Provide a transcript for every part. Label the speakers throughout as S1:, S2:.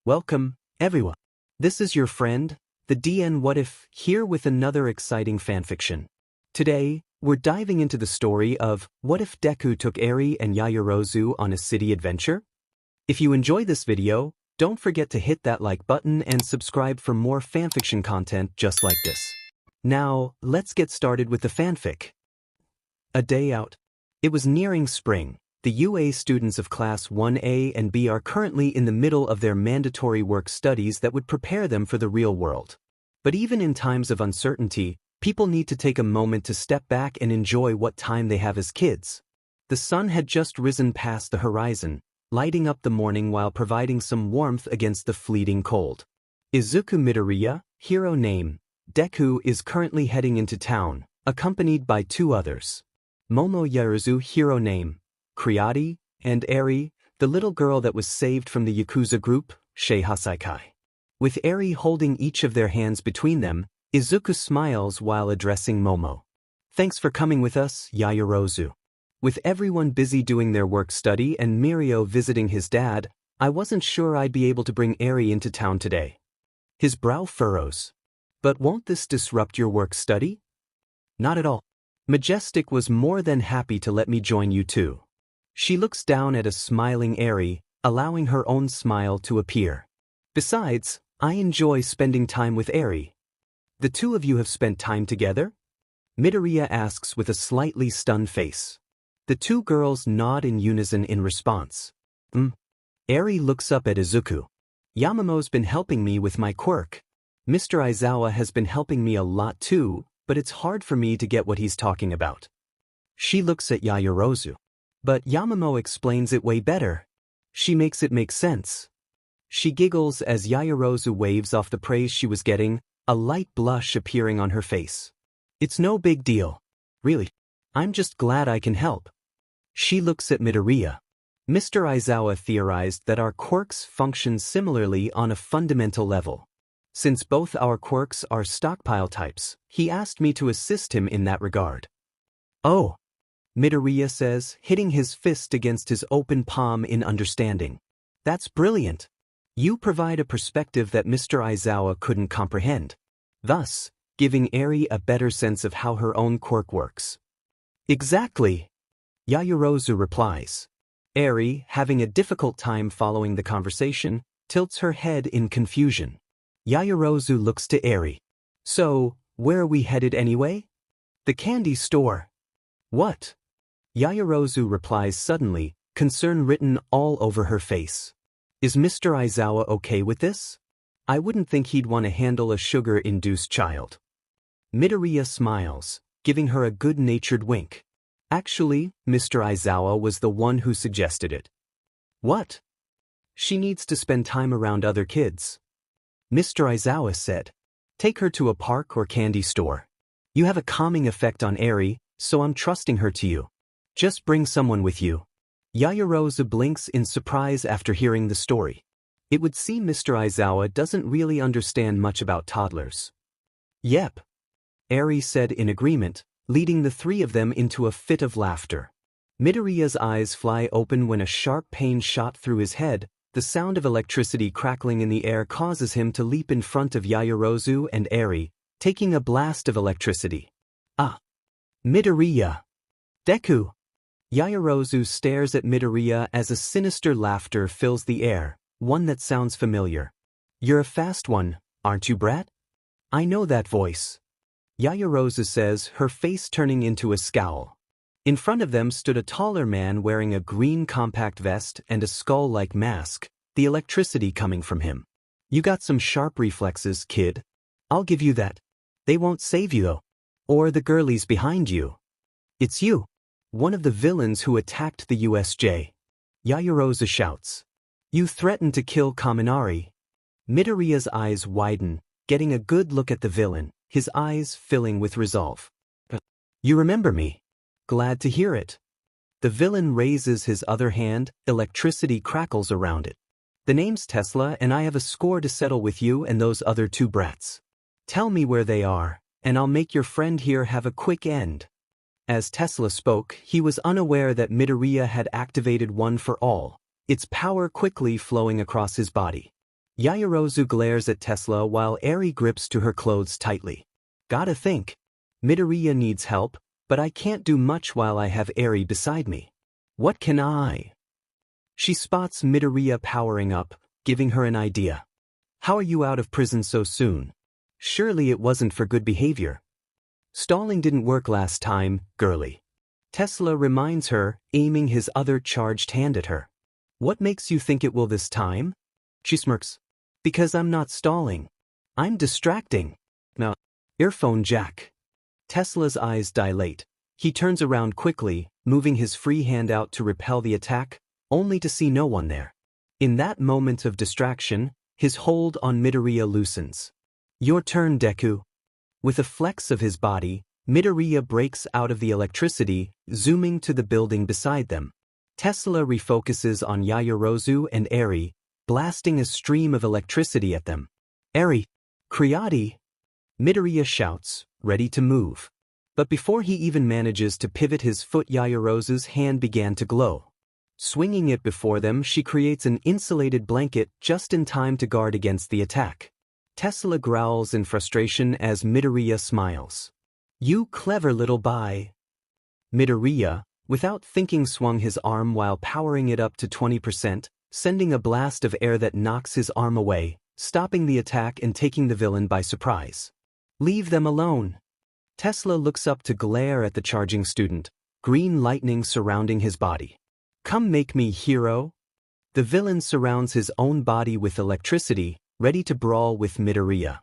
S1: Welcome, everyone. This is your friend, the DN What If, here with another exciting fanfiction. Today, we're diving into the story of What If Deku Took Eri and Yaoyorozu on a city adventure? If you enjoy this video, don't forget to hit that like button and subscribe for more fanfiction content just like this. Now, let's get started with the fanfic. A day out. It was nearing spring. The UA students of Class 1A and B are currently in the middle of their mandatory work studies that would prepare them for the real world. But even in times of uncertainty, people need to take a moment to step back and enjoy what time they have as kids. The sun had just risen past the horizon, lighting up the morning while providing some warmth against the fleeting cold. Izuku Midoria, hero name, Deku is currently heading into town, accompanied by two others. Momo Yaoyorozu, hero name, Creati, and Eri, the little girl that was saved from the Yakuza group, Sheihasaikai. With Eri holding each of their hands between them, Izuku smiles while addressing Momo. Thanks for coming with us, Yaoyorozu. With everyone busy doing their work study and Mirio visiting his dad, I wasn't sure I'd be able to bring Eri into town today. His brow furrows. But won't this disrupt your work study? Not at all. Majestic was more than happy to let me join you too. She looks down at a smiling Eri, allowing her own smile to appear. Besides, I enjoy spending time with Eri. The two of you have spent time together? Midoria asks with a slightly stunned face. The two girls nod in unison in response. Eri looks up at Izuku. Yamamo's been helping me with my quirk. Mr. Aizawa has been helping me a lot too, but it's hard for me to get what he's talking about. She looks at Yaoyorozu. But Yamamo explains it way better. She makes it make sense. She giggles as Yaoyorozu waves off the praise she was getting, a light blush appearing on her face. It's no big deal. Really. I'm just glad I can help. She looks at Midoriya. Mr. Aizawa theorized that our quirks function similarly on a fundamental level. Since both our quirks are stockpile types, he asked me to assist him in that regard. Oh. Midoriya says, hitting his fist against his open palm in understanding. That's brilliant. You provide a perspective that Mr. Aizawa couldn't comprehend, thus giving Eri a better sense of how her own quirk works. Exactly. Yaoyorozu replies. Eri, having a difficult time following the conversation, tilts her head in confusion. Yaoyorozu looks to Eri. So, where are we headed anyway? The candy store. What? Yaoyorozu replies suddenly, concern written all over her face. Is Mr. Aizawa okay with this? I wouldn't think he'd want to handle a sugar-induced child. Midoriya smiles, giving her a good-natured wink. Actually, Mr. Aizawa was the one who suggested it. What? She needs to spend time around other kids. Mr. Aizawa said. Take her to a park or candy store. You have a calming effect on Eri, so I'm trusting her to you. Just bring someone with you. Yaoyorozu blinks in surprise after hearing the story. It would seem Mr. Aizawa doesn't really understand much about toddlers. Yep. Eri said in agreement, leading the three of them into a fit of laughter. Midoriya's eyes fly open when a sharp pain shot through his head. The sound of electricity crackling in the air causes him to leap in front of Yaoyorozu and Eri, taking a blast of electricity. Ah! Midoriya! Deku! Yaoyorozu stares at Midoriya as a sinister laughter fills the air, one that sounds familiar. You're a fast one, aren't you, brat? I know that voice. Yaoyorozu says, her face turning into a scowl. In front of them stood a taller man wearing a green compact vest and a skull-like mask, the electricity coming from him. You got some sharp reflexes, kid. I'll give you that. They won't save you though. Or the girlies behind you. It's you. One of the villains who attacked the USJ. Yaoyorozu shouts. You threatened to kill Kaminari. Midoriya's eyes widen, getting a good look at the villain, his eyes filling with resolve. You remember me. Glad to hear it. The villain raises his other hand, electricity crackles around it. The name's Tesla and I have a score to settle with you and those other two brats. Tell me where they are, and I'll make your friend here have a quick end. As Tesla spoke, he was unaware that Midoriya had activated One for All, its power quickly flowing across his body. Yaoyorozu glares at Tesla while Eri grips to her clothes tightly. Gotta think. Midoria needs help, but I can't do much while I have Eri beside me. What can I? She spots Midoria powering up, giving her an idea. How are you out of prison so soon? Surely it wasn't for good behavior. Stalling didn't work last time, girly. Tesla reminds her, aiming his other charged hand at her. What makes you think it will this time? She smirks. Because I'm not stalling. I'm distracting. Now, earphone jack. Tesla's eyes dilate. He turns around quickly, moving his free hand out to repel the attack, only to see no one there. In that moment of distraction, his hold on Midoria loosens. Your turn, Deku. With a flex of his body, Midoria breaks out of the electricity, zooming to the building beside them. Tesla refocuses on Yaoyorozu and Eri, blasting a stream of electricity at them. Eri! Creati! Midoria shouts, ready to move. But before he even manages to pivot his foot, Yaoyorozu's hand began to glow. Swinging it before them, she creates an insulated blanket just in time to guard against the attack. Tesla growls in frustration as Midoria smiles. You clever little bye. Midoria, without thinking, swung his arm while powering it up to 20%, sending a blast of air that knocks his arm away, stopping the attack and taking the villain by surprise. Leave them alone. Tesla looks up to glare at the charging student, green lightning surrounding his body. Come make me hero. The villain surrounds his own body with electricity, ready to brawl with Midoria.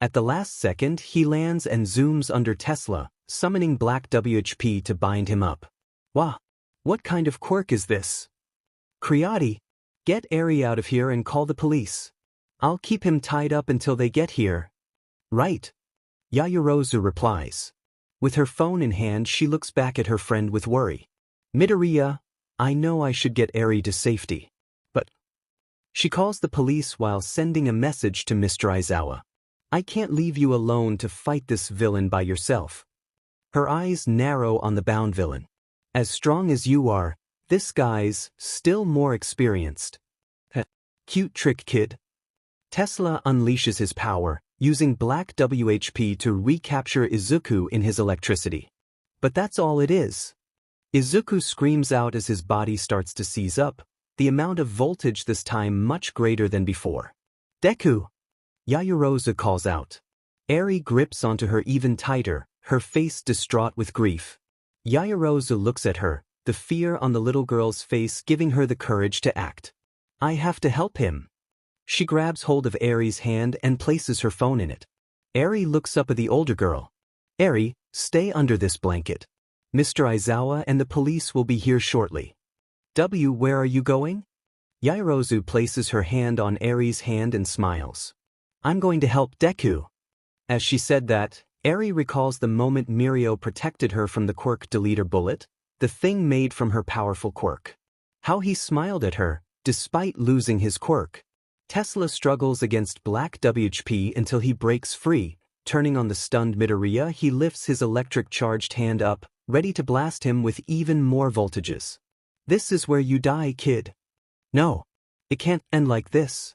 S1: At the last second, he lands and zooms under Tesla, summoning Black WHP to bind him up. Wah! What kind of quirk is this? Creati, get Eri out of here and call the police. I'll keep him tied up until they get here. Right. Yaoyorozu replies. With her phone in hand, she looks back at her friend with worry. Midoria, I know I should get Eri to safety. But she calls the police while sending a message to Mr. Aizawa. I can't leave you alone to fight this villain by yourself. Her eyes narrow on the bound villain. As strong as you are, this guy's still more experienced. Cute trick, kid. Tesla unleashes his power, using Black WHP to recapture Izuku in his electricity. But that's all it is. Izuku screams out as his body starts to seize up, the amount of voltage this time much greater than before. Deku! Yaoyorozu calls out. Eri grips onto her even tighter, her face distraught with grief. Yaoyorozu looks at her, the fear on the little girl's face giving her the courage to act. I have to help him. She grabs hold of Eri's hand and places her phone in it. Eri looks up at the older girl. Eri, stay under this blanket. Mr. Aizawa and the police will be here shortly. Where are you going? Yaoyorozu places her hand on Eri's hand and smiles. I'm going to help Deku. As she said that, Eri recalls the moment Mirio protected her from the quirk deleter bullet, the thing made from her powerful quirk. How he smiled at her, despite losing his quirk. Tesla struggles against Black WHP until he breaks free. Turning on the stunned Midoria, he lifts his electric-charged hand up, ready to blast him with even more voltages. This is where you die, kid. No. It can't end like this.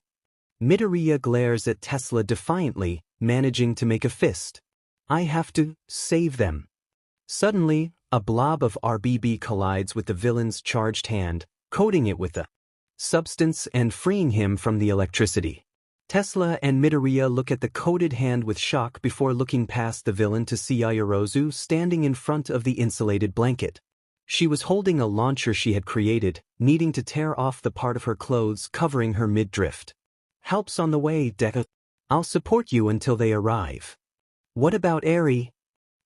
S1: Midoria glares at Tesla defiantly, managing to make a fist. I have to save them. Suddenly, a blob of RBB collides with the villain's charged hand, coating it with the substance and freeing him from the electricity. Tesla and Midoria look at the coated hand with shock before looking past the villain to see Yaoyorozu standing in front of the insulated blanket. She was holding a launcher she had created, needing to tear off the part of her clothes covering her mid-drift. Help's on the way, Deku. I'll support you until they arrive. What about Eri?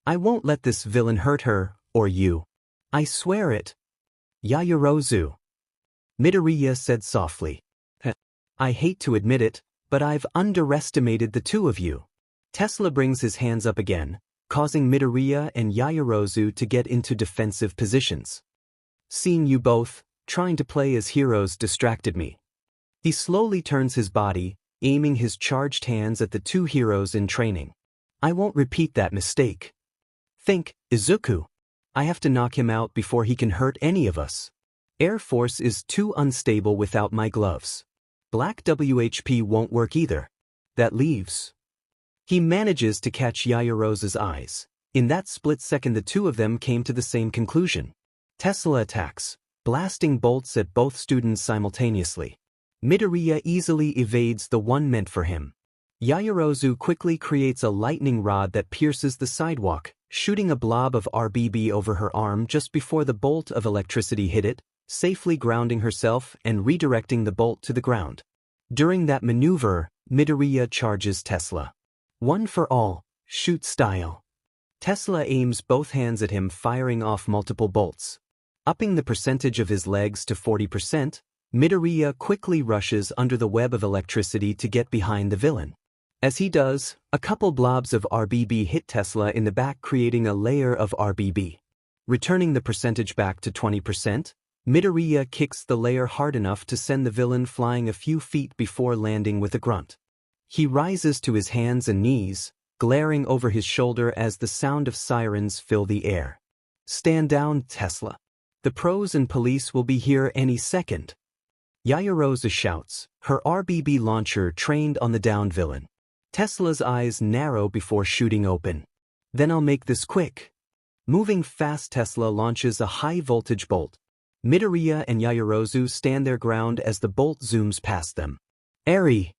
S1: I won't let this villain hurt her, or you. I swear it. Yaoyorozu. Midoria said softly. I hate to admit it, but I've underestimated the two of you. Tesla brings his hands up again, causing Midoria and Yaoyorozu to get into defensive positions. Seeing you both, trying to play as heroes distracted me. He slowly turns his body, aiming his charged hands at the two heroes in training. I won't repeat that mistake. Think, Izuku. I have to knock him out before he can hurt any of us. Air Force is too unstable without my gloves. Black WHP won't work either. That leaves. He manages to catch Yaoyorozu's eyes. In that split second the two of them came to the same conclusion. Tesla attacks, blasting bolts at both students simultaneously. Midoria easily evades the one meant for him. Yaoyorozu quickly creates a lightning rod that pierces the sidewalk, shooting a blob of RBB over her arm just before the bolt of electricity hit it, safely grounding herself and redirecting the bolt to the ground. During that maneuver, Midoria charges Tesla. One for all, shoot style. Tesla aims both hands at him, firing off multiple bolts. Upping the percentage of his legs to 40%, Midoria quickly rushes under the web of electricity to get behind the villain. As he does, a couple blobs of RBB hit Tesla in the back, creating a layer of RBB. Returning the percentage back to 20%, Midoria kicks the layer hard enough to send the villain flying a few feet before landing with a grunt. He rises to his hands and knees, glaring over his shoulder as the sound of sirens fill the air. Stand down, Tesla. The pros and police will be here any second. Yaoyorozu shouts, her RBB launcher trained on the downed villain. Tesla's eyes narrow before shooting open. Then I'll make this quick. Moving fast, Tesla launches a high-voltage bolt. Midoria and Yaoyorozu stand their ground as the bolt zooms past them. Eri!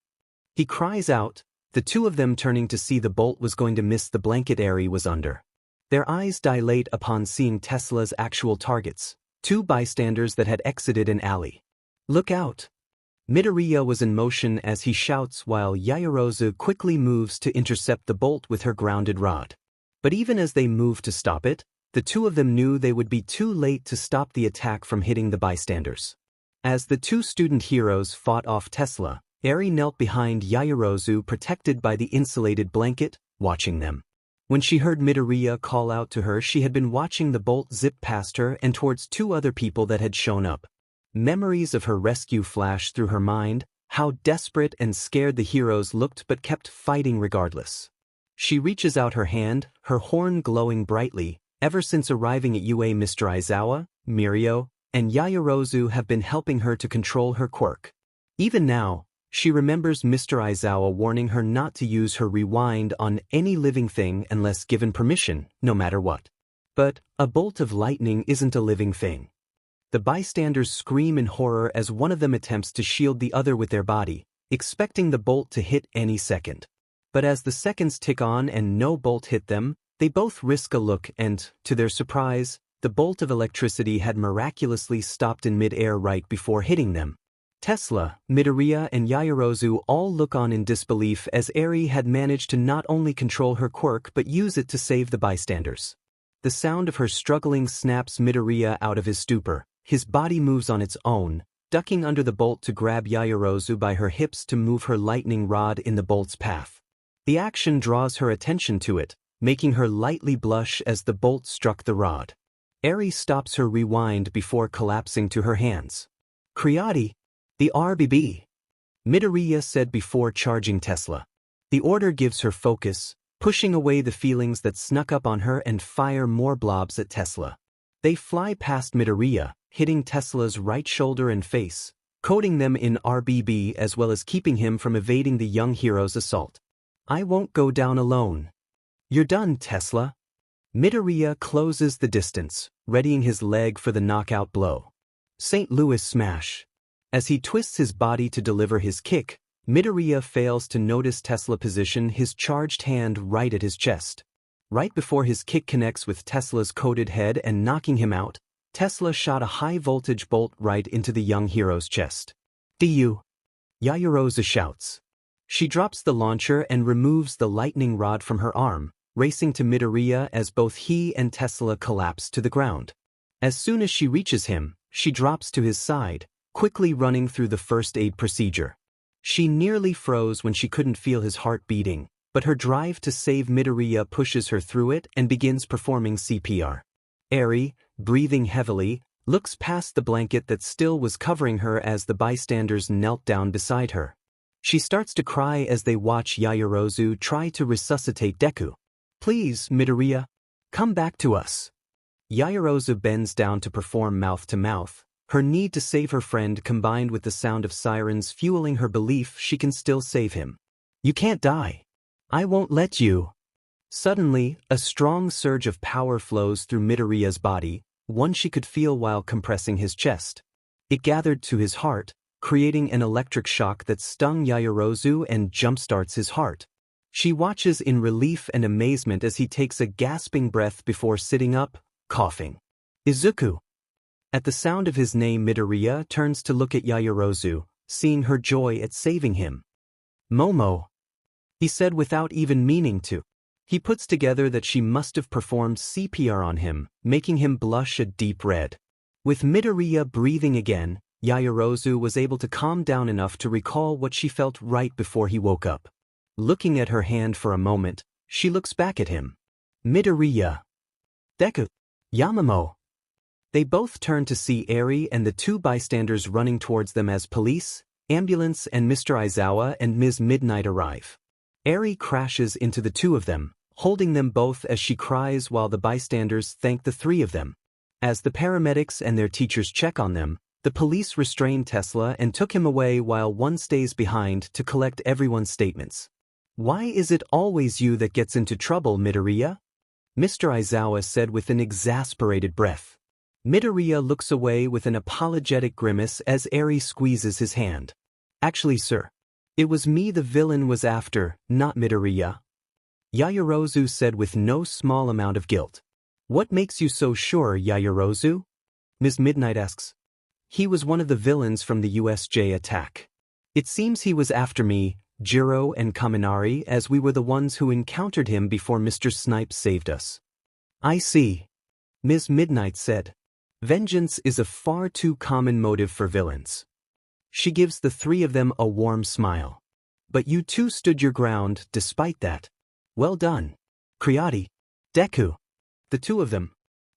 S1: He cries out, the two of them turning to see the bolt was going to miss the blanket Eri was under. Their eyes dilate upon seeing Tesla's actual targets, two bystanders that had exited an alley. Look out! Midoria was in motion as he shouts while Yaoyorozu quickly moves to intercept the bolt with her grounded rod. But even as they moved to stop it, the two of them knew they would be too late to stop the attack from hitting the bystanders. As the two student heroes fought off Tesla, Eri knelt behind Yaoyorozu, protected by the insulated blanket, watching them. When she heard Midoria call out to her, she had been watching the bolt zip past her and towards two other people that had shown up. Memories of her rescue flashed through her mind, how desperate and scared the heroes looked but kept fighting regardless. She reaches out her hand, her horn glowing brightly. Ever since arriving at UA, Mr. Aizawa, Mirio, and Yaoyorozu have been helping her to control her quirk. Even now, she remembers Mr. Aizawa warning her not to use her rewind on any living thing unless given permission, no matter what. But a bolt of lightning isn't a living thing. The bystanders scream in horror as one of them attempts to shield the other with their body, expecting the bolt to hit any second. But as the seconds tick on and no bolt hit them, they both risk a look and, to their surprise, the bolt of electricity had miraculously stopped in mid-air right before hitting them. Tesla, Midoria, and Yaoyorozu all look on in disbelief as Eri had managed to not only control her quirk but use it to save the bystanders. The sound of her struggling snaps Midoria out of his stupor. His body moves on its own, ducking under the bolt to grab Yaoyorozu by her hips to move her lightning rod in the bolt's path. The action draws her attention to it, making her lightly blush as the bolt struck the rod. Eri stops her rewind before collapsing to her hands. Creati, the RBB, Midoria said before charging Tesla. The order gives her focus, pushing away the feelings that snuck up on her and fire more blobs at Tesla. They fly past Midoria, hitting Tesla's right shoulder and face, coating them in RBB as well as keeping him from evading the young hero's assault. I won't go down alone. You're done, Tesla. Midoria closes the distance, readying his leg for the knockout blow. St. Louis smash. As he twists his body to deliver his kick, Midoria fails to notice Tesla position his charged hand right at his chest. Right before his kick connects with Tesla's coated head and knocking him out, Tesla shot a high-voltage bolt right into the young hero's chest. "Du!" Yaoyorozu shouts. She drops the launcher and removes the lightning rod from her arm, racing to Midoria as both he and Tesla collapse to the ground. As soon as she reaches him, she drops to his side, quickly running through the first aid procedure. She nearly froze when she couldn't feel his heart beating, but her drive to save Midoria pushes her through it and begins performing CPR. Eri, breathing heavily, looks past the blanket that still was covering her as the bystanders knelt down beside her. She starts to cry as they watch Yaoyorozu try to resuscitate Deku. Please, Midoria, come back to us. Yaoyorozu bends down to perform mouth-to-mouth, Her need to save her friend combined with the sound of sirens fueling her belief she can still save him. You can't die. I won't let you. Suddenly, a strong surge of power flows through Midoriya's body, one she could feel while compressing his chest. It gathered to his heart, creating an electric shock that stung Yaoyorozu and jumpstarts his heart. She watches in relief and amazement as he takes a gasping breath before sitting up, coughing. Izuku. At the sound of his name, Midoriya turns to look at Yaoyorozu, seeing her joy at saving him. Momo. He said without even meaning to. He puts together that she must have performed CPR on him, making him blush a deep red. With Midoriya breathing again, Yaoyorozu was able to calm down enough to recall what she felt right before he woke up. Looking at her hand for a moment, she looks back at him. Midoriya. Deku. Yamamo. They both turn to see Eri and the two bystanders running towards them as police, ambulance and Mr. Aizawa and Ms. Midnight arrive. Eri crashes into the two of them, holding them both as she cries while the bystanders thank the three of them. As the paramedics and their teachers check on them, the police restrain Tesla and took him away while one stays behind to collect everyone's statements. Why is it always you that gets into trouble, Midoriya? Mr. Aizawa said with an exasperated breath. Midoriya looks away with an apologetic grimace as Eri squeezes his hand. Actually, sir, it was me the villain was after, not Midoriya. Yaoyorozu said with no small amount of guilt. What makes you so sure, Yaoyorozu? Ms. Midnight asks. He was one of the villains from the USJ attack. It seems he was after me, Jiro and Kaminari, as we were the ones who encountered him before Mr. Snipes saved us. I see. Ms. Midnight said. Vengeance is a far too common motive for villains. She gives the three of them a warm smile. But you two stood your ground despite that. Well done. Kriati. Deku. The two of them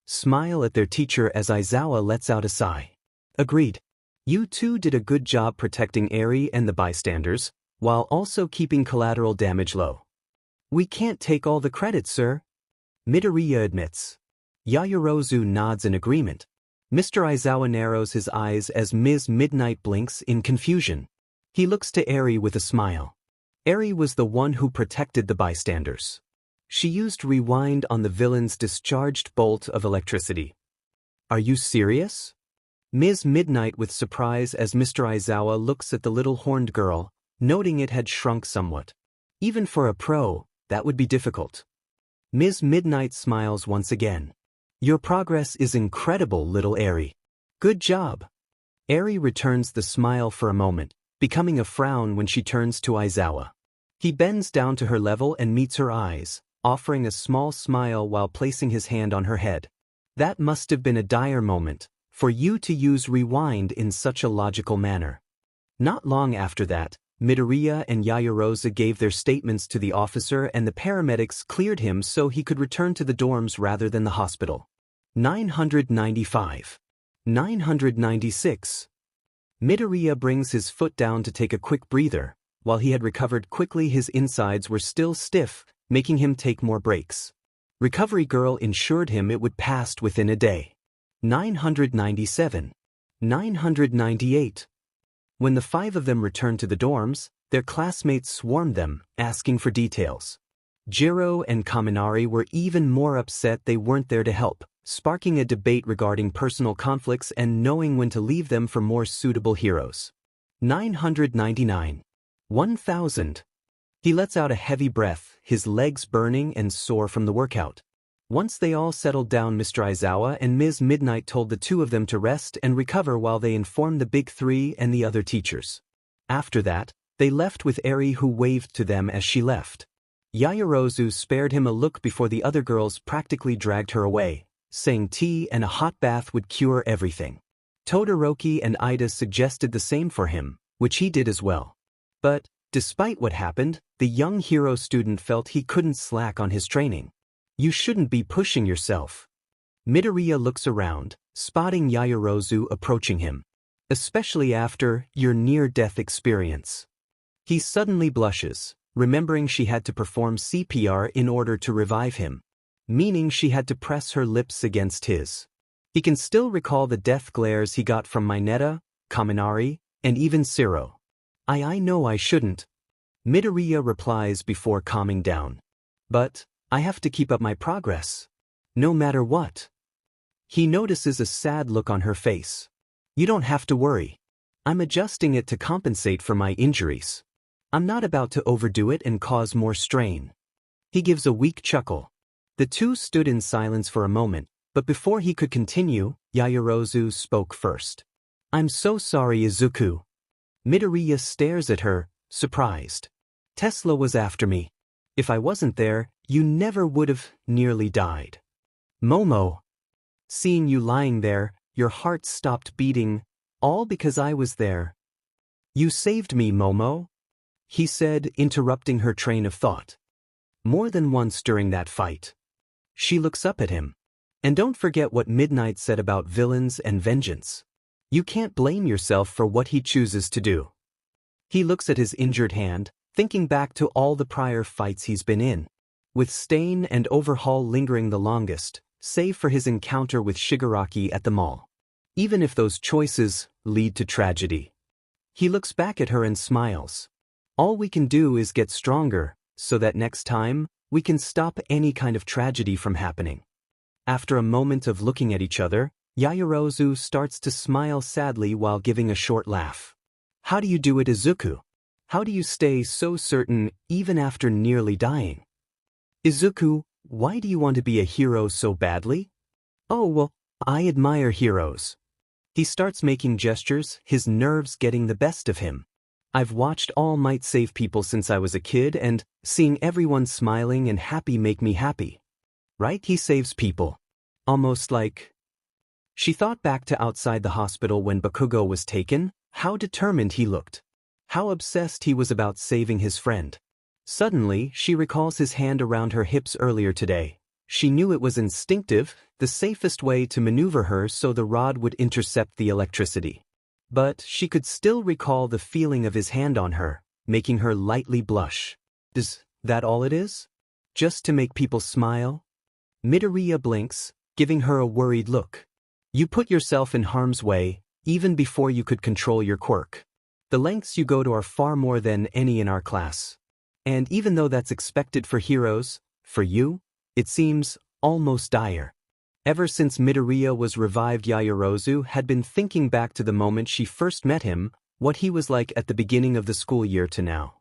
S1: smile at their teacher as Aizawa lets out a sigh. Agreed. You two did a good job protecting Eri and the bystanders, while also keeping collateral damage low. We can't take all the credit, sir. Midoriya admits. Yaoyorozu nods in agreement. Mr. Aizawa narrows his eyes as Ms. Midnight blinks in confusion. He looks to Eri with a smile. Eri was the one who protected the bystanders. She used rewind on the villain's discharged bolt of electricity. Are you serious? Ms. Midnight with surprise as Mr. Aizawa looks at the little horned girl, noting it had shrunk somewhat. Even for a pro, that would be difficult. Ms. Midnight smiles once again. Your progress is incredible, little Eri. Good job. Eri returns the smile for a moment, becoming a frown when she turns to Aizawa. He bends down to her level and meets her eyes, offering a small smile while placing his hand on her head. That must have been a dire moment, for you to use rewind in such a logical manner. Not long after that, Midoriya and Yaoyorozu gave their statements to the officer and the paramedics cleared him so he could return to the dorms rather than the hospital. 995. 996. Midoriya brings his foot down to take a quick breather. While he had recovered quickly, his insides were still stiff, making him take more breaks. Recovery girl ensured him it would pass within a day. 997. 998. When the five of them returned to the dorms, their classmates swarmed them, asking for details. Jiro and Kaminari were even more upset they weren't there to help, sparking a debate regarding personal conflicts and knowing when to leave them for more suitable heroes. 999. 1000. He lets out a heavy breath, his legs burning and sore from the workout. Once they all settled down, Mr. Aizawa and Ms. Midnight told the two of them to rest and recover while they informed the big three and the other teachers. After that, they left with Eri, who waved to them as she left. Yaoyorozu spared him a look before the other girls practically dragged her away, saying tea and a hot bath would cure everything. Todoroki and Ida suggested the same for him, which he did as well. But, despite what happened, the young hero student felt he couldn't slack on his training. You shouldn't be pushing yourself. Midoriya looks around, spotting Yaoyorozu approaching him. Especially after your near-death experience. He suddenly blushes, remembering she had to perform CPR in order to revive him. Meaning she had to press her lips against his. He can still recall the death glares he got from Mineta, Kaminari, and even Siro. I know I shouldn't. Midoriya replies before calming down. But I have to keep up my progress. No matter what. He notices a sad look on her face. You don't have to worry. I'm adjusting it to compensate for my injuries. I'm not about to overdo it and cause more strain. He gives a weak chuckle. The two stood in silence for a moment, but before he could continue, Yaoyorozu spoke first. I'm so sorry, Izuku. Midoriya stares at her, surprised. Tesla was after me. If I wasn't there, you never would have nearly died. Momo. Seeing you lying there, your heart stopped beating, all because I was there. You saved me, Momo, he said, interrupting her train of thought. More than once during that fight. She looks up at him. And don't forget what Midnight said about villains and vengeance. You can't blame yourself for what he chooses to do. He looks at his injured hand, thinking back to all the prior fights he's been in. With Stain and Overhaul lingering the longest, save for his encounter with Shigaraki at the mall. Even if those choices lead to tragedy. He looks back at her and smiles. All we can do is get stronger, so that next time, we can stop any kind of tragedy from happening. After a moment of looking at each other, Yaoyorozu starts to smile sadly while giving a short laugh. How do you do it, Izuku? How do you stay so certain even after nearly dying? Izuku, why do you want to be a hero so badly? Oh well, I admire heroes. He starts making gestures, his nerves getting the best of him. I've watched All Might save people since I was a kid, and seeing everyone smiling and happy make me happy. Right? He saves people. Almost like... She thought back to outside the hospital when Bakugo was taken, how determined he looked. How obsessed he was about saving his friend. Suddenly, she recalls his hand around her hips earlier today. She knew it was instinctive, the safest way to maneuver her so the rod would intercept the electricity. But she could still recall the feeling of his hand on her, making her lightly blush. Is that all it is? Just to make people smile? Midoriya blinks, giving her a worried look. You put yourself in harm's way, even before you could control your quirk. The lengths you go to are far more than any in our class. And even though that's expected for heroes, for you, it seems almost dire. Ever since Midoriya was revived, Yaoyorozu had been thinking back to the moment she first met him, what he was like at the beginning of the school year to now.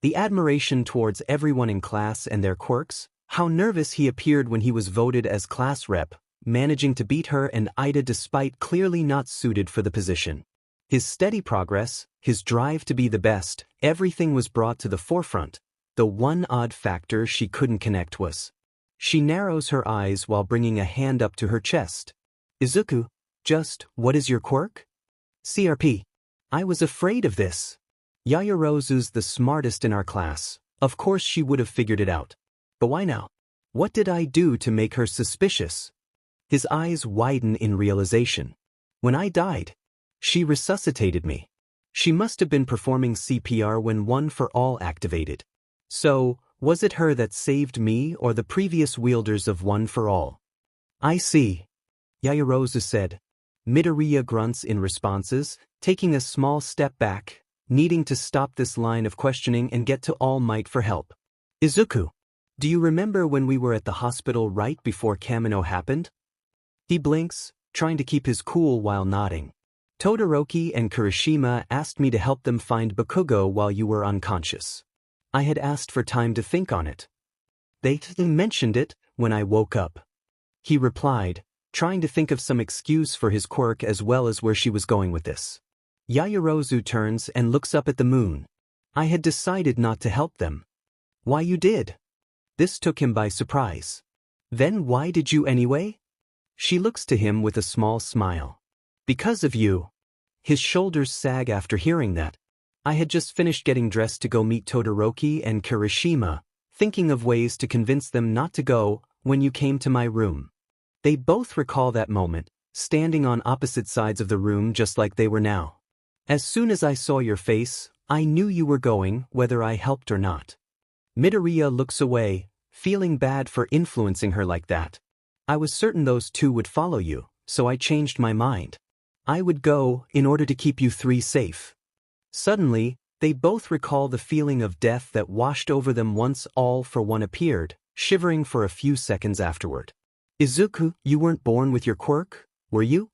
S1: The admiration towards everyone in class and their quirks, how nervous he appeared when he was voted as class rep, managing to beat her and Ida despite clearly not suited for the position. His steady progress, his drive to be the best, everything was brought to the forefront. The one odd factor she couldn't connect was. She narrows her eyes while bringing a hand up to her chest. Izuku, just, what is your quirk? CRP. I was afraid of this. Yaoyorozu's the smartest in our class. Of course she would have figured it out. But why now? What did I do to make her suspicious? His eyes widen in realization. When I died, she resuscitated me. She must have been performing CPR when One for All activated. So, was it her that saved me or the previous wielders of One for All? I see. Yaoyorozu said. Midoriya grunts in responses, taking a small step back, needing to stop this line of questioning and get to All Might for help. Izuku, do you remember when we were at the hospital right before Kamino happened? He blinks, trying to keep his cool while nodding. Todoroki and Kirishima asked me to help them find Bakugo while you were unconscious. I had asked for time to think on it. They mentioned it when I woke up. He replied, trying to think of some excuse for his quirk as well as where she was going with this. Yaoyorozu turns and looks up at the moon. I had decided not to help them. Why you did? This took him by surprise. Then why did you anyway? She looks to him with a small smile. Because of you. His shoulders sag after hearing that. I had just finished getting dressed to go meet Todoroki and Kirishima, thinking of ways to convince them not to go when you came to my room. They both recall that moment, standing on opposite sides of the room just like they were now. As soon as I saw your face, I knew you were going, whether I helped or not. Midoriya looks away, feeling bad for influencing her like that. I was certain those two would follow you, so I changed my mind. I would go in order to keep you three safe. Suddenly, they both recall the feeling of death that washed over them once All for One appeared, shivering for a few seconds afterward. Izuku, you weren't born with your quirk, were you?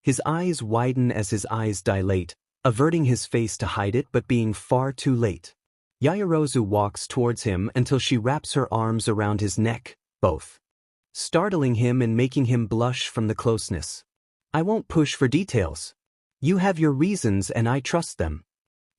S1: His eyes widen as his eyes dilate, averting his face to hide it but being far too late. Yaoyorozu walks towards him until she wraps her arms around his neck, both startling him and making him blush from the closeness. I won't push for details. You have your reasons and I trust them.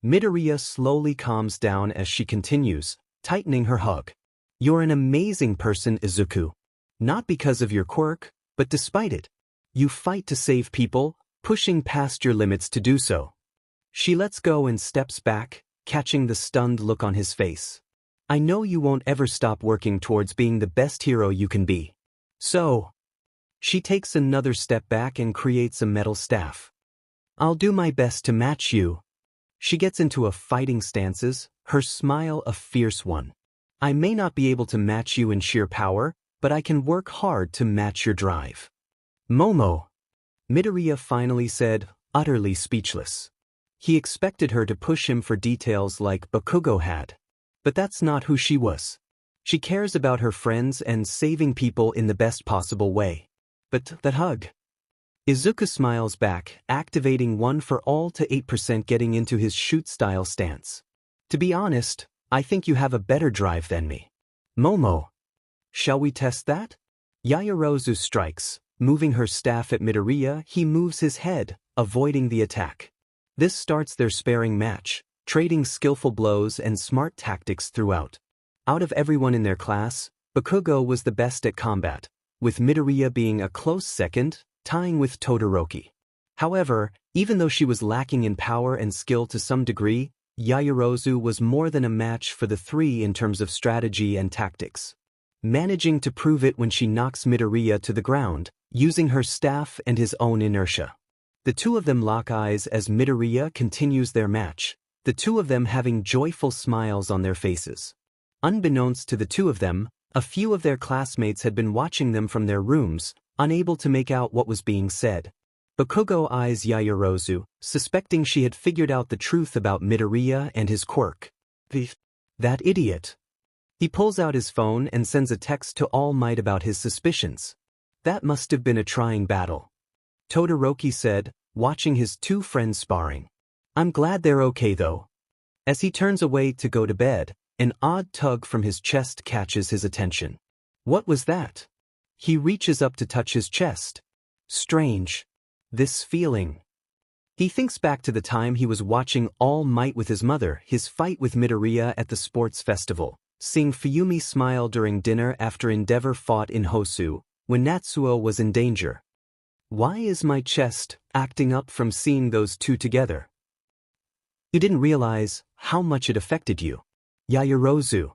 S1: Midoria slowly calms down as she continues, tightening her hug. You're an amazing person, Izuku. Not because of your quirk, but despite it. You fight to save people, pushing past your limits to do so. She lets go and steps back, catching the stunned look on his face. I know you won't ever stop working towards being the best hero you can be. So, she takes another step back and creates a metal staff. I'll do my best to match you. She gets into a fighting stances, her smile a fierce one. I may not be able to match you in sheer power, but I can work hard to match your drive. Momo, Midoriya finally said, utterly speechless. He expected her to push him for details like Bakugo had. But that's not who she was. She cares about her friends and saving people in the best possible way. But that hug. Izuku smiles back, activating one for all to 8% getting into his shoot-style stance. To be honest, I think you have a better drive than me. Momo. Shall we test that? Yaoyorozu strikes, moving her staff at Midoriya. He moves his head, avoiding the attack. This starts their sparring match, trading skillful blows and smart tactics throughout. Out of everyone in their class, Bakugo was the best at combat, with Midoriya being a close second, tying with Todoroki. However, even though she was lacking in power and skill to some degree, Yaoyorozu was more than a match for the three in terms of strategy and tactics. Managing to prove it when she knocks Midoriya to the ground, using her staff and his own inertia. The two of them lock eyes as Midoriya continues their match, the two of them having joyful smiles on their faces. Unbeknownst to the two of them, a few of their classmates had been watching them from their rooms, unable to make out what was being said. Bakugo eyes Yaoyorozu, suspecting she had figured out the truth about Midoriya and his quirk. That idiot. He pulls out his phone and sends a text to All Might about his suspicions. That must have been a trying battle. Todoroki said, watching his two friends sparring. I'm glad they're okay though. As he turns away to go to bed, an odd tug from his chest catches his attention. What was that? He reaches up to touch his chest. Strange. This feeling. He thinks back to the time he was watching All Might with his mother, his fight with Midoriya at the sports festival, seeing Fuyumi smile during dinner after Endeavor fought in Hosu, when Natsuo was in danger. Why is my chest acting up from seeing those two together? You didn't realize how much it affected you. Yaoyorozu.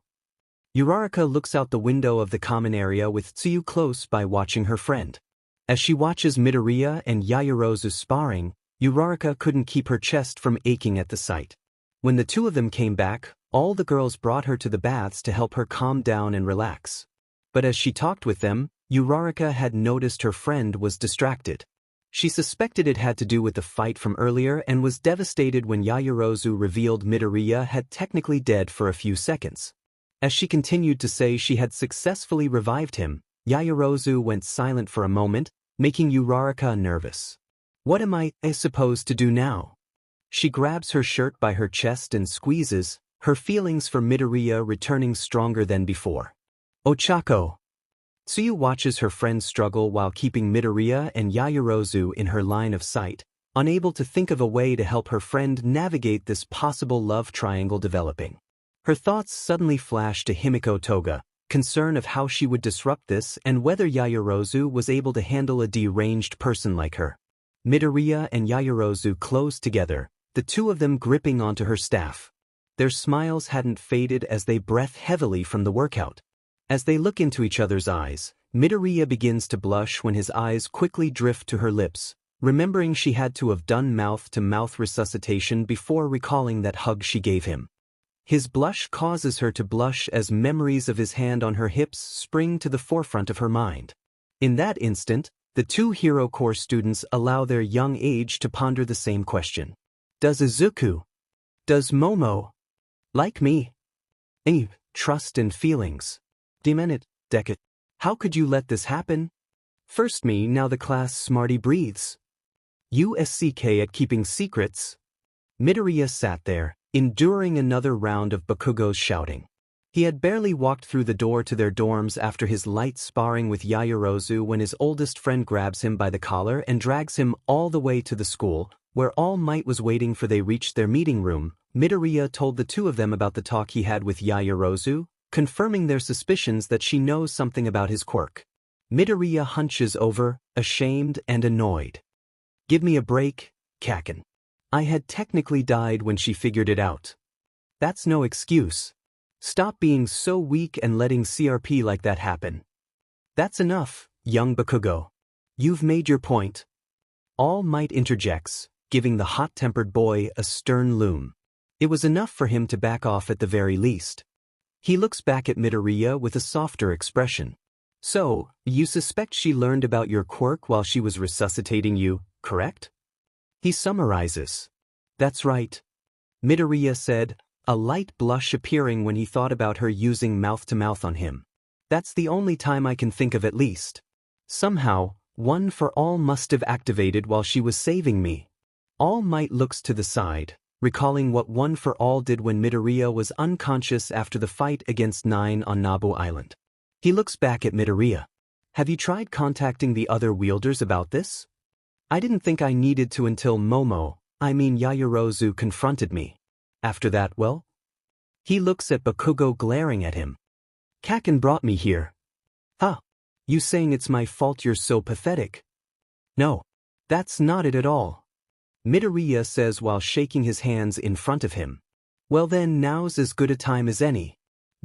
S1: Uraraka looks out the window of the common area with Tsuyu close by watching her friend. As she watches Midoriya and Yaoyorozu sparring, Uraraka couldn't keep her chest from aching at the sight. When the two of them came back, all the girls brought her to the baths to help her calm down and relax. But as she talked with them, Uraraka had noticed her friend was distracted. She suspected it had to do with the fight from earlier and was devastated when Yaoyorozu revealed Midoriya had technically dead for a few seconds. As she continued to say she had successfully revived him, Yaoyorozu went silent for a moment, making Uraraka nervous. What am I supposed to do now? She grabs her shirt by her chest and squeezes, her feelings for Midoriya returning stronger than before. Ochako. Tsuyu watches her friend struggle while keeping Midoriya and Yaoyorozu in her line of sight, unable to think of a way to help her friend navigate this possible love triangle developing. Her thoughts suddenly flash to Himiko Toga, concern of how she would disrupt this and whether Yaoyorozu was able to handle a deranged person like her. Midoriya and Yaoyorozu closed together, the two of them gripping onto her staff. Their smiles hadn't faded as they breathe heavily from the workout. As they look into each other's eyes, Midoriya begins to blush when his eyes quickly drift to her lips, remembering she had to have done mouth-to-mouth resuscitation before recalling that hug she gave him. His blush causes her to blush as memories of his hand on her hips spring to the forefront of her mind. In that instant, The two Hero Corps students allow their young age to ponder the same question. Does Izuku? Does Momo? Like me? Trust and feelings. Demenit, Deku. How could you let this happen? First me, now the class smarty breathes. USCK at keeping secrets. Midoriya sat there, enduring another round of Bakugo's shouting. He had barely walked through the door to their dorms after his light sparring with Yaoyorozu when his oldest friend grabs him by the collar and drags him all the way to the school, where All Might was waiting for. They reached their meeting room. Midoriya told the two of them about the talk he had with Yaoyorozu, confirming their suspicions that she knows something about his quirk. Midoriya hunches over, ashamed and annoyed. Give me a break, Kaken. I had technically died when she figured it out. That's no excuse. Stop being so weak and letting CRP like that happen. That's enough, young Bakugo. You've made your point. All Might interjects, giving the hot-tempered boy a stern loom. It was enough for him to back off at the very least. He looks back at Midoriya with a softer expression. So, you suspect she learned about your quirk while she was resuscitating you, correct? He summarizes. That's right. Midoriya said, a light blush appearing when he thought about her using mouth-to-mouth on him. That's the only time I can think of at least. Somehow, One for All must have activated while she was saving me. All Might looks to the side, recalling what One for All did when Midoriya was unconscious after the fight against Nine on Nabu Island. He looks back at Midoriya. Have you tried contacting the other wielders about this? I didn't think I needed to until Yaoyorozu confronted me. After that, well? He looks at Bakugo glaring at him. Kaken brought me here. Huh? You saying it's my fault you're so pathetic? No. That's not it at all. Midoriya says while shaking his hands in front of him. Well then, now's as good a time as any.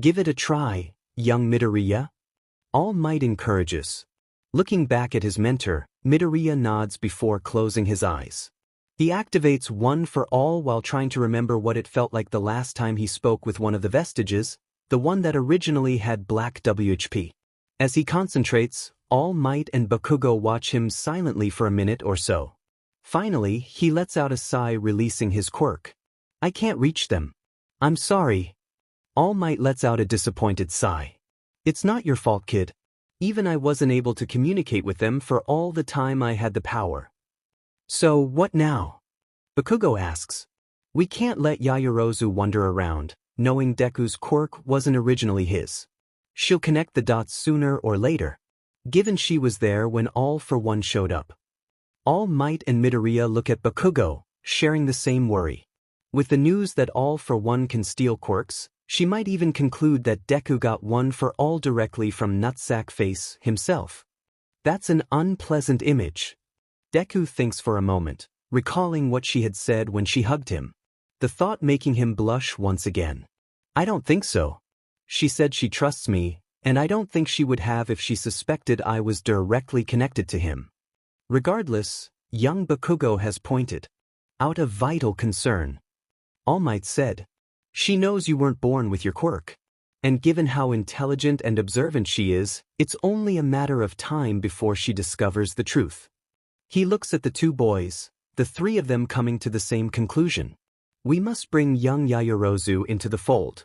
S1: Give it a try, young Midoriya. All Might encourages. Looking back at his mentor, Midoriya nods before closing his eyes. He activates One for All while trying to remember what it felt like the last time he spoke with one of the vestiges, the one that originally had black WHP. As he concentrates, All Might and Bakugo watch him silently for a minute or so. Finally, he lets out a sigh, releasing his quirk. I can't reach them. I'm sorry. All Might lets out a disappointed sigh. It's not your fault, kid. Even I wasn't able to communicate with them for all the time I had the power. So, what now? Bakugo asks. We can't let Yaoyorozu wander around, knowing Deku's quirk wasn't originally his. She'll connect the dots sooner or later, given she was there when All for One showed up. All Might and Midoriya look at Bakugo, sharing the same worry. With the news that All for One can steal quirks, she might even conclude that Deku got One for All directly from Nutsack Face himself. That's an unpleasant image. Deku thinks for a moment, recalling what she had said when she hugged him. The thought making him blush once again. I don't think so. She said she trusts me, and I don't think she would have if she suspected I was directly connected to him. Regardless, young Bakugo has pointed out a vital concern. All Might said, she knows you weren't born with your quirk. And given how intelligent and observant she is, it's only a matter of time before she discovers the truth. He looks at the two boys, the three of them coming to the same conclusion. We must bring young Yaoyorozu into the fold.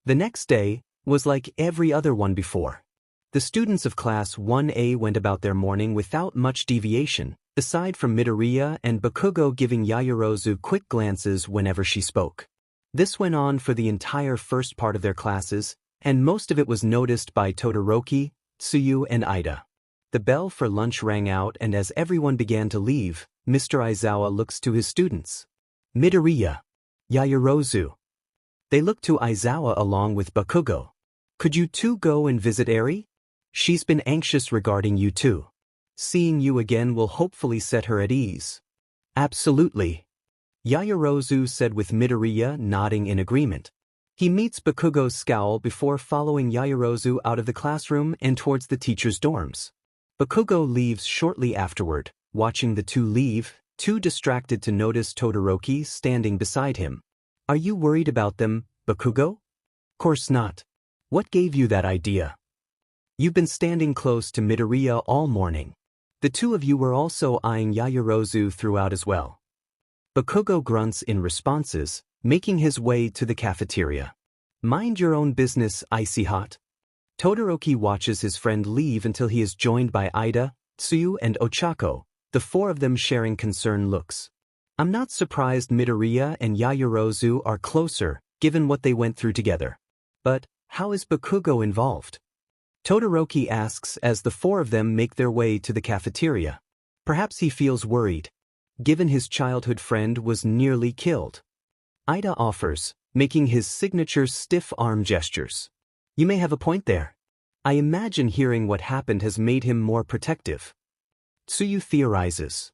S1: The next day was like every other one before. The students of Class 1A went about their morning without much deviation, aside from Midoriya and Bakugo giving Yaoyorozu quick glances whenever she spoke. This went on for the entire first part of their classes, and most of it was noticed by Todoroki, Tsuyu and Ida. The bell for lunch rang out, and as everyone began to leave, Mr. Aizawa looks to his students. Midoriya. Yaoyorozu. They look to Aizawa along with Bakugo. Could you two go and visit Eri? She's been anxious regarding you too. Seeing you again will hopefully set her at ease. Absolutely. Yaoyorozu said with Midoriya nodding in agreement. He meets Bakugo's scowl before following Yaoyorozu out of the classroom and towards the teacher's dorms. Bakugo leaves shortly afterward, watching the two leave, too distracted to notice Todoroki standing beside him. Are you worried about them, Bakugo? Course not. What gave you that idea? You've been standing close to Midoriya all morning. The two of you were also eyeing Yaoyorozu throughout as well. Bakugo grunts in responses, making his way to the cafeteria. Mind your own business, icy hot. Todoroki watches his friend leave until he is joined by Ida, Tsuyu and Ochako, the four of them sharing concerned looks. I'm not surprised Midoria and Yaoyorozu are closer, given what they went through together. But how is Bakugo involved? Todoroki asks as the four of them make their way to the cafeteria. Perhaps he feels worried, given his childhood friend was nearly killed. Ida offers, making his signature stiff arm gestures. You may have a point there. I imagine hearing what happened has made him more protective. Tsuyu theorizes.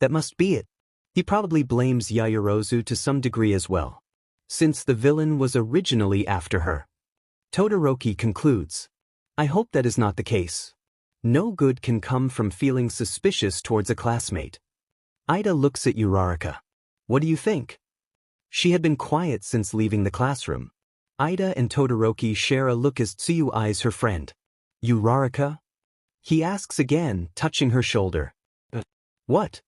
S1: That must be it. He probably blames Yaoyorozu to some degree as well, since the villain was originally after her. Todoroki concludes. I hope that is not the case. No good can come from feeling suspicious towards a classmate. Ida looks at Uraraka. What do you think? She had been quiet since leaving the classroom. Ida and Todoroki share a look as Tsuyu eyes her friend. Uraraka? He asks again, touching her shoulder. What?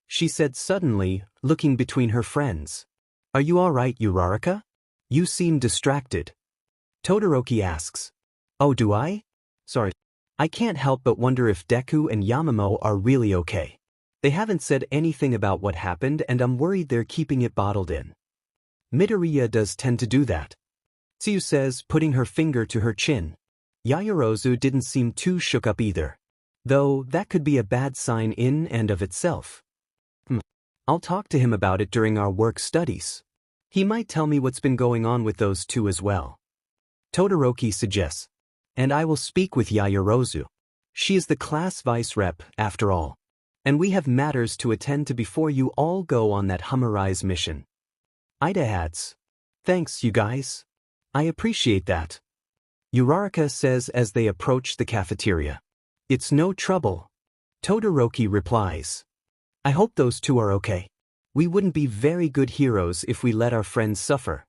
S1: She said suddenly, looking between her friends. Are you all right, Uraraka? You seem distracted. Todoroki asks. Oh, do I? Sorry. I can't help but wonder if Deku and Yamamoto are really okay. They haven't said anything about what happened and I'm worried they're keeping it bottled in. Midoriya does tend to do that. Tsuyu says, putting her finger to her chin. Yaoyorozu didn't seem too shook up either. Though that could be a bad sign in and of itself. I'll talk to him about it during our work studies. He might tell me what's been going on with those two as well. Todoroki suggests. And I will speak with Yaoyorozu. She is the class vice rep, after all. And we have matters to attend to before you all go on that Humorize mission. Ida adds. Thanks, you guys. I appreciate that. Uraraka says as they approach the cafeteria. It's no trouble. Todoroki replies. I hope those two are okay. We wouldn't be very good heroes if we let our friends suffer.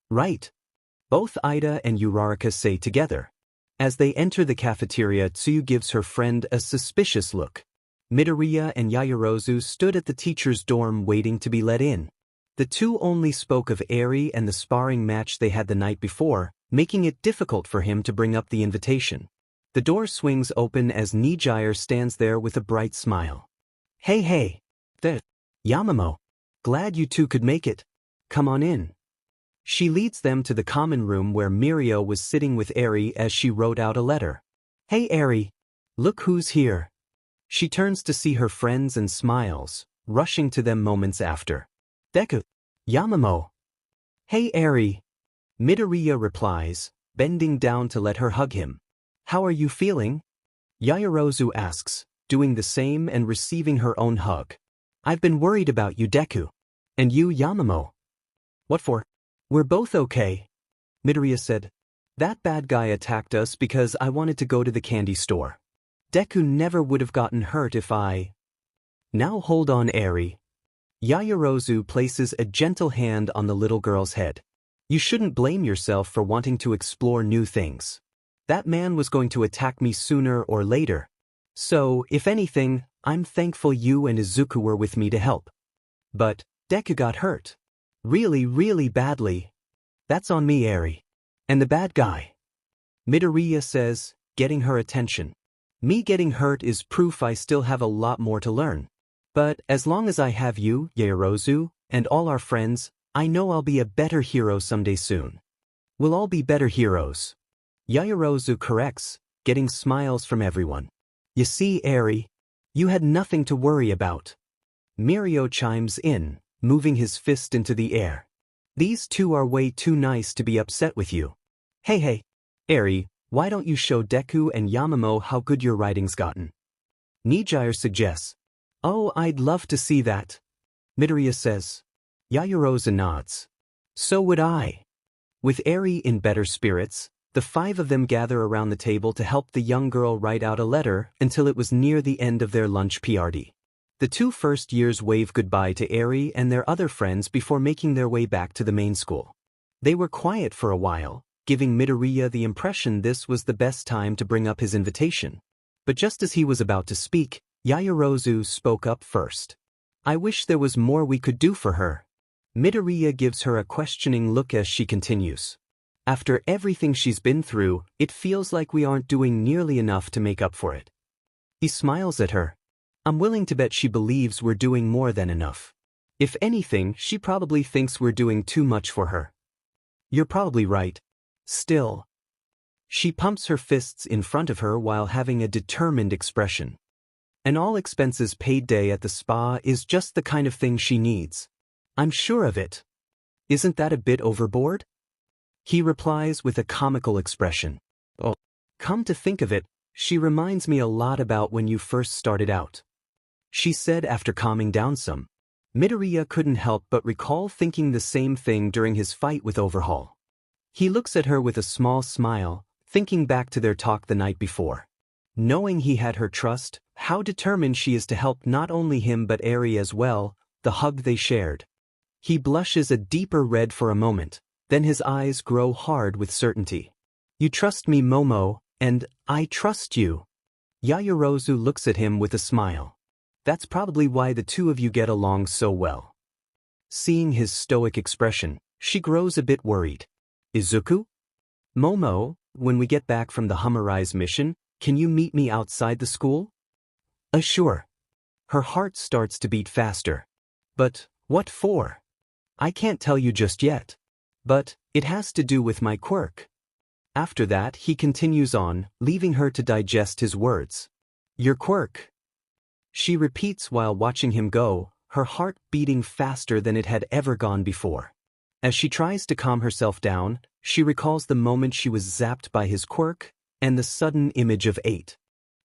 S1: Right. Both Ida and Uraraka say together. As they enter the cafeteria, Tsuyu gives her friend a suspicious look. Midoriya and Yaoyorozu stood at the teacher's dorm waiting to be let in. The two only spoke of Eri and the sparring match they had the night before, making it difficult for him to bring up the invitation. The door swings open as Nijire stands there with a bright smile. Hey. Yamamoto. Glad you two could make it. Come on in. She leads them to the common room where Mirio was sitting with Eri as she wrote out a letter. Hey Eri. Look who's here. She turns to see her friends and smiles, rushing to them moments after. Deku. Yamamoto. Hey Eri. Midoriya replies, bending down to let her hug him. How are you feeling? Yaoyorozu asks, doing the same and receiving her own hug. I've been worried about you, Deku. And you, Yamamoto. What for? We're both okay. Midoriya said. That bad guy attacked us because I wanted to go to the candy store. Deku never would have gotten hurt if I... Now hold on, Eri. Yaoyorozu places a gentle hand on the little girl's head. You shouldn't blame yourself for wanting to explore new things. That man was going to attack me sooner or later. So, if anything, I'm thankful you and Izuku were with me to help. But, Deku got hurt. Really badly. That's on me, Eri. And the bad guy. Midoriya says, getting her attention. Me getting hurt is proof I still have a lot more to learn. But as long as I have you, Yaoyorozu, and all our friends, I know I'll be a better hero someday soon. We'll all be better heroes. Yaoyorozu corrects, getting smiles from everyone. You see, Eri, you had nothing to worry about. Mirio chimes in, moving his fist into the air. These two are way too nice to be upset with you. Hey, Eri, why don't you show Deku and Yamamoto how good your writing's gotten? Nijire suggests. Oh, I'd love to see that. Midoriya says. Yaoyorozu nods. So would I. With Eri in better spirits, the five of them gather around the table to help the young girl write out a letter until it was near the end of their lunch party. The two first years wave goodbye to Eri and their other friends before making their way back to the main school. They were quiet for a while, giving Midoriya the impression this was the best time to bring up his invitation. But just as he was about to speak, Yaoyorozu spoke up first. I wish there was more we could do for her. Midoriya gives her a questioning look as she continues. After everything she's been through, it feels like we aren't doing nearly enough to make up for it. He smiles at her. I'm willing to bet she believes we're doing more than enough. If anything, she probably thinks we're doing too much for her. You're probably right. Still. She pumps her fists in front of her while having a determined expression. An all-expenses-paid day at the spa is just the kind of thing she needs. I'm sure of it. Isn't that a bit overboard? He replies with a comical expression. Oh, come to think of it, she reminds me a lot about when you first started out. She said after calming down some. Midoriya couldn't help but recall thinking the same thing during his fight with Overhaul. He looks at her with a small smile, thinking back to their talk the night before. Knowing he had her trust, how determined she is to help not only him but Eri as well, the hug they shared. He blushes a deeper red for a moment, then his eyes grow hard with certainty. You trust me, Momo, and I trust you. Yaoyorozu looks at him with a smile. That's probably why the two of you get along so well. Seeing his stoic expression, she grows a bit worried. Izuku? Momo, when we get back from the Humorize mission, can you meet me outside the school? Sure. Her heart starts to beat faster. But, what for? I can't tell you just yet. But, it has to do with my quirk. After that he continues on, leaving her to digest his words. Your quirk. She repeats while watching him go, her heart beating faster than it had ever gone before. As she tries to calm herself down, she recalls the moment she was zapped by his quirk, and the sudden image of 8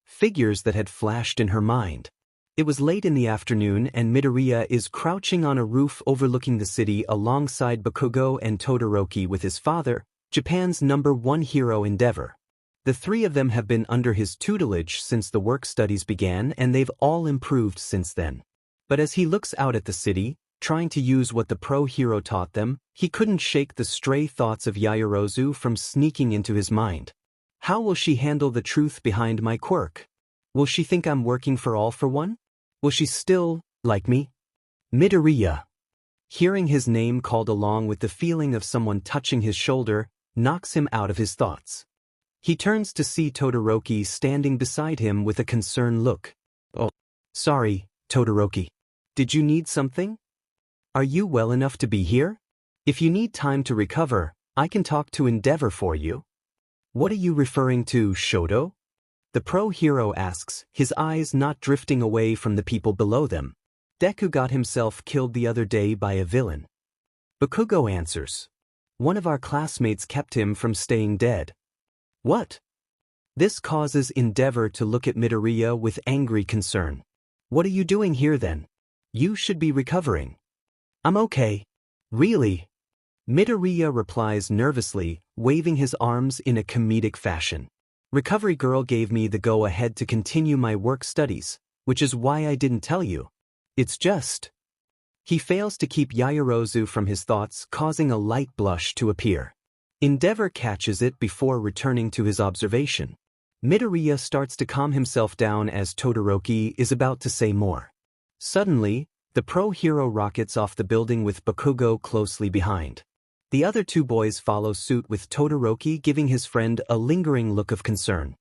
S1: figures that had flashed in her mind. It was late in the afternoon and Midoriya is crouching on a roof overlooking the city alongside Bakugo and Todoroki with his father, Japan's #1 hero Endeavor. The three of them have been under his tutelage since the work studies began and they've all improved since then. But as he looks out at the city, trying to use what the pro hero taught them, he couldn't shake the stray thoughts of Yaoyorozu from sneaking into his mind. How will she handle the truth behind my quirk? Will she think I'm working for All for One? Will she still like me? Midoriya. Hearing his name called along with the feeling of someone touching his shoulder, knocks him out of his thoughts. He turns to see Todoroki standing beside him with a concerned look. Oh, sorry, Todoroki. Did you need something? Are you well enough to be here? If you need time to recover, I can talk to Endeavor for you. What are you referring to, Shodo? The pro hero asks, his eyes not drifting away from the people below them. Deku got himself killed the other day by a villain. Bakugo answers. One of our classmates kept him from staying dead. What? This causes Endeavor to look at Midoriya with angry concern. What are you doing here then? You should be recovering. I'm okay. Really? Midoriya replies nervously, waving his arms in a comedic fashion. Recovery Girl gave me the go-ahead to continue my work studies, which is why I didn't tell you. It's just... He fails to keep Yaoyorozu from his thoughts, causing a light blush to appear. Endeavor catches it before returning to his observation. Midoriya starts to calm himself down as Todoroki is about to say more. Suddenly, the pro-hero rockets off the building with Bakugo closely behind. The other two boys follow suit with Todoroki giving his friend a lingering look of concern.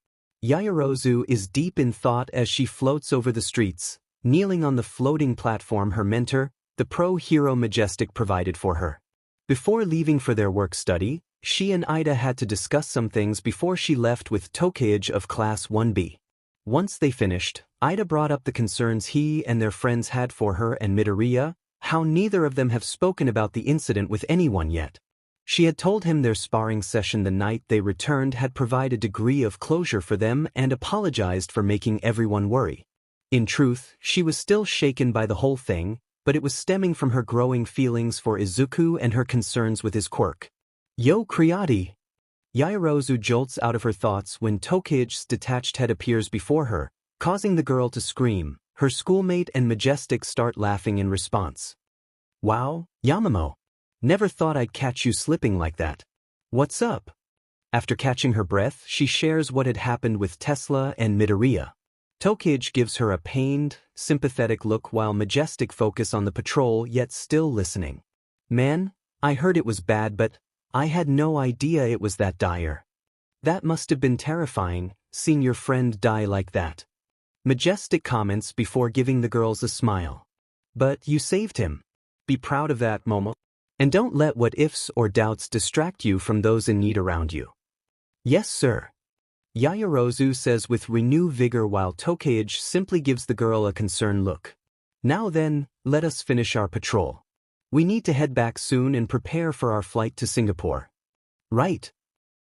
S1: Yaoyorozu is deep in thought as she floats over the streets, kneeling on the floating platform her mentor, the pro-hero Majestic provided for her. Before leaving for their work study, she and Ida had to discuss some things before she left with Tokage of Class 1B. Once they finished, Ida brought up the concerns he and their friends had for her and Midoriya, how neither of them have spoken about the incident with anyone yet. She had told him their sparring session the night they returned had provided a degree of closure for them and apologized for making everyone worry. In truth, she was still shaken by the whole thing, but it was stemming from her growing feelings for Izuku and her concerns with his quirk. Yo Kriati! Yaoyorozu jolts out of her thoughts when Tokage's detached head appears before her, causing the girl to scream. Her schoolmate and Majestic start laughing in response. Wow, Yamamo. Never thought I'd catch you slipping like that. What's up? After catching her breath, she shares what had happened with Tesla and Midoria. Tokage gives her a pained, sympathetic look while Majestic focus on the patrol yet still listening. Man, I heard it was bad but I had no idea it was that dire. That must have been terrifying, seeing your friend die like that. Majestic comments before giving the girls a smile. But you saved him. Be proud of that, Momo. And don't let what-ifs or doubts distract you from those in need around you. Yes, sir. Yaoyorozu says with renewed vigor while Tokage simply gives the girl a concerned look. Now then, let us finish our patrol. We need to head back soon and prepare for our flight to Singapore. Right.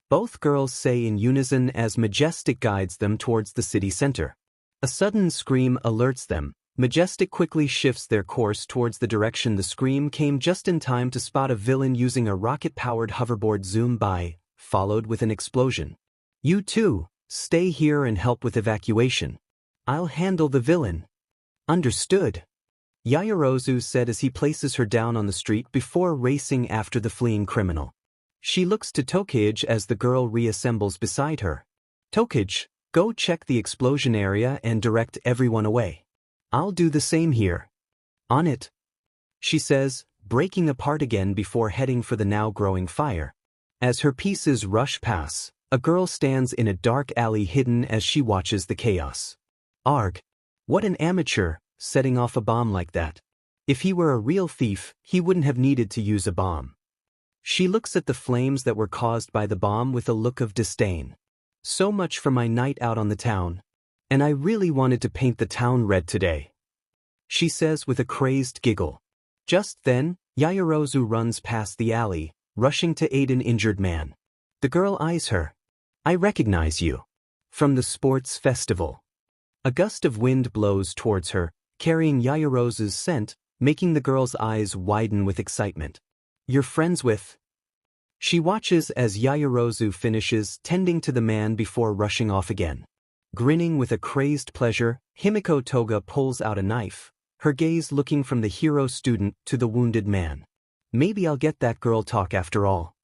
S1: Both girls say in unison as Majestic guides them towards the city center. A sudden scream alerts them. Majestic quickly shifts their course towards the direction the scream came just in time to spot a villain using a rocket-powered hoverboard zoom by, followed with an explosion. You two, stay here and help with evacuation. I'll handle the villain. Understood. Yaoyorozu said as he places her down on the street before racing after the fleeing criminal. She looks to Tokage as the girl reassembles beside her. Tokage, go check the explosion area and direct everyone away. I'll do the same here. On it. She says, breaking apart again before heading for the now growing fire. As her pieces rush past, a girl stands in a dark alley hidden as she watches the chaos. Arg. What an amateur, setting off a bomb like that. If he were a real thief, he wouldn't have needed to use a bomb. She looks at the flames that were caused by the bomb with a look of disdain. So much for my night out on the town. And I really wanted to paint the town red today. She says with a crazed giggle. Just then, Yaoyorozu runs past the alley, rushing to aid an injured man. The girl eyes her. I recognize you. From the sports festival. A gust of wind blows towards her, carrying Yaoyorozu's scent, making the girl's eyes widen with excitement. You're friends with... She watches as Yaoyorozu finishes tending to the man before rushing off again. Grinning with a crazed pleasure, Himiko Toga pulls out a knife, her gaze looking from the hero student to the wounded man. Maybe I'll get that girl talk after all.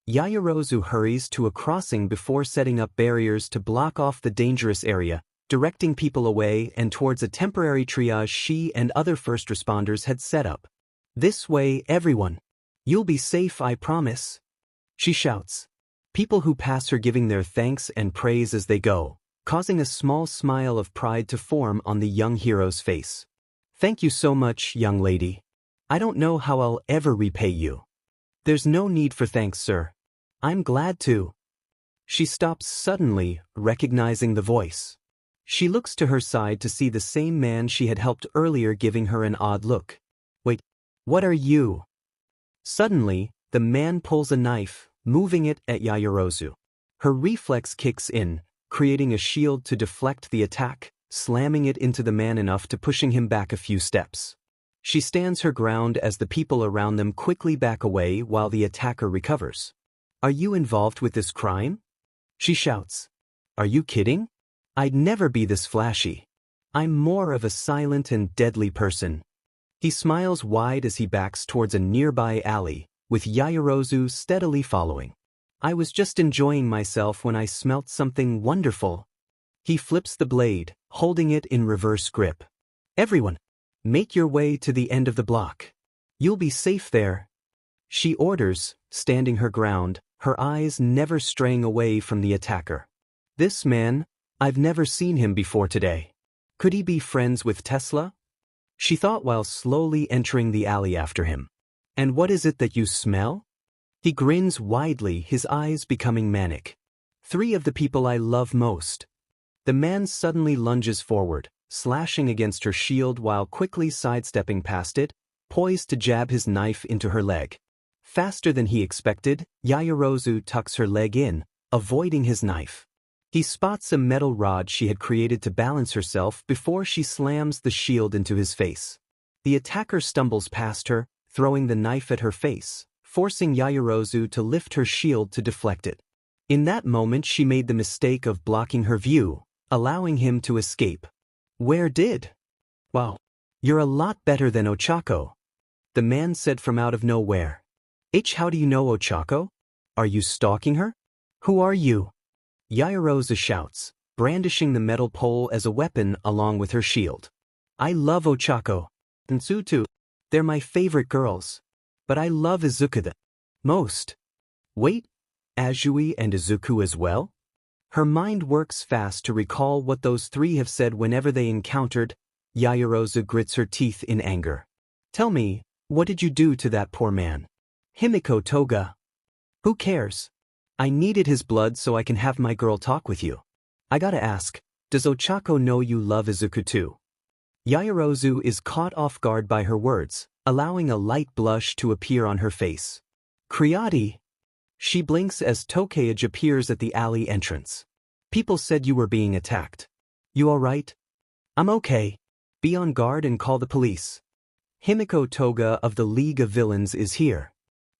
S1: Yaoyorozu hurries to a crossing before setting up barriers to block off the dangerous area, directing people away and towards a temporary triage she and other first responders had set up. This way, everyone. You'll be safe, I promise. She shouts. People who pass her giving their thanks and praise as they go, causing a small smile of pride to form on the young hero's face. Thank you so much, young lady. I don't know how I'll ever repay you. There's no need for thanks, sir. I'm glad to. She stops suddenly, recognizing the voice. She looks to her side to see the same man she had helped earlier, giving her an odd look. Wait, what are you? Suddenly, the man pulls a knife, moving it at Yaoyorozu. Her reflex kicks in, creating a shield to deflect the attack, slamming it into the man enough to pushing him back a few steps. She stands her ground as the people around them quickly back away while the attacker recovers. Are you involved with this crime? She shouts. Are you kidding? I'd never be this flashy. I'm more of a silent and deadly person. He smiles wide as he backs towards a nearby alley, with Yaoyorozu steadily following. I was just enjoying myself when I smelt something wonderful. He flips the blade, holding it in reverse grip. Everyone, make your way to the end of the block. You'll be safe there. She orders, standing her ground, her eyes never straying away from the attacker. This man, I've never seen him before today. Could he be friends with Tesla? She thought while slowly entering the alley after him. And what is it that you smell? He grins widely, his eyes becoming manic. 3 of the people I love most. The man suddenly lunges forward, slashing against her shield while quickly sidestepping past it, poised to jab his knife into her leg. Faster than he expected, Yaoyorozu tucks her leg in, avoiding his knife. He spots a metal rod she had created to balance herself before she slams the shield into his face. The attacker stumbles past her, throwing the knife at her face, forcing Yaoyorozu to lift her shield to deflect it. In that moment she made the mistake of blocking her view, allowing him to escape. Where did? Wow. You're a lot better than Ochako. The man said from out of nowhere. How do you know Ochako? Are you stalking her? Who are you? Yaoyorozu shouts, brandishing the metal pole as a weapon along with her shield. I love Ochako and Tsutu. They're my favorite girls. But I love Izuku the most. Wait, Azui and Izuku as well? Her mind works fast to recall what those three have said whenever they encountered. Yaoyorozu grits her teeth in anger. Tell me, what did you do to that poor man? Himiko Toga. Who cares? I needed his blood so I can have my girl talk with you. I gotta ask, does Ochako know you love Izuku too? Yaoyorozu is caught off guard by her words, allowing a light blush to appear on her face. Kriati. She blinks as Tokage appears at the alley entrance. People said you were being attacked. You alright? I'm okay. Be on guard and call the police. Himiko Toga of the League of Villains is here.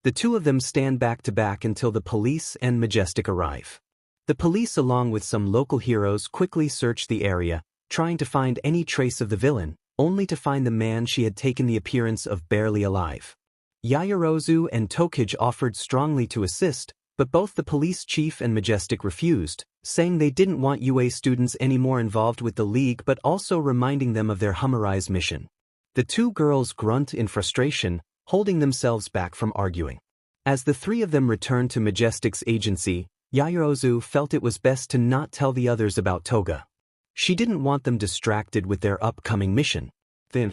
S1: The two of them stand back to back until the police and Majestic arrive. The police along with some local heroes quickly search the area, trying to find any trace of the villain, only to find the man she had taken the appearance of barely alive. Yaoyorozu and Tokage offered strongly to assist, but both the police chief and Majestic refused, saying they didn't want UA students any more involved with the League but also reminding them of their Humorize mission. The two girls grunt in frustration, holding themselves back from arguing. As the three of them returned to Majestic's agency, Yaoyorozu felt it was best to not tell the others about Toga. She didn't want them distracted with their upcoming mission. Then,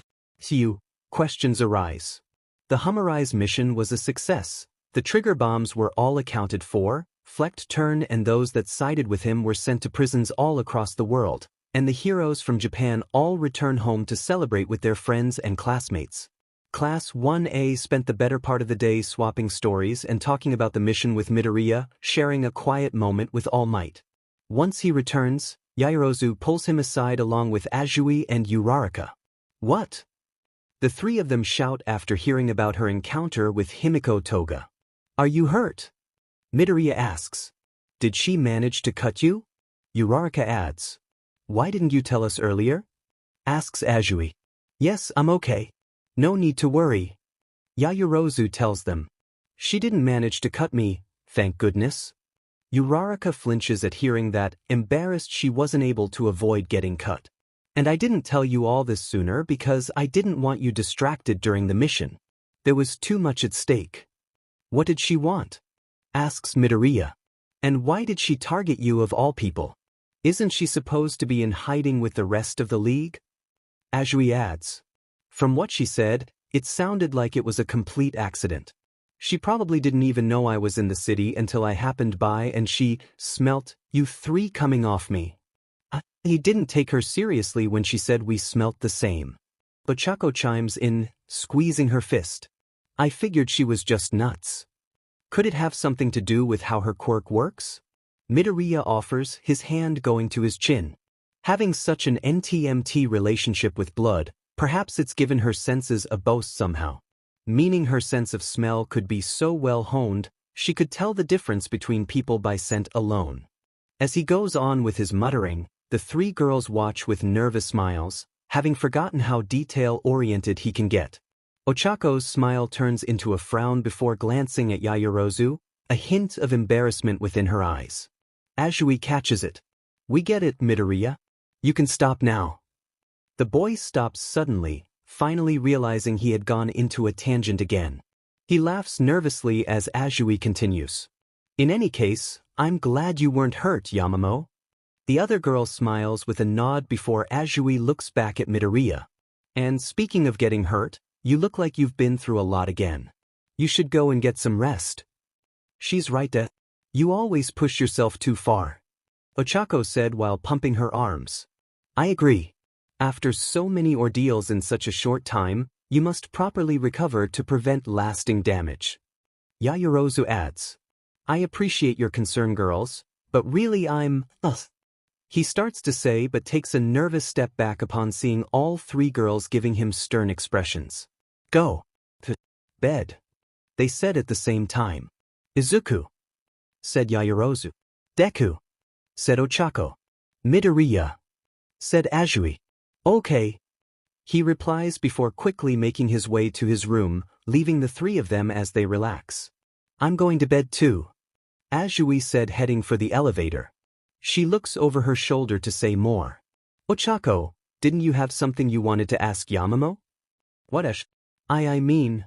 S1: questions arise. The Humorize mission was a success. The trigger bombs were all accounted for, Flecked Turn and those that sided with him were sent to prisons all across the world, and the heroes from Japan all return home to celebrate with their friends and classmates. Class 1A spent the better part of the day swapping stories and talking about the mission with Midoria, sharing a quiet moment with All Might. Once he returns, Yaoyorozu pulls him aside along with Azui and Uraraka. What? The three of them shout after hearing about her encounter with Himiko Toga. Are you hurt? Midoria asks. Did she manage to cut you? Uraraka adds. Why didn't you tell us earlier? Asks Azui. Yes, I'm okay. No need to worry. Yaoyorozu tells them. She didn't manage to cut me, thank goodness. Uraraka flinches at hearing that, embarrassed she wasn't able to avoid getting cut. And I didn't tell you all this sooner because I didn't want you distracted during the mission. There was too much at stake. What did she want? Asks Midoria. And why did she target you of all people? Isn't she supposed to be in hiding with the rest of the League? Azui adds. From what she said, it sounded like it was a complete accident. She probably didn't even know I was in the city until I happened by and she smelt you three coming off me. He didn't take her seriously when she said we smelt the same. Ochako chimes in, squeezing her fist. I figured she was just nuts. Could it have something to do with how her quirk works? Midoria offers, his hand going to his chin. Having such an NTMT relationship with blood, perhaps it's given her senses a boost somehow. Meaning her sense of smell could be so well honed, she could tell the difference between people by scent alone. As he goes on with his muttering, the three girls watch with nervous smiles, having forgotten how detail-oriented he can get. Ochako's smile turns into a frown before glancing at Yaoyorozu, a hint of embarrassment within her eyes. Azui catches it. We get it, Midoria. You can stop now. The boy stops suddenly, finally realizing he had gone into a tangent again. He laughs nervously as Azui continues. In any case, I'm glad you weren't hurt, Yamamo. The other girl smiles with a nod before Azui looks back at Midoria. And speaking of getting hurt, you look like you've been through a lot again. You should go and get some rest. She's right, you always push yourself too far. Ochako said while pumping her arms. I agree. After so many ordeals in such a short time, you must properly recover to prevent lasting damage. Yaoyorozu adds. I appreciate your concern, girls, but really He starts to say but takes a nervous step back upon seeing all three girls giving him stern expressions. Go. To bed. They said at the same time. Izuku. Said Yaoyorozu. Deku. Said Ochako. Midoriya. Said Azui. Okay. He replies before quickly making his way to his room, leaving the three of them as they relax. I'm going to bed too. Azui said, heading for the elevator. She looks over her shoulder to say more. Ochako, didn't you have something you wanted to ask Yamamoto? What I mean.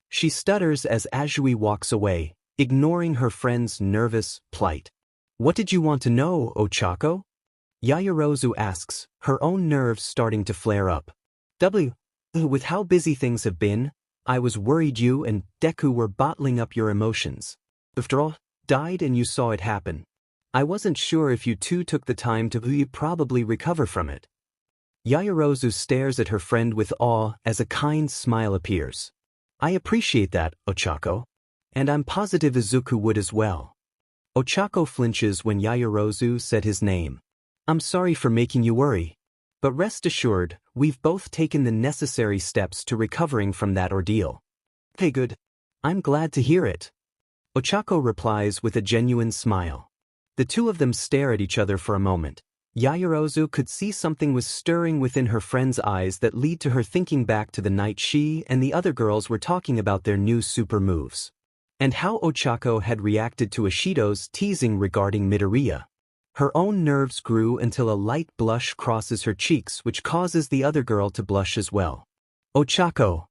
S1: She stutters as Azui walks away, ignoring her friend's nervous plight. What did you want to know, Ochako? Yaoyorozu asks, her own nerves starting to flare up. With how busy things have been, I was worried you and Deku were bottling up your emotions. After all, died and you saw it happen. I wasn't sure if you two took the time to probably recover from it. Yaoyorozu stares at her friend with awe as a kind smile appears. I appreciate that, Ochako. And I'm positive Izuku would as well. Ochako flinches when Yaoyorozu said his name. I'm sorry for making you worry. But rest assured, we've both taken the necessary steps to recovering from that ordeal. Hey, good. I'm glad to hear it. Ochako replies with a genuine smile. The two of them stare at each other for a moment. Yaoyorozu could see something was stirring within her friend's eyes that lead to her thinking back to the night she and the other girls were talking about their new super moves. And how Ochako had reacted to Ishido's teasing regarding Midoria. Her own nerves grew until a light blush crosses her cheeks, which causes the other girl to blush as well. Ochako.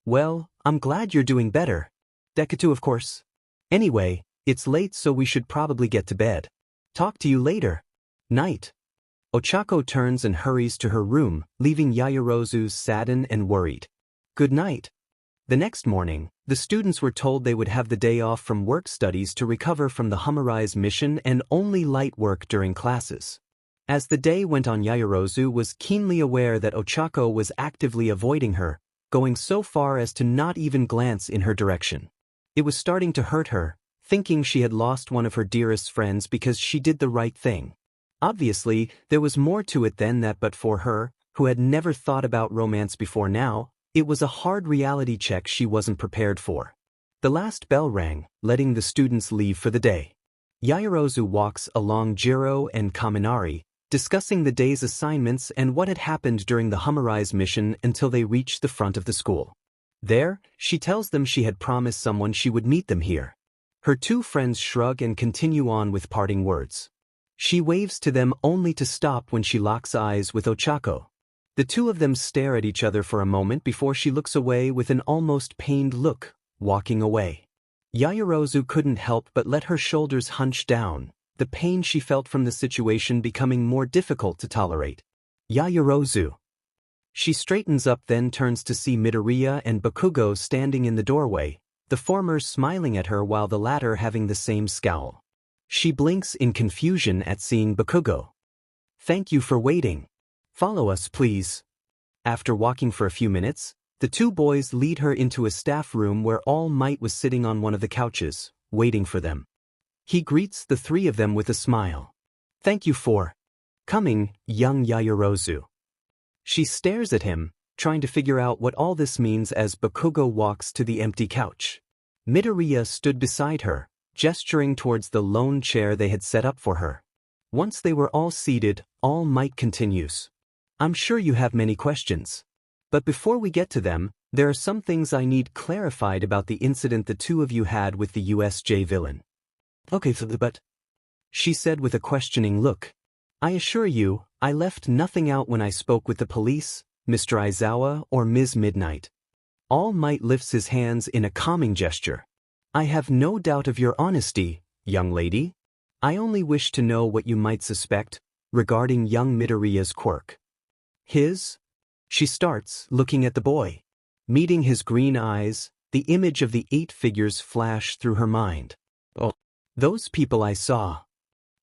S1: Well, I'm glad you're doing better. Deku, of course. Anyway, it's late, so we should probably get to bed. Talk to you later. Night. Ochako turns and hurries to her room, leaving Yaoyorozu saddened and worried. Good night. The next morning, the students were told they would have the day off from work studies to recover from the Humorize mission and only light work during classes. As the day went on, Yaoyorozu was keenly aware that Ochako was actively avoiding her, going so far as to not even glance in her direction. It was starting to hurt her, thinking she had lost one of her dearest friends because she did the right thing. Obviously, there was more to it than that, but for her, who had never thought about romance before now, it was a hard reality check she wasn't prepared for. The last bell rang, letting the students leave for the day. Yaoyorozu walks along Jiro and Kaminari, discussing the day's assignments and what had happened during the Humorize mission until they reached the front of the school. There, she tells them she had promised someone she would meet them here. Her two friends shrug and continue on with parting words. She waves to them only to stop when she locks eyes with Ochako. The two of them stare at each other for a moment before she looks away with an almost pained look, walking away. Yaoyorozu couldn't help but let her shoulders hunch down, the pain she felt from the situation becoming more difficult to tolerate. Yaoyorozu. She straightens up, then turns to see Midoria and Bakugo standing in the doorway, the former smiling at her while the latter having the same scowl. She blinks in confusion at seeing Bakugo. Thank you for waiting. Follow us, please. After walking for a few minutes, the two boys lead her into a staff room where All Might was sitting on one of the couches, waiting for them. He greets the three of them with a smile. Thank you for coming, young Yaoyorozu. She stares at him, trying to figure out what all this means as Bakugo walks to the empty couch. Midoria stood beside her, gesturing towards the lone chair they had set up for her. Once they were all seated, All Might continues. I'm sure you have many questions. But before we get to them, there are some things I need clarified about the incident the two of you had with the USJ villain. Okay, but she said with a questioning look. I assure you, I left nothing out when I spoke with the police, Mr. Aizawa or Ms. Midnight. All Might lifts his hands in a calming gesture. I have no doubt of your honesty, young lady. I only wish to know what you might suspect regarding young Midoriya's quirk. His? She starts, looking at the boy. Meeting his green eyes, the image of the 8 figures flash through her mind. Oh, those people I saw.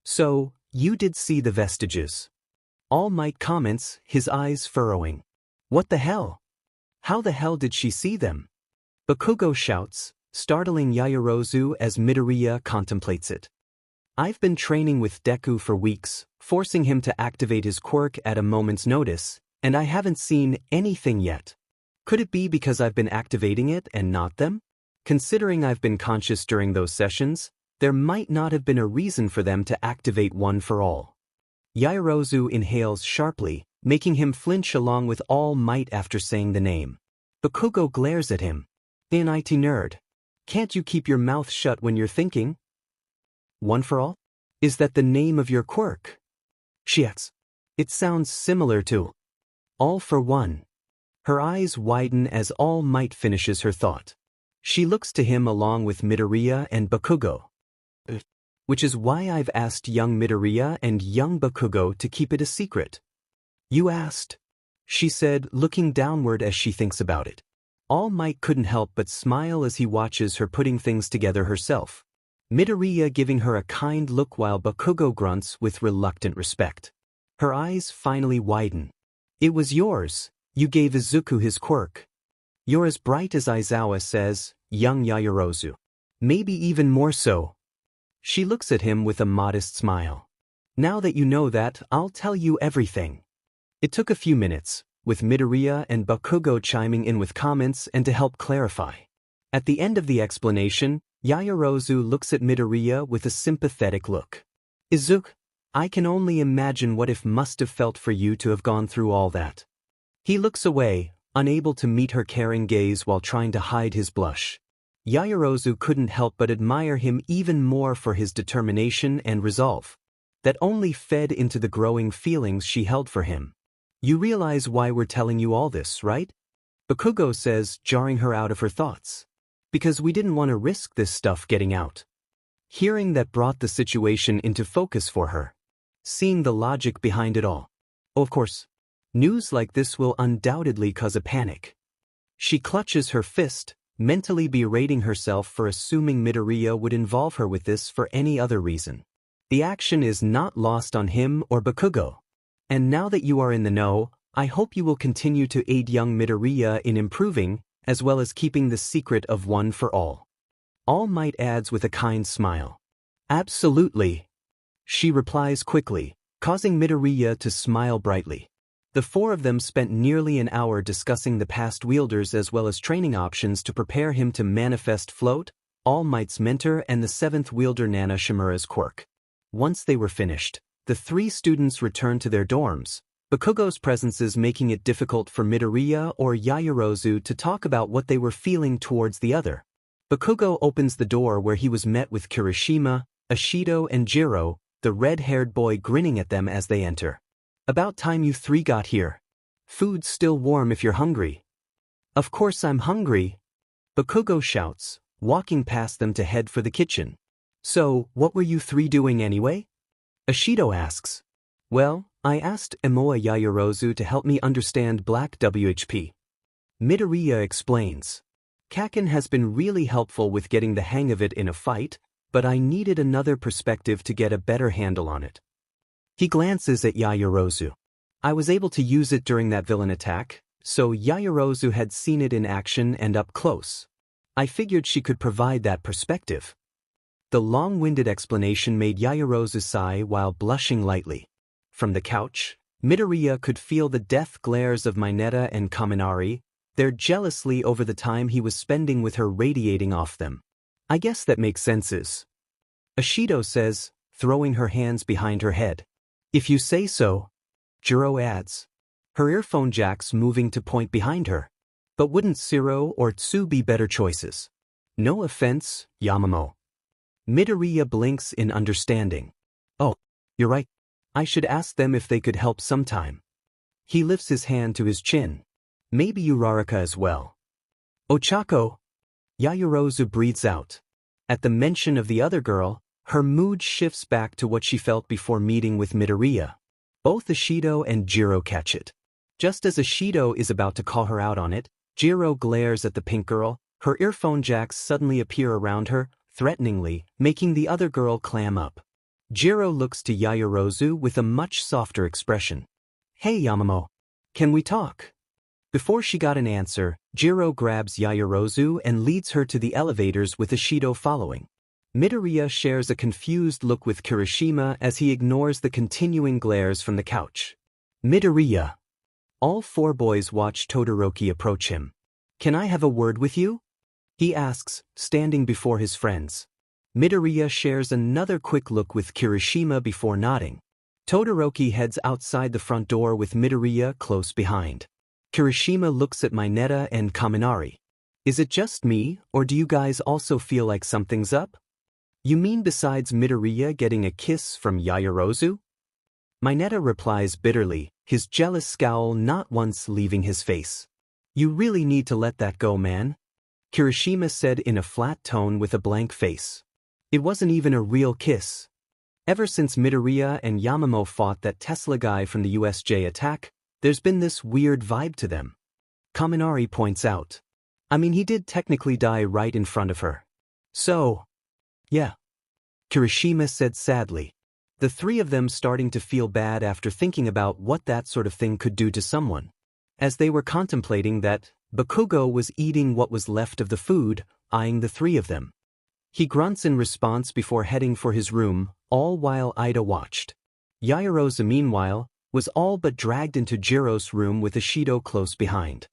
S1: So, you did see the vestiges. All Might comments, his eyes furrowing. What the hell? How the hell did she see them? Bakugo shouts, startling Yaoyorozu as Midoriya contemplates it. I've been training with Deku for weeks, forcing him to activate his quirk at a moment's notice, and I haven't seen anything yet. Could it be because I've been activating it and not them? Considering I've been conscious during those sessions, there might not have been a reason for them to activate one for all. Yaoyorozu inhales sharply, making him flinch along with All Might after saying the name. Bakugo glares at him. IT nerd. Can't you keep your mouth shut when you're thinking? One for all? Is that the name of your quirk? She asks. It sounds similar to all for one. Her eyes widen as All Might finishes her thought. She looks to him along with Midoria and Bakugo. Which is why I've asked young Midoria and young Bakugo to keep it a secret. You asked? She said, looking downward as she thinks about it. All Might couldn't help but smile as he watches her putting things together herself. Midoria giving her a kind look while Bakugo grunts with reluctant respect. Her eyes finally widen. It was yours. You gave Izuku his quirk. You're as bright as Aizawa says, young Yaoyorozu. Maybe even more so. She looks at him with a modest smile. Now that you know that, I'll tell you everything. It took a few minutes, with Midoria and Bakugo chiming in with comments and to help clarify. At the end of the explanation, Yaoyorozu looks at Midoria with a sympathetic look. Izuku, I can only imagine what if must have felt for you to have gone through all that. He looks away, unable to meet her caring gaze while trying to hide his blush. Yaoyorozu couldn't help but admire him even more for his determination and resolve. That only fed into the growing feelings she held for him. You realize why we're telling you all this, right? Bakugo says, jarring her out of her thoughts. Because we didn't want to risk this stuff getting out. Hearing that brought the situation into focus for her. Seeing the logic behind it all. Of course, news like this will undoubtedly cause a panic. She clutches her fist, mentally berating herself for assuming Midoria would involve her with this for any other reason. The action is not lost on him or Bakugo. And now that you are in the know, I hope you will continue to aid young Midoria in improving, as well as keeping the secret of one for all. All Might adds with a kind smile. Absolutely. She replies quickly, causing Midoria to smile brightly. The four of them spent nearly an hour discussing the past wielders as well as training options to prepare him to manifest Float, All Might's mentor and the seventh wielder Nana Shimura's quirk. Once they were finished, the three students returned to their dorms, Bakugo's presences making it difficult for Midoria or Yaoyorozu to talk about what they were feeling towards the other. Bakugo opens the door where he was met with Kirishima, Ashido and Jiro, the red-haired boy grinning at them as they enter. About time you three got here. Food's still warm if you're hungry. Of course I'm hungry. Bakugo shouts, walking past them to head for the kitchen. So, what were you three doing anyway? Ashido asks. Well, I asked Emoa Yaoyorozu to help me understand Black WHP. Midoria explains. Kaken has been really helpful with getting the hang of it in a fight, but I needed another perspective to get a better handle on it. He glances at Yaoyorozu. I was able to use it during that villain attack, so Yaoyorozu had seen it in action and up close. I figured she could provide that perspective. The long-winded explanation made Yaoyorozu sigh while blushing lightly. From the couch, Midoria could feel the death glares of Mineta and Kaminari, their jealousy over the time he was spending with her radiating off them. I guess that makes sense. Ashido says, throwing her hands behind her head. If you say so. Jiro adds. Her earphone jacks moving to point behind her. But wouldn't Siro or Tsu be better choices? No offense, Yamamo. Midoria blinks in understanding. Oh, you're right. I should ask them if they could help sometime. He lifts his hand to his chin. Maybe Uraraka as well. Ochako. Yaoyorozu breathes out. At the mention of the other girl, her mood shifts back to what she felt before meeting with Midoria. Both Ashido and Jiro catch it. Just as Ashido is about to call her out on it, Jiro glares at the pink girl, her earphone jacks suddenly appear around her, threateningly, making the other girl clam up. Jiro looks to Yaoyorozu with a much softer expression. Hey Yamamo. Can we talk? Before she got an answer, Jiro grabs Yaoyorozu and leads her to the elevators with Ashido following. Midoria shares a confused look with Kirishima as he ignores the continuing glares from the couch. Midoria. All four boys watch Todoroki approach him. Can I have a word with you? He asks, standing before his friends. Midoria shares another quick look with Kirishima before nodding. Todoroki heads outside the front door with Midoria close behind. Kirishima looks at Mineta and Kaminari. Is it just me, or do you guys also feel like something's up? You mean besides Midoriya getting a kiss from Yaoyorozu? Mineta replies bitterly, his jealous scowl not once leaving his face. You really need to let that go, man. Kirishima said in a flat tone with a blank face. It wasn't even a real kiss. Ever since Midoriya and Yamamo fought that Tesla guy from the USJ attack, there's been this weird vibe to them. Kaminari points out. I mean, he did technically die right in front of her. So, yeah. Kirishima said sadly. The three of them starting to feel bad after thinking about what that sort of thing could do to someone. As they were contemplating that, Bakugo was eating what was left of the food, eyeing the three of them. He grunts in response before heading for his room, all while Ida watched. Yaoyorozu, meanwhile, was all but dragged into Jiro's room with Ishido close behind.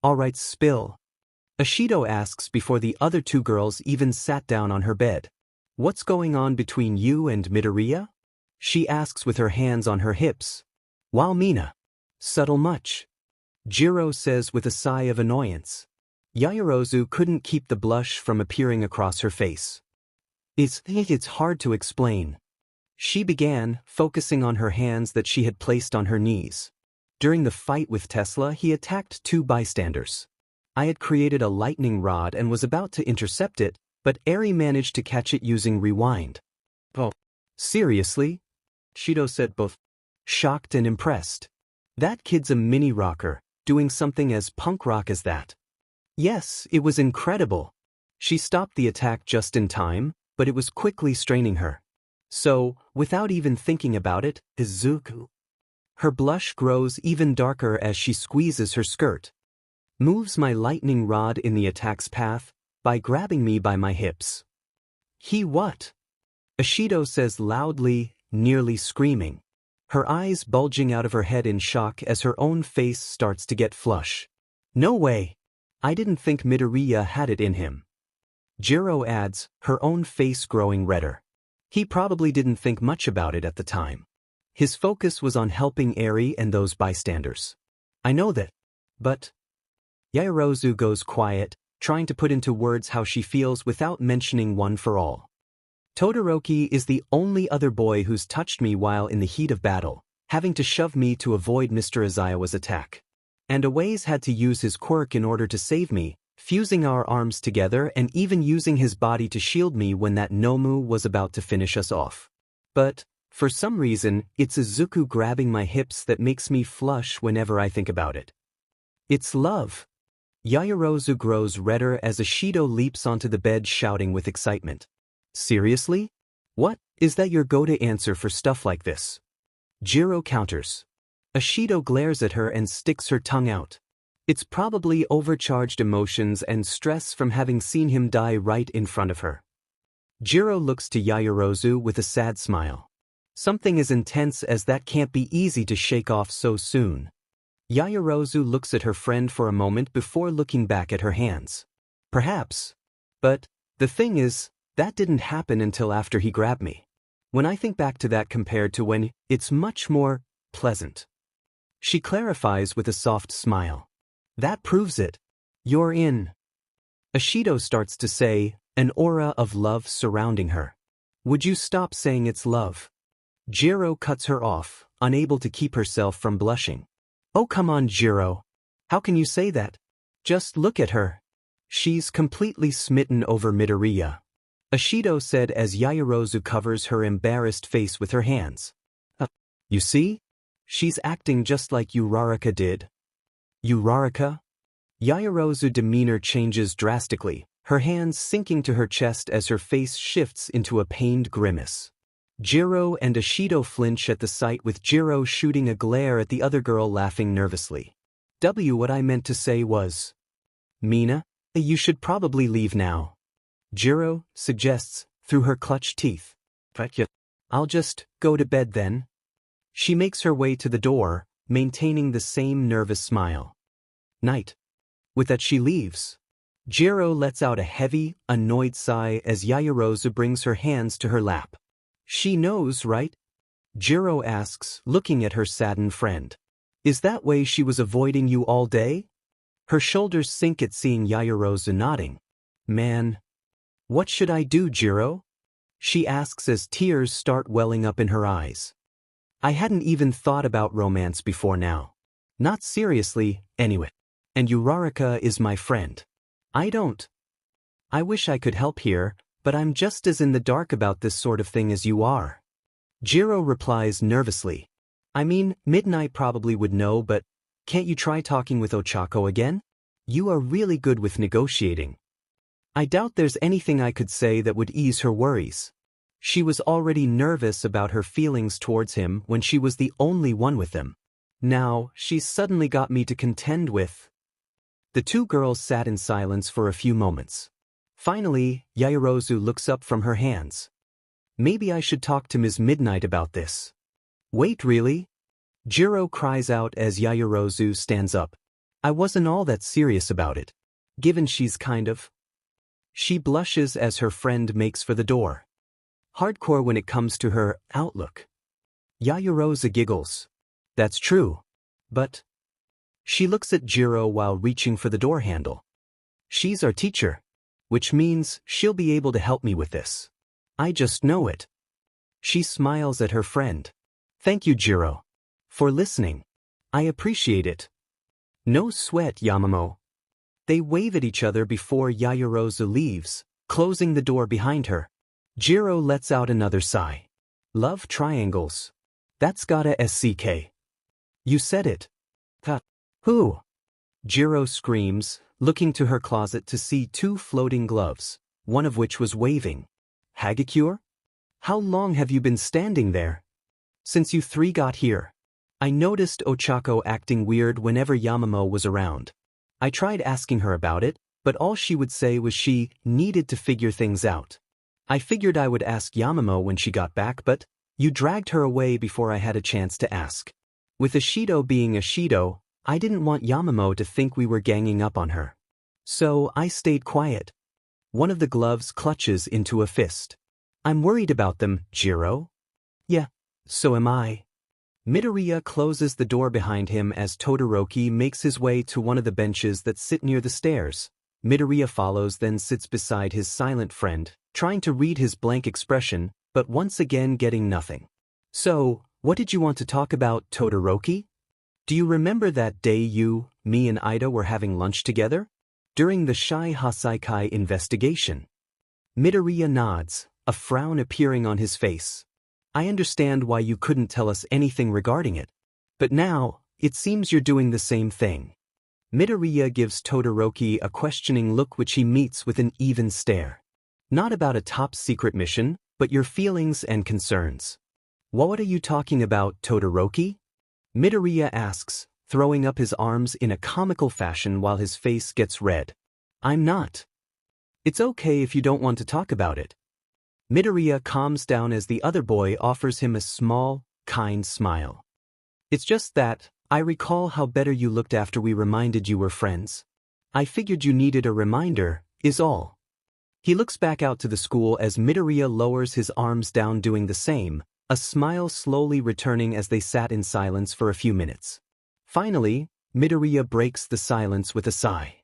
S1: Alright, spill. Ishido asks before the other two girls even sat down on her bed. What's going on between you and Midoriya? She asks with her hands on her hips. Wow, Mina. Subtle much. Jiro says with a sigh of annoyance. Yaoyorozu couldn't keep the blush from appearing across her face. It's hard to explain. She began, focusing on her hands that she had placed on her knees. During the fight with Tesla, he attacked two bystanders. I had created a lightning rod and was about to intercept it, but Eri managed to catch it using rewind. Oh, seriously? Shido said, both shocked and impressed. That kid's a mini rocker, doing something as punk rock as that. Yes, it was incredible. She stopped the attack just in time, but it was quickly straining her. So, without even thinking about it, Izuku. Her blush grows even darker as she squeezes her skirt. Moves my lightning rod in the attack's path by grabbing me by my hips. He what? Ishido says loudly, nearly screaming. Her eyes bulging out of her head in shock as her own face starts to get flush. No way. I didn't think Midoriya had it in him. Jiro adds, her own face growing redder. He probably didn't think much about it at the time. His focus was on helping Eri and those bystanders. I know that. But Yaoyorozu goes quiet, trying to put into words how she feels without mentioning one for all. Todoroki is the only other boy who's touched me while in the heat of battle, having to shove me to avoid Mr. Aizawa's attack. And Aways had to use his quirk in order to save me, fusing our arms together and even using his body to shield me when that Nomu was about to finish us off. But, for some reason, it's Izuku grabbing my hips that makes me flush whenever I think about it. It's love. Yaoyorozu grows redder as Ishido leaps onto the bed shouting with excitement. Seriously? What? Is that your go-to answer for stuff like this? Jiro counters. Ishido glares at her and sticks her tongue out. It's probably overcharged emotions and stress from having seen him die right in front of her. Jiro looks to Yaoyorozu with a sad smile. Something as intense as that can't be easy to shake off so soon. Yaoyorozu looks at her friend for a moment before looking back at her hands. Perhaps. But, the thing is, that didn't happen until after he grabbed me. When I think back to that compared to when, it's much more pleasant. She clarifies with a soft smile. That proves it. You're in. Ishido starts to say, an aura of love surrounding her. Would you stop saying it's love? Jiro cuts her off, unable to keep herself from blushing. Oh come on, Jiro. How can you say that? Just look at her. She's completely smitten over Midoriya. Ishido said as Yaoyorozu covers her embarrassed face with her hands. You see? She's acting just like Uraraka did. Uraraka? Yaoyorozu demeanor changes drastically, her hands sinking to her chest as her face shifts into a pained grimace. Jiro and Ishido flinch at the sight with Jiro shooting a glare at the other girl laughing nervously. What I meant to say was, Mina, you should probably leave now. Jiro suggests, through her clutched teeth. I'll just go to bed then. She makes her way to the door, maintaining the same nervous smile. Night. With that she leaves. Jiro lets out a heavy, annoyed sigh as Yaoyorozu brings her hands to her lap. She knows, right? Jiro asks, looking at her saddened friend. Is that way she was avoiding you all day? Her shoulders sink at seeing Yaoyorozu nodding. Man. What should I do, Jiro? She asks as tears start welling up in her eyes. I hadn't even thought about romance before now. Not seriously, anyway. And Uraraka is my friend. I don't. I wish I could help here, but I'm just as in the dark about this sort of thing as you are. Jiro replies nervously. I mean, Midnight probably would know, but can't you try talking with Ochako again? You are really good with negotiating. I doubt there's anything I could say that would ease her worries. She was already nervous about her feelings towards him when she was the only one with them. Now, she's suddenly got me to contend with. The two girls sat in silence for a few moments. Finally, Yaoyorozu looks up from her hands. Maybe I should talk to Ms. Midnight about this. Wait, really? Jiro cries out as Yaoyorozu stands up. I wasn't all that serious about it. Given she's kind of. She blushes as her friend makes for the door. Hardcore when it comes to her outlook. Yaoyorozu giggles. That's true. But. She looks at Jiro while reaching for the door handle. She's our teacher. Which means she'll be able to help me with this. I just know it. She smiles at her friend. Thank you, Jiro. For listening. I appreciate it. No sweat, Yamamo. They wave at each other before Yaoyorozu leaves, closing the door behind her. Jiro lets out another sigh. Love triangles. That's gotta SCK. You said it. Who? Jiro screams, looking to her closet to see two floating gloves, one of which was waving. Hagakure? How long have you been standing there? Since you three got here. I noticed Ochako acting weird whenever Yamamo was around. I tried asking her about it, but all she would say was she needed to figure things out. I figured I would ask Yamamo when she got back, but you dragged her away before I had a chance to ask. With Ashido being Ashido, I didn't want Yamamo to think we were ganging up on her. So I stayed quiet. One of the gloves clutches into a fist. I'm worried about them, Jiro. Yeah, so am I. Midoria closes the door behind him as Todoroki makes his way to one of the benches that sit near the stairs. Midoria follows, then sits beside his silent friend, trying to read his blank expression, but once again getting nothing. So, what did you want to talk about, Todoroki? Do you remember that day you, me and Ida were having lunch together? During the Shai Hasaikai investigation. Midoriya nods, a frown appearing on his face. I understand why you couldn't tell us anything regarding it. But now, it seems you're doing the same thing. Midoriya gives Todoroki a questioning look which he meets with an even stare. Not about a top-secret mission, but your feelings and concerns. What are you talking about, Todoroki? Midoriya asks, throwing up his arms in a comical fashion while his face gets red. I'm not. It's okay if you don't want to talk about it. Midoriya calms down as the other boy offers him a small, kind smile. It's just that, I recall how better you looked after we reminded you were friends. I figured you needed a reminder, is all. He looks back out to the school as Midoriya lowers his arms down doing the same, a smile slowly returning as they sat in silence for a few minutes. Finally, Midoriya breaks the silence with a sigh.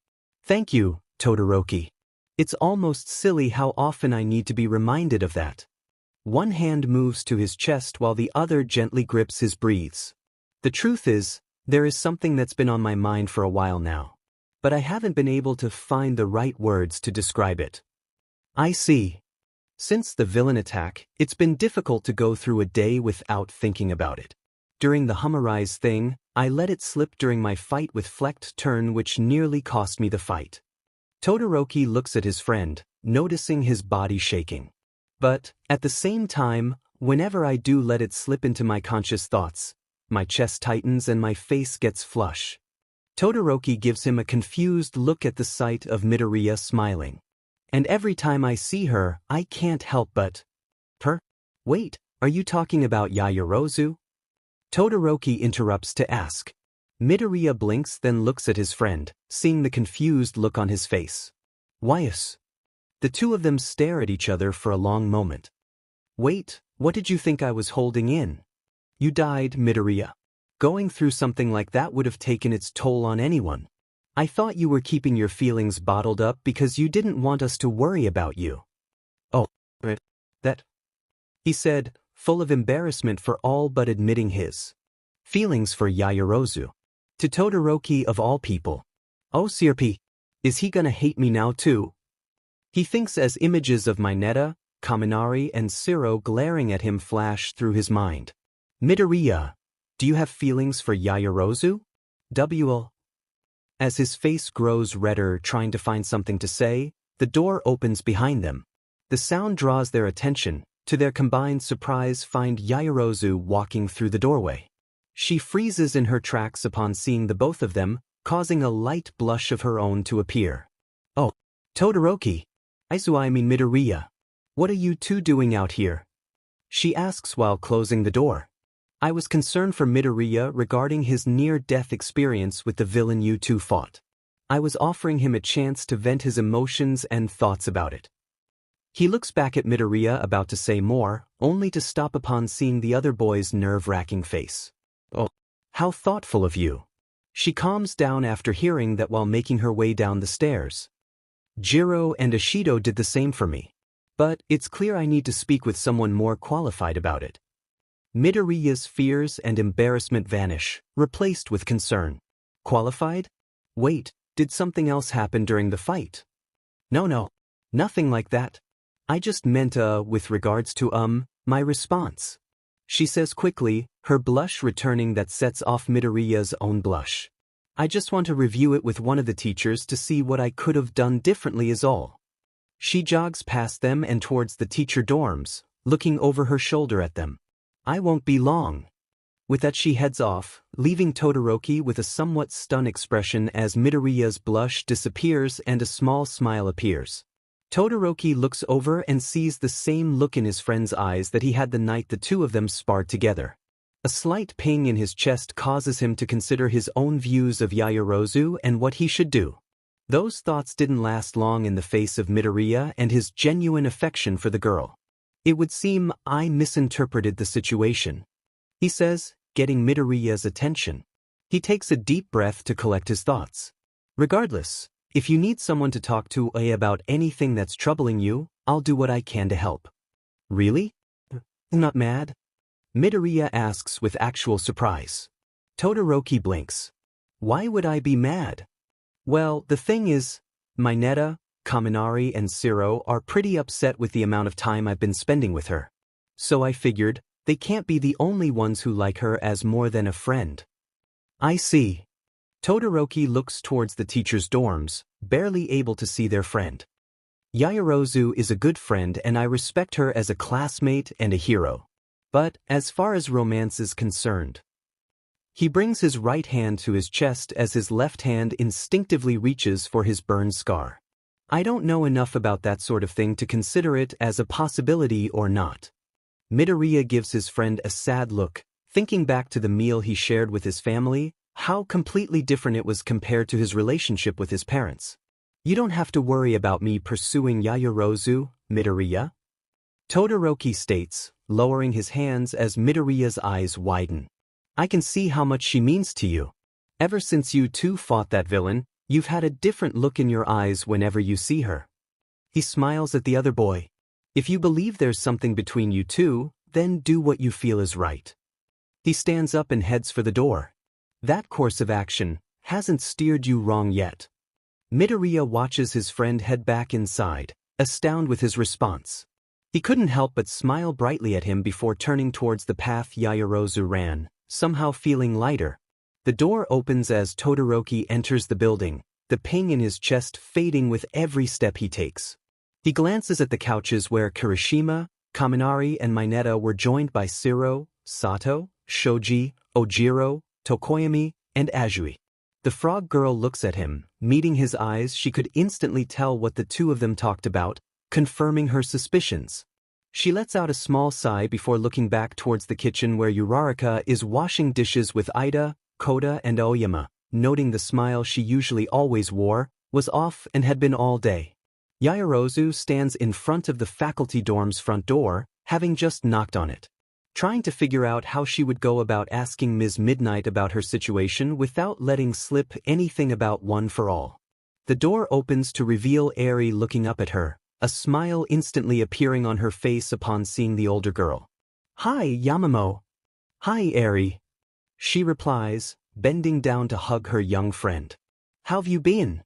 S1: Thank you, Todoroki. It's almost silly how often I need to be reminded of that. One hand moves to his chest while the other gently grips his breathes. The truth is, there is something that's been on my mind for a while now. But I haven't been able to find the right words to describe it. I see. Since the villain attack, it's been difficult to go through a day without thinking about it. During the Humorize thing, I let it slip during my fight with Flecked Turn, which nearly cost me the fight. Todoroki looks at his friend, noticing his body shaking. But, at the same time, whenever I do let it slip into my conscious thoughts, my chest tightens and my face gets flush. Todoroki gives him a confused look at the sight of Midoriya smiling. And every time I see her, I can't help but. Wait, are you talking about Yaoyorozu? Todoroki interrupts to ask. Midoriya blinks, then looks at his friend, seeing the confused look on his face. Whyus? The two of them stare at each other for a long moment. Wait, what did you think I was holding in? You died, Midoriya. Going through something like that would have taken its toll on anyone. I thought you were keeping your feelings bottled up because you didn't want us to worry about you. Oh, That, he said, full of embarrassment for all but admitting his feelings for Yaoyorozu. To Todoroki of all people. Oh Sirpi, is he gonna hate me now too? He thinks as images of Mineta, Kaminari and Shiro glaring at him flash through his mind. Midoriya, do you have feelings for Yaoyorozu? WL. As his face grows redder trying to find something to say, the door opens behind them. The sound draws their attention. To their combined surprise find Yaoyorozu walking through the doorway. She freezes in her tracks upon seeing the both of them, causing a light blush of her own to appear. Oh, Todoroki. I mean Midoriya. What are you two doing out here? She asks while closing the door. I was concerned for Midoriya regarding his near-death experience with the villain you two fought. I was offering him a chance to vent his emotions and thoughts about it. He looks back at Midoriya about to say more, only to stop upon seeing the other boy's nerve-wracking face. Oh, how thoughtful of you. She calms down after hearing that while making her way down the stairs. Jiro and Ashido did the same for me. But it's clear I need to speak with someone more qualified about it. Midoriya's fears and embarrassment vanish, replaced with concern. Qualified? Wait, did something else happen during the fight? No, nothing like that. I just meant with regards to my response. She says quickly, her blush returning that sets off Midoriya's own blush. I just want to review it with one of the teachers to see what I could have done differently is all. She jogs past them and towards the teacher dorms, looking over her shoulder at them. I won't be long. With that she heads off, leaving Todoroki with a somewhat stunned expression as Midoriya's blush disappears and a small smile appears. Todoroki looks over and sees the same look in his friend's eyes that he had the night the two of them sparred together. A slight ping in his chest causes him to consider his own views of Yaoyorozu and what he should do. Those thoughts didn't last long in the face of Midoriya and his genuine affection for the girl. It would seem I misinterpreted the situation, he says, getting Midoriya's attention. He takes a deep breath to collect his thoughts. Regardless, if you need someone to talk to about anything that's troubling you, I'll do what I can to help. Really? Not mad? Midoriya asks with actual surprise. Todoroki blinks. Why would I be mad? Well, the thing is, Mineta, Kaminari and Shiro are pretty upset with the amount of time I've been spending with her. So I figured, they can't be the only ones who like her as more than a friend. I see. Todoroki looks towards the teacher's dorms, barely able to see their friend. Yaoyorozu is a good friend and I respect her as a classmate and a hero. But, as far as romance is concerned, he brings his right hand to his chest as his left hand instinctively reaches for his burn scar. I don't know enough about that sort of thing to consider it as a possibility or not. Midoriya gives his friend a sad look, thinking back to the meal he shared with his family, how completely different it was compared to his relationship with his parents. You don't have to worry about me pursuing Yaoyorozu, Midoriya. Todoroki states, lowering his hands as Midoriya's eyes widen. I can see how much she means to you. Ever since you two fought that villain, you've had a different look in your eyes whenever you see her. He smiles at the other boy. If you believe there's something between you two, then do what you feel is right. He stands up and heads for the door. That course of action hasn't steered you wrong yet. Midoriya watches his friend head back inside, astounded with his response. He couldn't help but smile brightly at him before turning towards the path Yaoyorozu ran, somehow feeling lighter. The door opens as Todoroki enters the building, the ping in his chest fading with every step he takes. He glances at the couches where Kirishima, Kaminari and Mineta were joined by Shiro, Sato, Shoji, Ojiro, Tokoyami, and Azui. The frog girl looks at him, meeting his eyes. She could instantly tell what the two of them talked about, confirming her suspicions. She lets out a small sigh before looking back towards the kitchen where Uraraka is washing dishes with Ida, Koda and Oyama, noting the smile she usually always wore, was off and had been all day. Yaoyorozu stands in front of the faculty dorm's front door, having just knocked on it, trying to figure out how she would go about asking Ms. Midnight about her situation without letting slip anything about One for All. The door opens to reveal Eri looking up at her, a smile instantly appearing on her face upon seeing the older girl. "Hi, Yamamo." "Hi, Eri," she replies, bending down to hug her young friend. "How've you been?"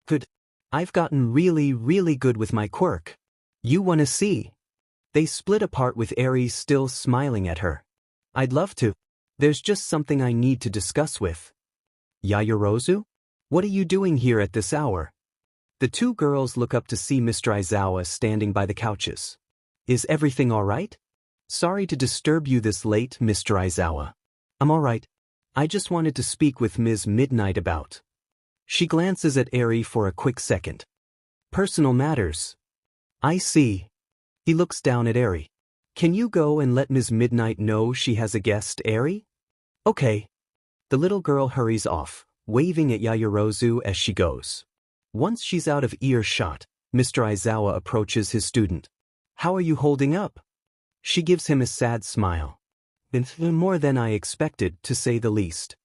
S1: "Good. I've gotten really good with my quirk. You wanna see?" They split apart with Eri still smiling at her. "I'd love to. There's just something I need to discuss with." "Yaoyorozu? What are you doing here at this hour?" The two girls look up to see Mr. Aizawa standing by the couches. "Is everything alright?" "Sorry to disturb you this late, Mr. Aizawa." "I'm alright. I just wanted to speak with Ms. Midnight about." She glances at Eri for a quick second. "Personal matters." "I see." He looks down at Eri. "Can you go and let Ms. Midnight know she has a guest, Eri?" "Okay." The little girl hurries off, waving at Yaoyorozu as she goes. Once she's out of earshot, Mr. Aizawa approaches his student. "How are you holding up?" She gives him a sad smile. "More than I expected, to say the least."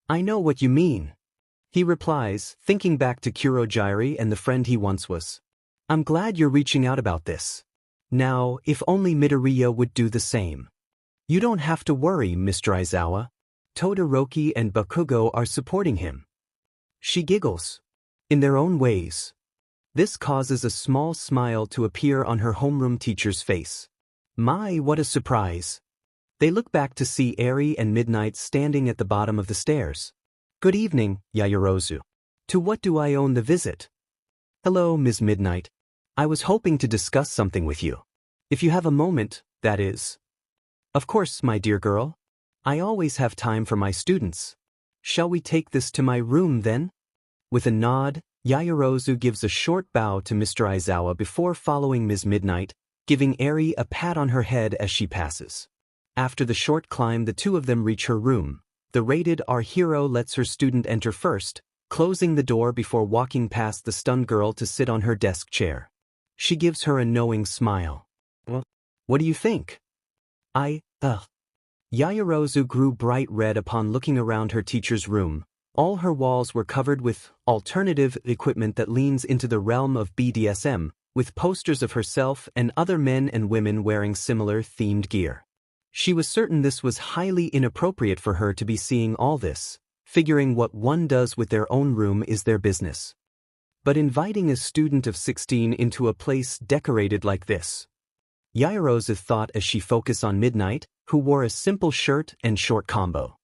S1: "I know what you mean," he replies, thinking back to Kurojiri and the friend he once was. "I'm glad you're reaching out about this. Now, if only Midoria would do the same." "You don't have to worry, Mr. Aizawa. Todoroki and Bakugo are supporting him." She giggles. In their own ways. This causes a small smile to appear on her homeroom teacher's face. My, what a surprise. They look back to see Eri and Midnight standing at the bottom of the stairs. "Good evening, Yaoyorozu. To what do I owe the visit?" "Hello, Ms. Midnight. I was hoping to discuss something with you. If you have a moment, that is." "Of course, my dear girl. I always have time for my students. Shall we take this to my room then?" With a nod, Yaoyorozu gives a short bow to Mr. Aizawa before following Ms. Midnight, giving Eri a pat on her head as she passes. After the short climb, the two of them reach her room. The rated R hero lets her student enter first, closing the door before walking past the stunned girl to sit on her desk chair. She gives her a knowing smile. "Well, what do you think?" Yaoyorozu grew bright red upon looking around her teacher's room. All her walls were covered with alternative equipment that leans into the realm of BDSM, with posters of herself and other men and women wearing similar themed gear. She was certain this was highly inappropriate for her to be seeing all this, figuring what one does with their own room is their business. But inviting a student of 16 into a place decorated like this. Yaoyorozu thought as she focused on Midnight, who wore a simple shirt and short combo.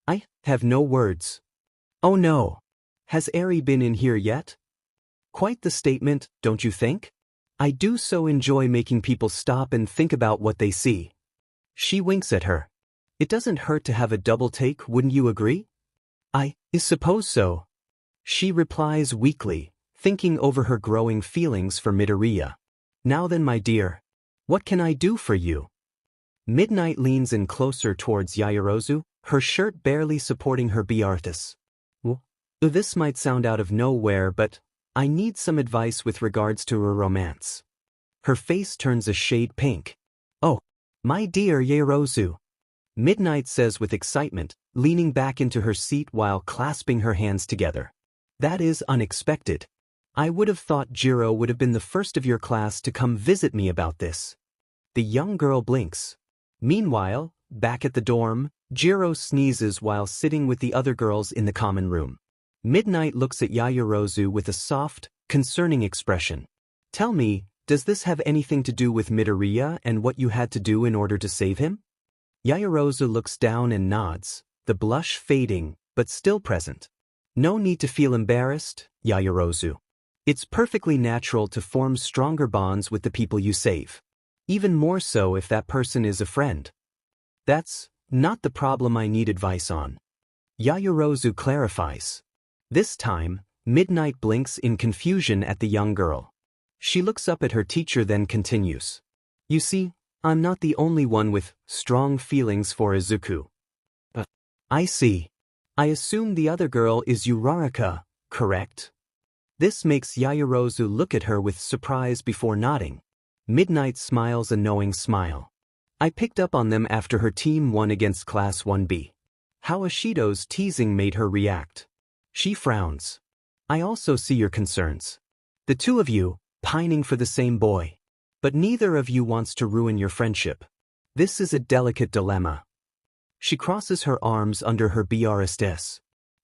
S1: "I have no words." "Oh no. Has Eri been in here yet?" "Quite the statement, don't you think? I do so enjoy making people stop and think about what they see." She winks at her. "It doesn't hurt to have a double take, wouldn't you agree?" "I suppose so." She replies weakly, thinking over her growing feelings for Midoria. "Now then, my dear. What can I do for you?" Midnight leans in closer towards Yaoyorozu, her shirt barely supporting her Arthas. "This might sound out of nowhere, but I need some advice with regards to a romance." Her face turns a shade pink. "Oh, my dear Yaoyorozu," Midnight says with excitement, leaning back into her seat while clasping her hands together. "That is unexpected. I would have thought Jiro would have been the first of your class to come visit me about this." The young girl blinks. Meanwhile, back at the dorm, Jiro sneezes while sitting with the other girls in the common room. Midnight looks at Yaoyorozu with a soft, concerning expression. "Tell me, does this have anything to do with Midoria and what you had to do in order to save him?" Yaoyorozu looks down and nods, the blush fading, but still present. "No need to feel embarrassed, Yaoyorozu. It's perfectly natural to form stronger bonds with the people you save. Even more so if that person is a friend. That's not the problem I need advice on." Yaoyorozu clarifies. This time, Midnight blinks in confusion at the young girl. She looks up at her teacher then continues. "You see, I'm not the only one with strong feelings for Izuku." "I see. I assume the other girl is Uraraka, correct?" This makes Yaoyorozu look at her with surprise before nodding. Midnight smiles a knowing smile. "I picked up on them after her team won against Class 1B. How Ashido's teasing made her react." She frowns. "I also see your concerns. The two of you, pining for the same boy. But neither of you wants to ruin your friendship. This is a delicate dilemma. She crosses her arms under her brsds.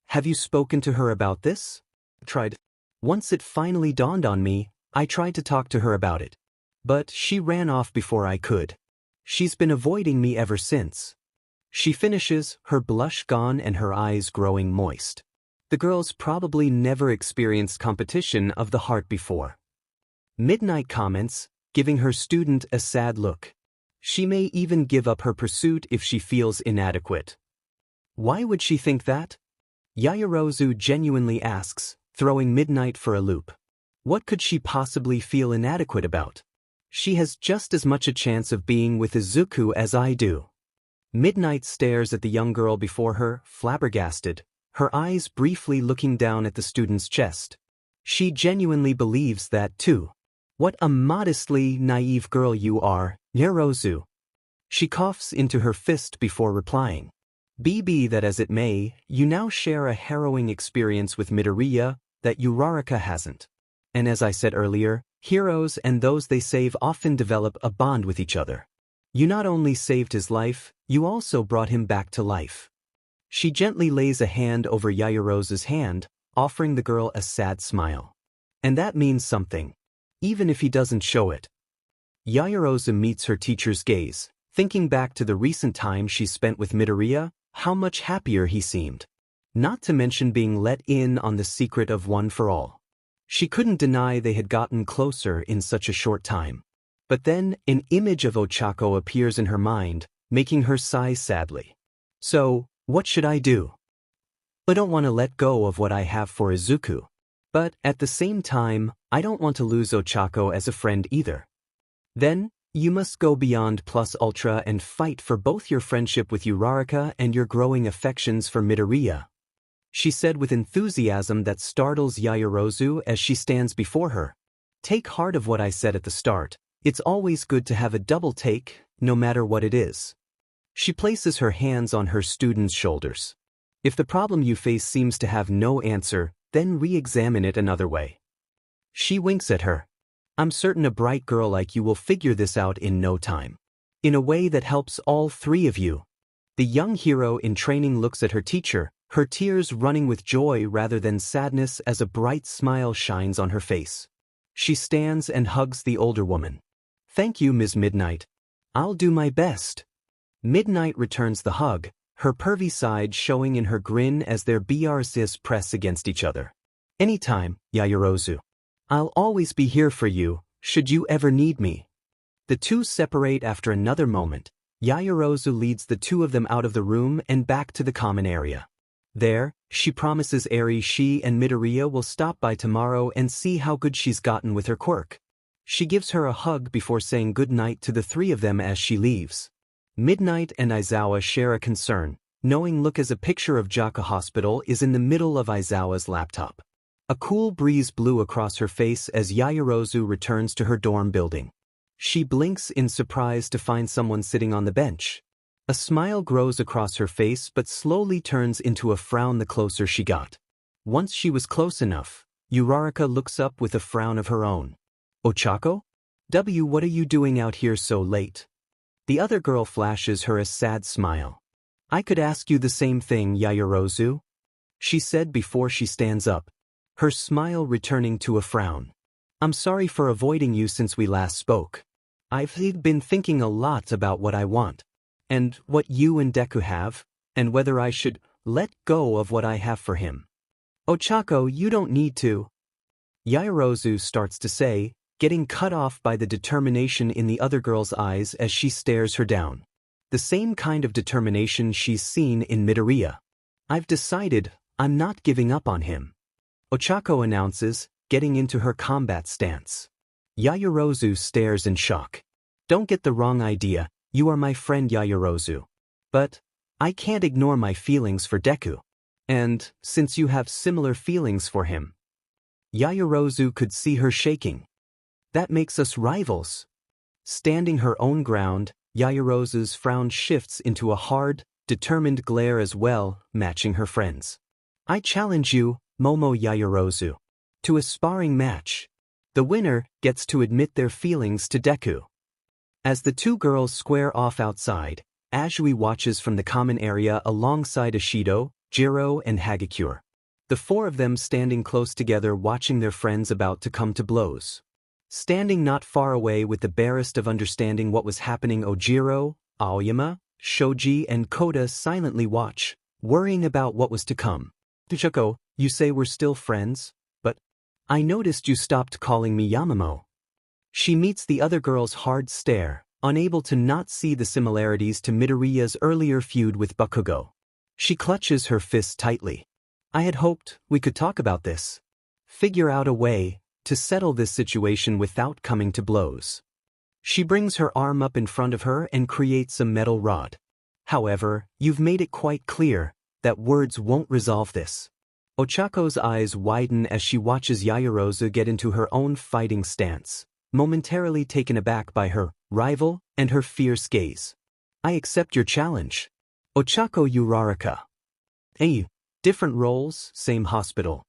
S1: Have you spoken to her about this? Tried. Once it finally dawned on me, I tried to talk to her about it. But she ran off before I could. She's been avoiding me ever since. She finishes, her blush gone and her eyes growing moist. The girl's probably never experienced competition of the heart before. Midnight comments, giving her student a sad look. She may even give up her pursuit if she feels inadequate. Why would she think that? Yaoyorozu genuinely asks, throwing Midnight for a loop. What could she possibly feel inadequate about? She has just as much a chance of being with Izuku as I do. Midnight stares at the young girl before her, flabbergasted, her eyes briefly looking down at the student's chest. She genuinely believes that too. What a modestly naive girl you are, Yaoyorozu. She coughs into her fist before replying. Be that as it may, you now share a harrowing experience with Midoria that Uraraka hasn't. And as I said earlier, heroes and those they save often develop a bond with each other. You not only saved his life, you also brought him back to life. She gently lays a hand over Yaoyorozu's hand, offering the girl a sad smile. And that means something, even if he doesn't show it. Yaoyorozu meets her teacher's gaze, thinking back to the recent time she spent with Midoria, how much happier he seemed. Not to mention being let in on the secret of One for All. She couldn't deny they had gotten closer in such a short time. But then, an image of Ochako appears in her mind, making her sigh sadly. So, what should I do? I don't want to let go of what I have for Izuku. But, at the same time, I don't want to lose Ochako as a friend either. Then, you must go beyond plus ultra and fight for both your friendship with Uraraka and your growing affections for Midoria. She said with enthusiasm that startles Yaoyorozu as she stands before her. Take heart of what I said at the start. It's always good to have a double take, no matter what it is. She places her hands on her student's shoulders. If the problem you face seems to have no answer, then re-examine it another way. She winks at her. I'm certain a bright girl like you will figure this out in no time. In a way that helps all three of you. The young hero in training looks at her teacher, her tears running with joy rather than sadness as a bright smile shines on her face. She stands and hugs the older woman. Thank you, Ms. Midnight. I'll do my best. Midnight returns the hug, her pervy side showing in her grin as their BRCs press against each other. Anytime, Yaoyorozu. I'll always be here for you, should you ever need me. The two separate after another moment. Yaoyorozu leads the two of them out of the room and back to the common area. There, she promises Eri she and Midoria will stop by tomorrow and see how good she's gotten with her quirk. She gives her a hug before saying good night to the three of them as she leaves. Midnight and Aizawa share a concern, knowing look as a picture of Jaka Hospital is in the middle of Aizawa's laptop. A cool breeze blew across her face as Yaoyorozu returns to her dorm building. She blinks in surprise to find someone sitting on the bench. A smile grows across her face but slowly turns into a frown the closer she got. Once she was close enough, Uraraka looks up with a frown of her own. Ochako? What are you doing out here so late? The other girl flashes her a sad smile. I could ask you the same thing, Yaoyorozu, she said before she stands up, her smile returning to a frown. I'm sorry for avoiding you since we last spoke. I've been thinking a lot about what I want, and what you and Deku have, and whether I should let go of what I have for him. Ochako, you don't need to. Yaoyorozu starts to say, getting cut off by the determination in the other girl's eyes as she stares her down. The same kind of determination she's seen in Midoria. I've decided I'm not giving up on him. Ochako announces, getting into her combat stance. Yaoyorozu stares in shock. Don't get the wrong idea, you are my friend Yaoyorozu. But I can't ignore my feelings for Deku. And, since you have similar feelings for him. Yaoyorozu could see her shaking. That makes us rivals. Standing her own ground, Yaoyorozu's frown shifts into a hard, determined glare as well, matching her friends. I challenge you, Momo Yaoyorozu, to a sparring match. The winner gets to admit their feelings to Deku. As the two girls square off outside, Azui watches from the common area alongside Ishido, Jiro, and Hagakure. The four of them standing close together watching their friends about to come to blows. Standing not far away with the barest of understanding what was happening, Ojiro, Aoyama, Shoji, and Koda silently watch, worrying about what was to come. Tuchako, you say we're still friends? But I noticed you stopped calling me Yamamo. She meets the other girl's hard stare, unable to not see the similarities to Midoriya's earlier feud with Bakugo. She clutches her fists tightly. I had hoped we could talk about this. Figure out a way to settle this situation without coming to blows. She brings her arm up in front of her and creates a metal rod. However, you've made it quite clear that words won't resolve this. Ochako's eyes widen as she watches Yaoyorozu get into her own fighting stance, momentarily taken aback by her rival and her fierce gaze. I accept your challenge. Ochako Uraraka. Hey, different roles, same hospital.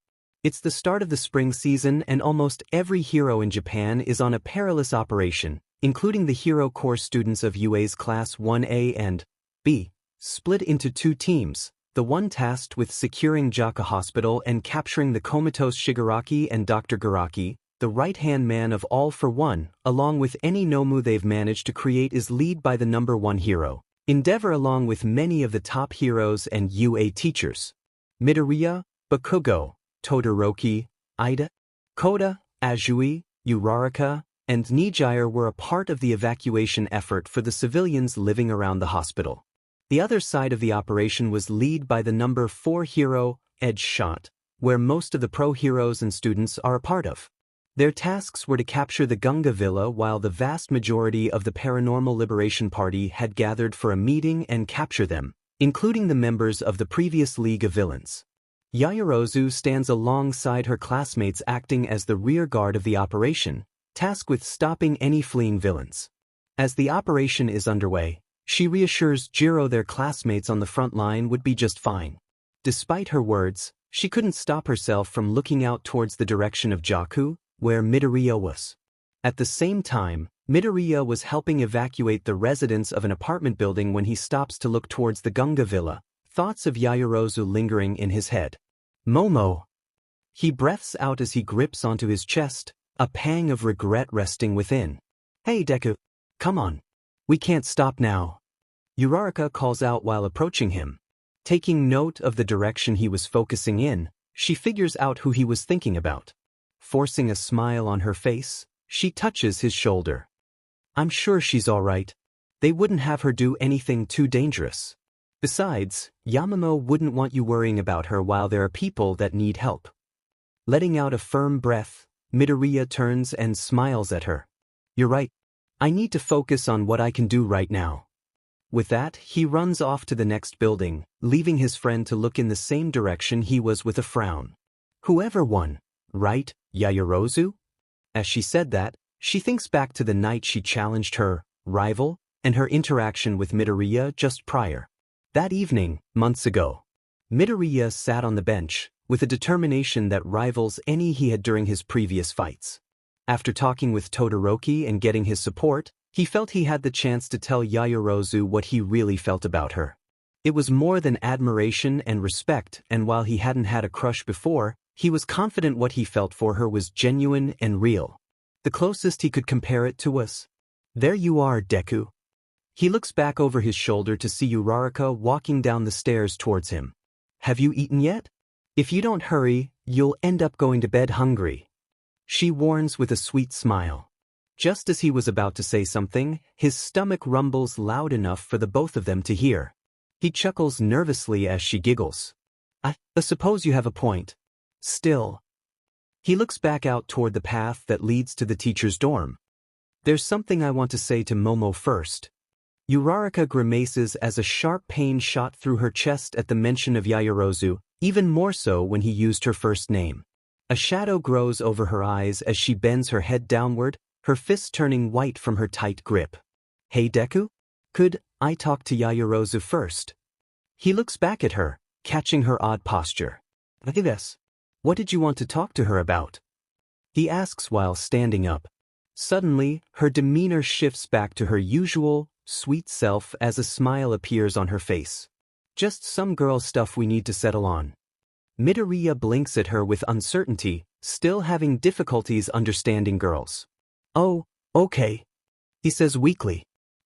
S1: It's the start of the spring season and almost every hero in Japan is on a perilous operation, including the hero corps students of UA's Class 1A and B, split into two teams, the one tasked with securing Jaka Hospital and capturing the comatose Shigaraki and Dr. Garaki, the right-hand man of All for One, along with any Nomu they've managed to create, is led by the number one hero, Endeavor, along with many of the top heroes and UA teachers. Midoriya, Bakugo, Todoroki, Ida, Koda, Azui, Uraraka, and Nijire were a part of the evacuation effort for the civilians living around the hospital. The other side of the operation was led by the number 4 hero, Edge Shot, where most of the pro heroes and students are a part of. Their tasks were to capture the Gunga Villa, while the vast majority of the Paranormal Liberation Party had gathered for a meeting and capture them, including the members of the previous League of Villains. Yaoyorozu stands alongside her classmates acting as the rear guard of the operation, tasked with stopping any fleeing villains. As the operation is underway, she reassures Jiro their classmates on the front line would be just fine. Despite her words, she couldn't stop herself from looking out towards the direction of Jaku, where Midoriya was. At the same time, Midoriya was helping evacuate the residents of an apartment building when he stops to look towards the Gunga Villa, thoughts of Yaoyorozu lingering in his head. Momo! He breathes out as he grips onto his chest, a pang of regret resting within. Hey Deku! Come on! We can't stop now! Uraraka calls out while approaching him. Taking note of the direction he was focusing in, she figures out who he was thinking about. Forcing a smile on her face, she touches his shoulder. I'm sure she's all right. They wouldn't have her do anything too dangerous. Besides, Yamamo wouldn't want you worrying about her while there are people that need help. Letting out a firm breath, Midoriya turns and smiles at her. You're right. I need to focus on what I can do right now. With that, he runs off to the next building, leaving his friend to look in the same direction he was with a frown. Whoever won, right, Yaoyorozu? As she said that, she thinks back to the night she challenged her rival and her interaction with Midoriya just prior. That evening, months ago, Midoriya sat on the bench, with a determination that rivals any he had during his previous fights. After talking with Todoroki and getting his support, he felt he had the chance to tell Yaoyorozu what he really felt about her. It was more than admiration and respect, and while he hadn't had a crush before, he was confident what he felt for her was genuine and real. The closest he could compare it to was, "There you are, Deku." He looks back over his shoulder to see Uraraka walking down the stairs towards him. Have you eaten yet? If you don't hurry, you'll end up going to bed hungry. She warns with a sweet smile. Just as he was about to say something, his stomach rumbles loud enough for the both of them to hear. He chuckles nervously as she giggles. I suppose you have a point. Still. He looks back out toward the path that leads to the teacher's dorm. There's something I want to say to Momo first. Uraraka grimaces as a sharp pain shot through her chest at the mention of Yaoyorozu, even more so when he used her first name. A shadow grows over her eyes as she bends her head downward, her fists turning white from her tight grip. Hey Deku? Could I talk to Yaoyorozu first? He looks back at her, catching her odd posture. Yes. What did you want to talk to her about? He asks while standing up. Suddenly, her demeanor shifts back to her usual, sweet self as a smile appears on her face. Just some girl stuff we need to settle on. Midoria blinks at her with uncertainty, still having difficulties understanding girls. Oh, okay, he says weakly.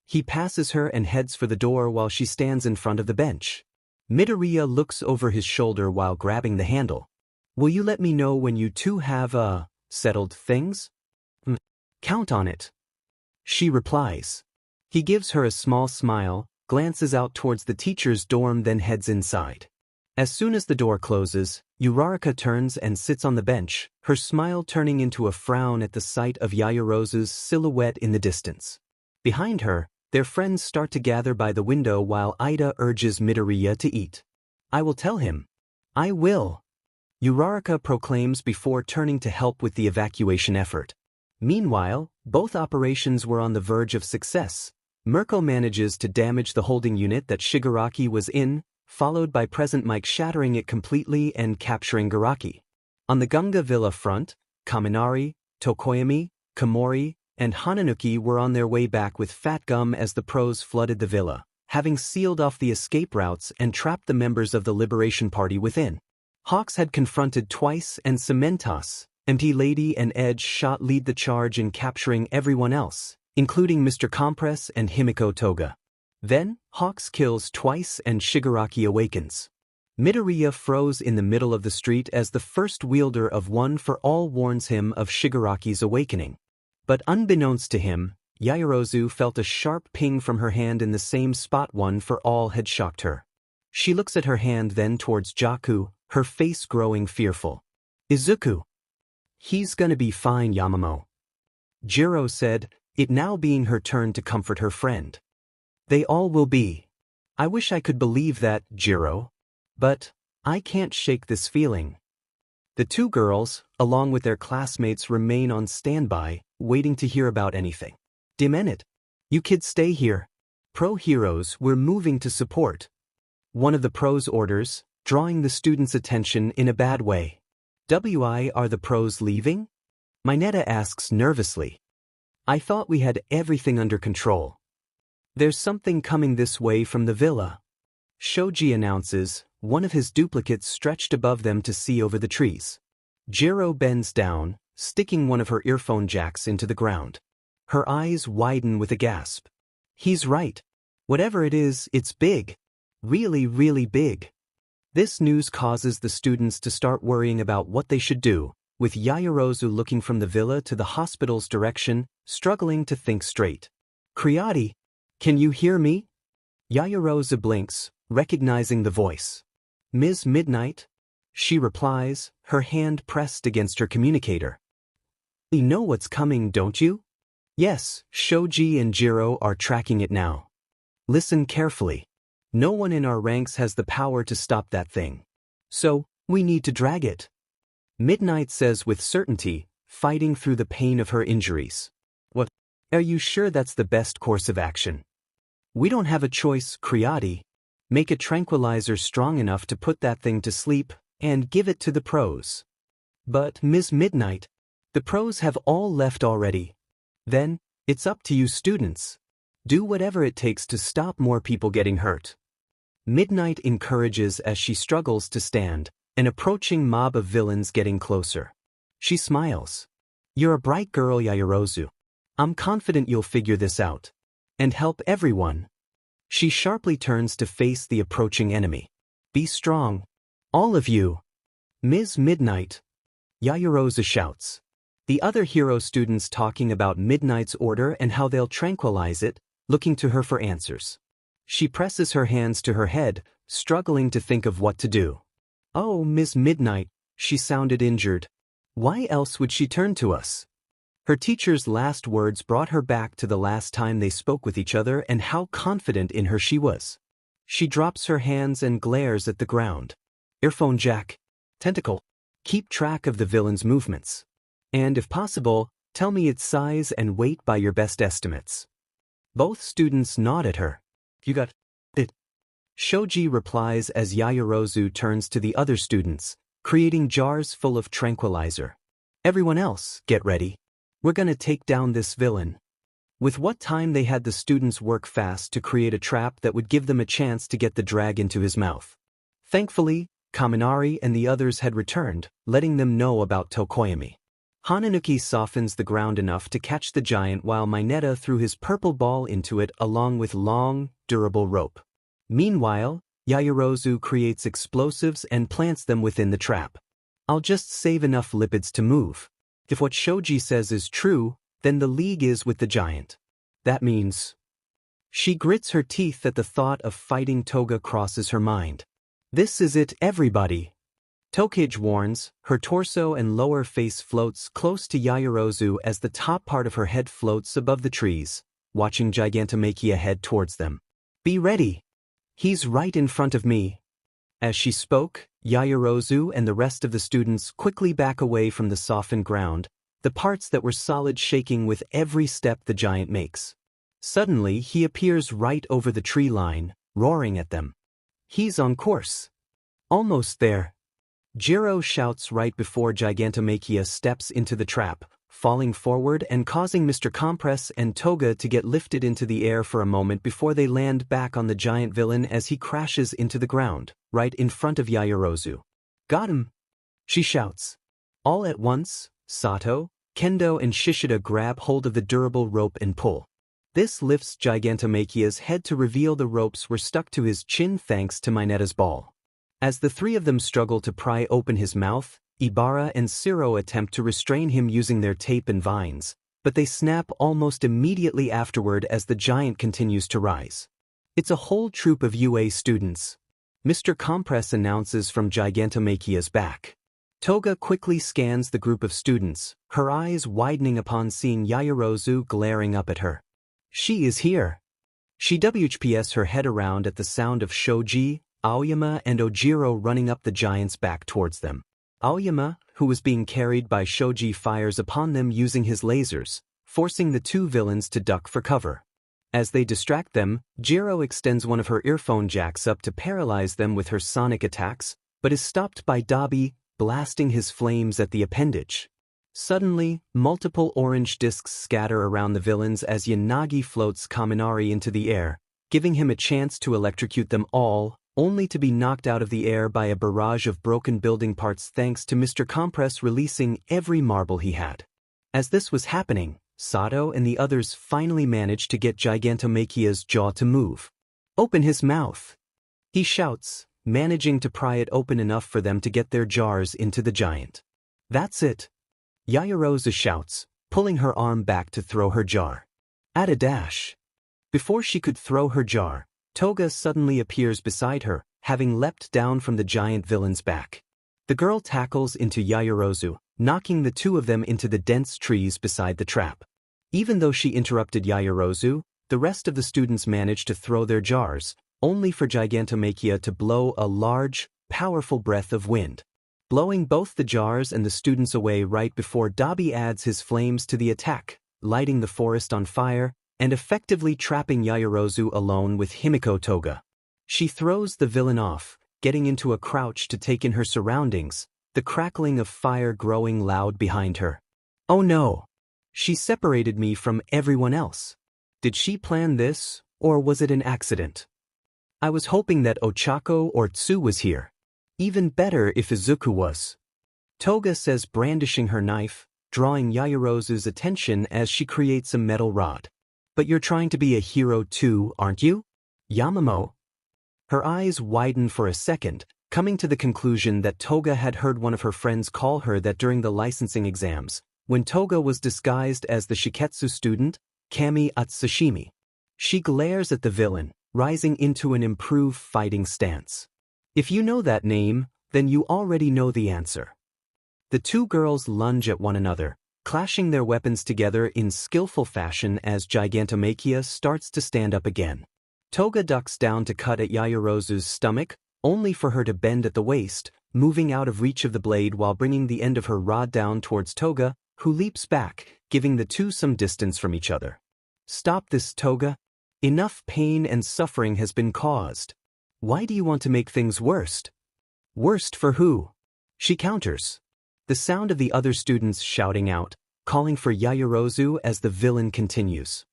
S1: He passes her and heads for the door while she stands in front of the bench. Midoria looks over his shoulder while grabbing the handle. Will you let me know when you two have, settled things? Count on it. She replies. He gives her a small smile, glances out towards the teacher's dorm, then heads inside. As soon as the door closes, Uraraka turns and sits on the bench, her smile turning into a frown at the sight of Yaoyorozu's silhouette in the distance. Behind her, their friends start to gather by the window while Ida urges Midoriya to eat. I will tell him. I will. Uraraka proclaims before turning to help with the evacuation effort. Meanwhile, both operations were on the verge of success. Mirko manages to damage the holding unit that Shigaraki was in, followed by Present Mike shattering it completely and capturing Garaki. On the Gunga Villa front, Kaminari, Tokoyami, Komori, and Hananuki were on their way back with Fat Gum as the pros flooded the villa, having sealed off the escape routes and trapped the members of the Liberation Party within. Hawks had confronted Twice and Cementos. MT Lady and Edge shot lead the charge in capturing everyone else, including Mr. Compress and Himiko Toga. Then, Hawks kills Twice and Shigaraki awakens. Midoriya froze in the middle of the street as the first wielder of One for All warns him of Shigaraki's awakening. But unbeknownst to him, Yaoyorozu felt a sharp ping from her hand in the same spot One for All had shocked her. She looks at her hand then towards Jaku, her face growing fearful. Izuku. He's gonna be fine, Yamamo. Jiro said, it now being her turn to comfort her friend. They all will be. I wish I could believe that, Jiro. But I can't shake this feeling. The two girls, along with their classmates, remain on standby, waiting to hear about anything. Demenit. You kids stay here. Pro heroes, we're moving to support. One of the pros orders, drawing the students' attention in a bad way. Are the pros leaving? Mineta asks nervously. I thought we had everything under control. There's something coming this way from the villa. Shoji announces, one of his duplicates stretched above them to see over the trees. Jiro bends down, sticking one of her earphone jacks into the ground. Her eyes widen with a gasp. He's right. Whatever it is, it's big. Really, really big. This news causes the students to start worrying about what they should do, with Yaoyorozu looking from the villa to the hospital's direction, struggling to think straight. Kriati, can you hear me? Yaoyorozu blinks, recognizing the voice. Ms. Midnight? She replies, her hand pressed against her communicator. You know what's coming, don't you? Yes, Shoji and Jiro are tracking it now. Listen carefully. No one in our ranks has the power to stop that thing. So, we need to drag it. Midnight says with certainty, fighting through the pain of her injuries. What? Are you sure that's the best course of action? We don't have a choice, Kriati. Make a tranquilizer strong enough to put that thing to sleep, and give it to the pros. But, Ms. Midnight, the pros have all left already. Then, it's up to you students. Do whatever it takes to stop more people getting hurt. Midnight encourages as she struggles to stand, an approaching mob of villains getting closer. She smiles. You're a bright girl, Yaoyorozu. I'm confident you'll figure this out. And help everyone. She sharply turns to face the approaching enemy. Be strong. All of you. Ms. Midnight. Yaoyorozu shouts. The other hero students talking about Midnight's order and how they'll tranquilize it, looking to her for answers. She presses her hands to her head, struggling to think of what to do. Oh, Ms. Midnight, she sounded injured. Why else would she turn to us? Her teacher's last words brought her back to the last time they spoke with each other and how confident in her she was. She drops her hands and glares at the ground. Earphone jack. Tentacle. Keep track of the villain's movements. And if possible, tell me its size and weight by your best estimates. Both students nod at her. You got it. Shoji replies as Yaoyorozu turns to the other students, creating jars full of tranquilizer. Everyone else, get ready. We're gonna take down this villain. With what time they had the students work fast to create a trap that would give them a chance to get the drag into his mouth. Thankfully, Kaminari and the others had returned, letting them know about Tokoyami. Hananuki softens the ground enough to catch the giant while Mineta threw his purple ball into it along with long, durable rope. Meanwhile, Yaoyorozu creates explosives and plants them within the trap. I'll just save enough lipids to move. If what Shoji says is true, then the league is with the giant. That means... She grits her teeth at the thought of fighting Toga crosses her mind. This is it, everybody. Tokage warns, her torso and lower face floats close to Yaoyorozu as the top part of her head floats above the trees, watching Gigantomakia head towards them. Be ready. He's right in front of me. As she spoke, Yaoyorozu and the rest of the students quickly back away from the softened ground, the parts that were solid shaking with every step the giant makes. Suddenly he appears right over the tree line, roaring at them. He's on course. Almost there. Jiro shouts right before Gigantomakia steps into the trap, falling forward and causing Mr. Compress and Toga to get lifted into the air for a moment before they land back on the giant villain as he crashes into the ground, right in front of Yaoyorozu. Got him! She shouts. All at once, Sato, Kendo and Shishida grab hold of the durable rope and pull. This lifts Gigantomakia's head to reveal the ropes were stuck to his chin thanks to Mineta's ball. As the three of them struggle to pry open his mouth, Ibara and Siro attempt to restrain him using their tape and vines, but they snap almost immediately afterward as the giant continues to rise. It's a whole troop of UA students. Mr. Compress announces from Gigantomakia's back. Toga quickly scans the group of students, her eyes widening upon seeing Yaoyorozu glaring up at her. She is here. She WHPS her head around at the sound of Shoji, Aoyama and Ojiro running up the giant's back towards them. Aoyama, who was being carried by Shoji, fires upon them using his lasers, forcing the two villains to duck for cover. As they distract them, Jiro extends one of her earphone jacks up to paralyze them with her sonic attacks, but is stopped by Dabi, blasting his flames at the appendage. Suddenly, multiple orange discs scatter around the villains as Yanagi floats Kaminari into the air, giving him a chance to electrocute them all, only to be knocked out of the air by a barrage of broken building parts thanks to Mr. Compress releasing every marble he had. As this was happening, Sato and the others finally managed to get Gigantomakia's jaw to move. Open his mouth! He shouts, managing to pry it open enough for them to get their jars into the giant. That's it! Yaoyorozu shouts, pulling her arm back to throw her jar. At a dash. Before she could throw her jar, Toga suddenly appears beside her, having leapt down from the giant villain's back. The girl tackles into Yaoyorozu, knocking the two of them into the dense trees beside the trap. Even though she interrupted Yaoyorozu, the rest of the students managed to throw their jars, only for Gigantomakia to blow a large, powerful breath of wind, blowing both the jars and the students away right before Dabi adds his flames to the attack, lighting the forest on fire, and effectively trapping Yaoyorozu alone with Himiko Toga. She throws the villain off, getting into a crouch to take in her surroundings, the crackling of fire growing loud behind her. Oh no! She separated me from everyone else. Did she plan this, or was it an accident? I was hoping that Ochako or Tsu was here. Even better if Izuku was. Toga says, brandishing her knife, drawing Yaoyorozu's attention as she creates a metal rod. But you're trying to be a hero too, aren't you? Yamamo? Her eyes widen for a second, coming to the conclusion that Toga had heard one of her friends call her that during the licensing exams, when Toga was disguised as the Shiketsu student, Kami Atsushimi. She glares at the villain, rising into an improved fighting stance. If you know that name, then you already know the answer. The two girls lunge at one another, clashing their weapons together in skillful fashion as Gigantomakia starts to stand up again. Toga ducks down to cut at Yaoyorozu's stomach, only for her to bend at the waist, moving out of reach of the blade while bringing the end of her rod down towards Toga, who leaps back, giving the two some distance from each other. Stop this, Toga. Enough pain and suffering has been caused. Why do you want to make things worse? Worst for who? She counters. The sound of the other students shouting out, calling for Yaoyorozu as the villain continues.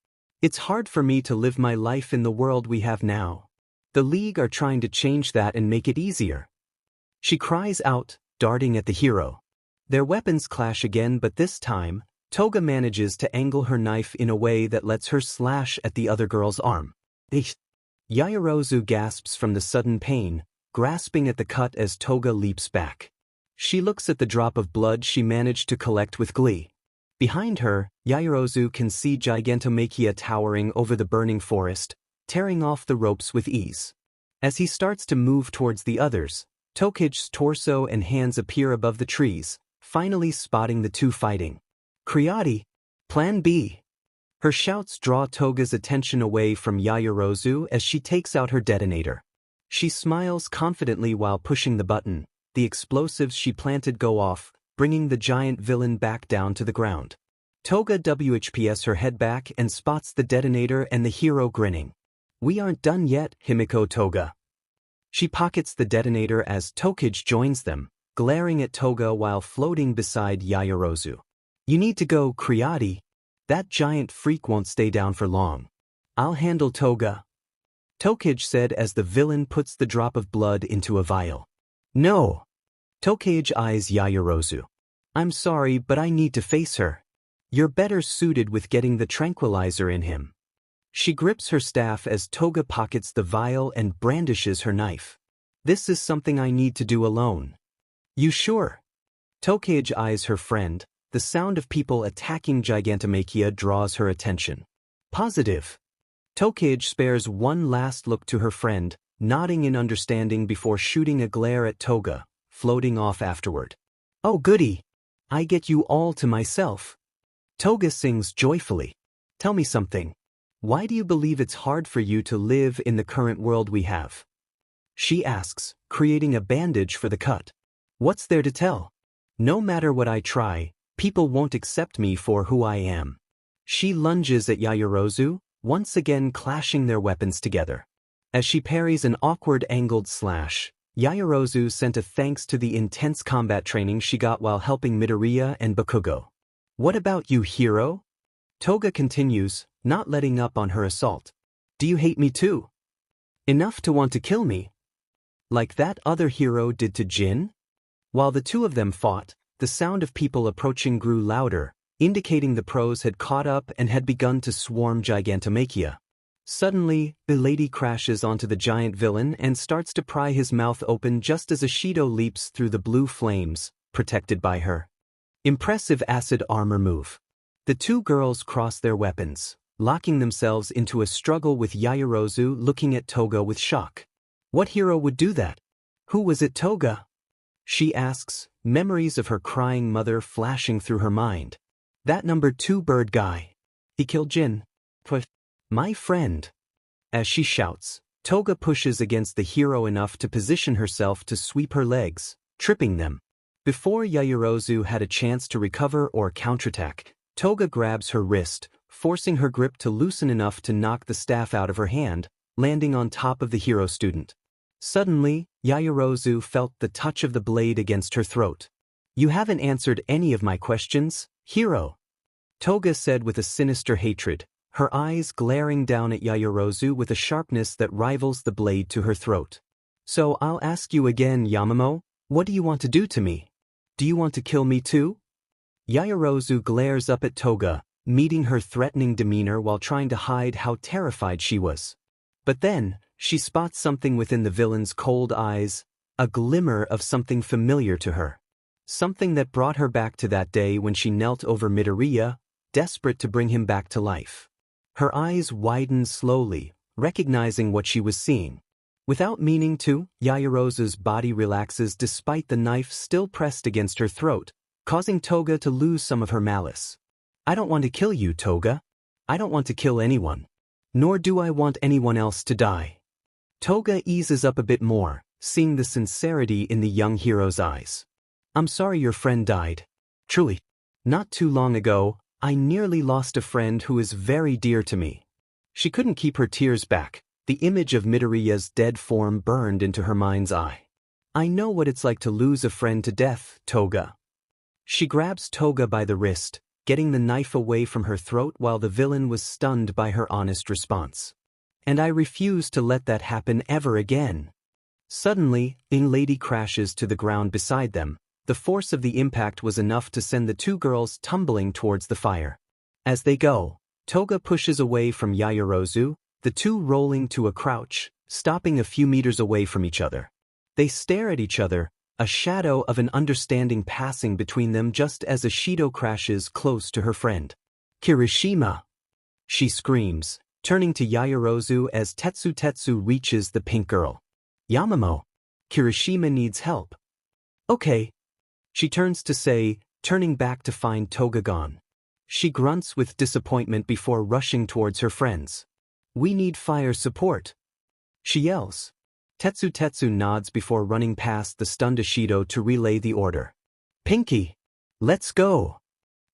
S1: It's hard for me to live my life in the world we have now. The League are trying to change that and make it easier. She cries out, darting at the hero. Their weapons clash again, but this time, Toga manages to angle her knife in a way that lets her slash at the other girl's arm. Yaoyorozu gasps from the sudden pain, grasping at the cut as Toga leaps back. She looks at the drop of blood she managed to collect with glee. Behind her, Yaoyorozu can see Gigantomakia towering over the burning forest, tearing off the ropes with ease. As he starts to move towards the others, Tokige's torso and hands appear above the trees, finally spotting the two fighting. Creati! Plan B! Her shouts draw Toga's attention away from Yaoyorozu as she takes out her detonator. She smiles confidently while pushing the button. The explosives she planted go off, bringing the giant villain back down to the ground. Toga WHPs her head back and spots the detonator and the hero grinning. We aren't done yet, Himiko Toga. She pockets the detonator as Tokige joins them, glaring at Toga while floating beside Yaoyorozu. You need to go, Creati. That giant freak won't stay down for long. I'll handle Toga, Tokige said as the villain puts the drop of blood into a vial. No! Tokige eyes Yaoyorozu. I'm sorry, but I need to face her. You're better suited with getting the tranquilizer in him. She grips her staff as Toga pockets the vial and brandishes her knife. This is something I need to do alone. You sure? Tokige eyes her friend. The sound of people attacking Gigantomakia draws her attention. Positive. Tokige spares one last look to her friend, nodding in understanding before shooting a glare at Toga, floating off afterward. Oh goody! I get you all to myself. Toga sings joyfully. Tell me something. Why do you believe it's hard for you to live in the current world we have? She asks, creating a bandage for the cut. What's there to tell? No matter what I try, people won't accept me for who I am. She lunges at Yaoyorozu, once again clashing their weapons together. As she parries an awkward angled slash, Yaoyorozu sent a thanks to the intense combat training she got while helping Midoria and Bakugo. What about you, hero? Toga continues, not letting up on her assault. Do you hate me too? Enough to want to kill me? Like that other hero did to Jin? While the two of them fought, the sound of people approaching grew louder, indicating the pros had caught up and had begun to swarm Gigantomakia. Suddenly, the lady crashes onto the giant villain and starts to pry his mouth open just as Ashido leaps through the blue flames, protected by her. Impressive acid armor move. The two girls cross their weapons, locking themselves into a struggle with Yaoyorozu looking at Toga with shock. What hero would do that? Who was it, Toga? She asks, memories of her crying mother flashing through her mind. That number 2 bird guy. He killed Jin. My friend. As she shouts, Toga pushes against the hero enough to position herself to sweep her legs, tripping them. Before Yaoyorozu had a chance to recover or counterattack, Toga grabs her wrist, forcing her grip to loosen enough to knock the staff out of her hand, landing on top of the hero student. Suddenly, Yaoyorozu felt the touch of the blade against her throat. You haven't answered any of my questions, hero. Toga said with a sinister hatred, her eyes glaring down at Yaoyorozu with a sharpness that rivals the blade to her throat. So I'll ask you again, Yamamo, what do you want to do to me? Do you want to kill me too? Yaoyorozu glares up at Toga, meeting her threatening demeanor while trying to hide how terrified she was. But then, she spots something within the villain's cold eyes, a glimmer of something familiar to her. Something that brought her back to that day when she knelt over Midoria, desperate to bring him back to life. Her eyes widened slowly, recognizing what she was seeing. Without meaning to, Yaoyorozu's body relaxes despite the knife still pressed against her throat, causing Toga to lose some of her malice. I don't want to kill you, Toga. I don't want to kill anyone. Nor do I want anyone else to die. Toga eases up a bit more, seeing the sincerity in the young hero's eyes. I'm sorry your friend died. Truly. Not too long ago, I nearly lost a friend who is very dear to me. She couldn't keep her tears back. The image of Midoriya's dead form burned into her mind's eye. I know what it's like to lose a friend to death, Toga. She grabs Toga by the wrist, getting the knife away from her throat while the villain was stunned by her honest response. And I refuse to let that happen ever again. Suddenly, a lady crashes to the ground beside them. The force of the impact was enough to send the two girls tumbling towards the fire. As they go, Toga pushes away from Yaoyorozu, the two rolling to a crouch, stopping a few meters away from each other. They stare at each other, a shadow of an understanding passing between them just as Ashido crashes close to her friend. Kirishima! She screams, turning to Yaoyorozu as Tetsu reaches the pink girl. Yamamo! Kirishima needs help. Okay. She turns to say, turning back to find Toga gone. She grunts with disappointment before rushing towards her friends. We need fire support. She yells. Tetsu nods before running past the stunned Ashido to relay the order. Pinky! Let's go!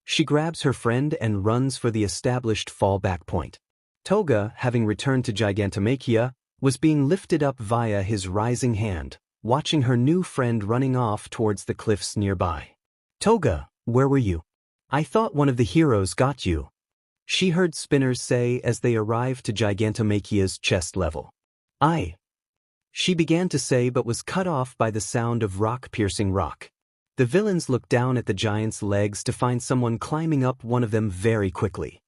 S1: She grabs her friend and runs for the established fallback point. Toga, having returned to Gigantomakia, was being lifted up via his rising hand, watching her new friend running off towards the cliffs nearby. Toga, where were you? I thought one of the heroes got you. She heard Spinners say as they arrived to Gigantomakia's chest level. She began to say but was cut off by the sound of rock-piercing rock. The villains looked down at the giant's legs to find someone climbing up one of them very quickly.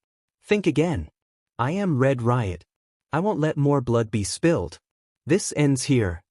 S1: Think again. I am Red Riot. I won't let more blood be spilled. This ends here.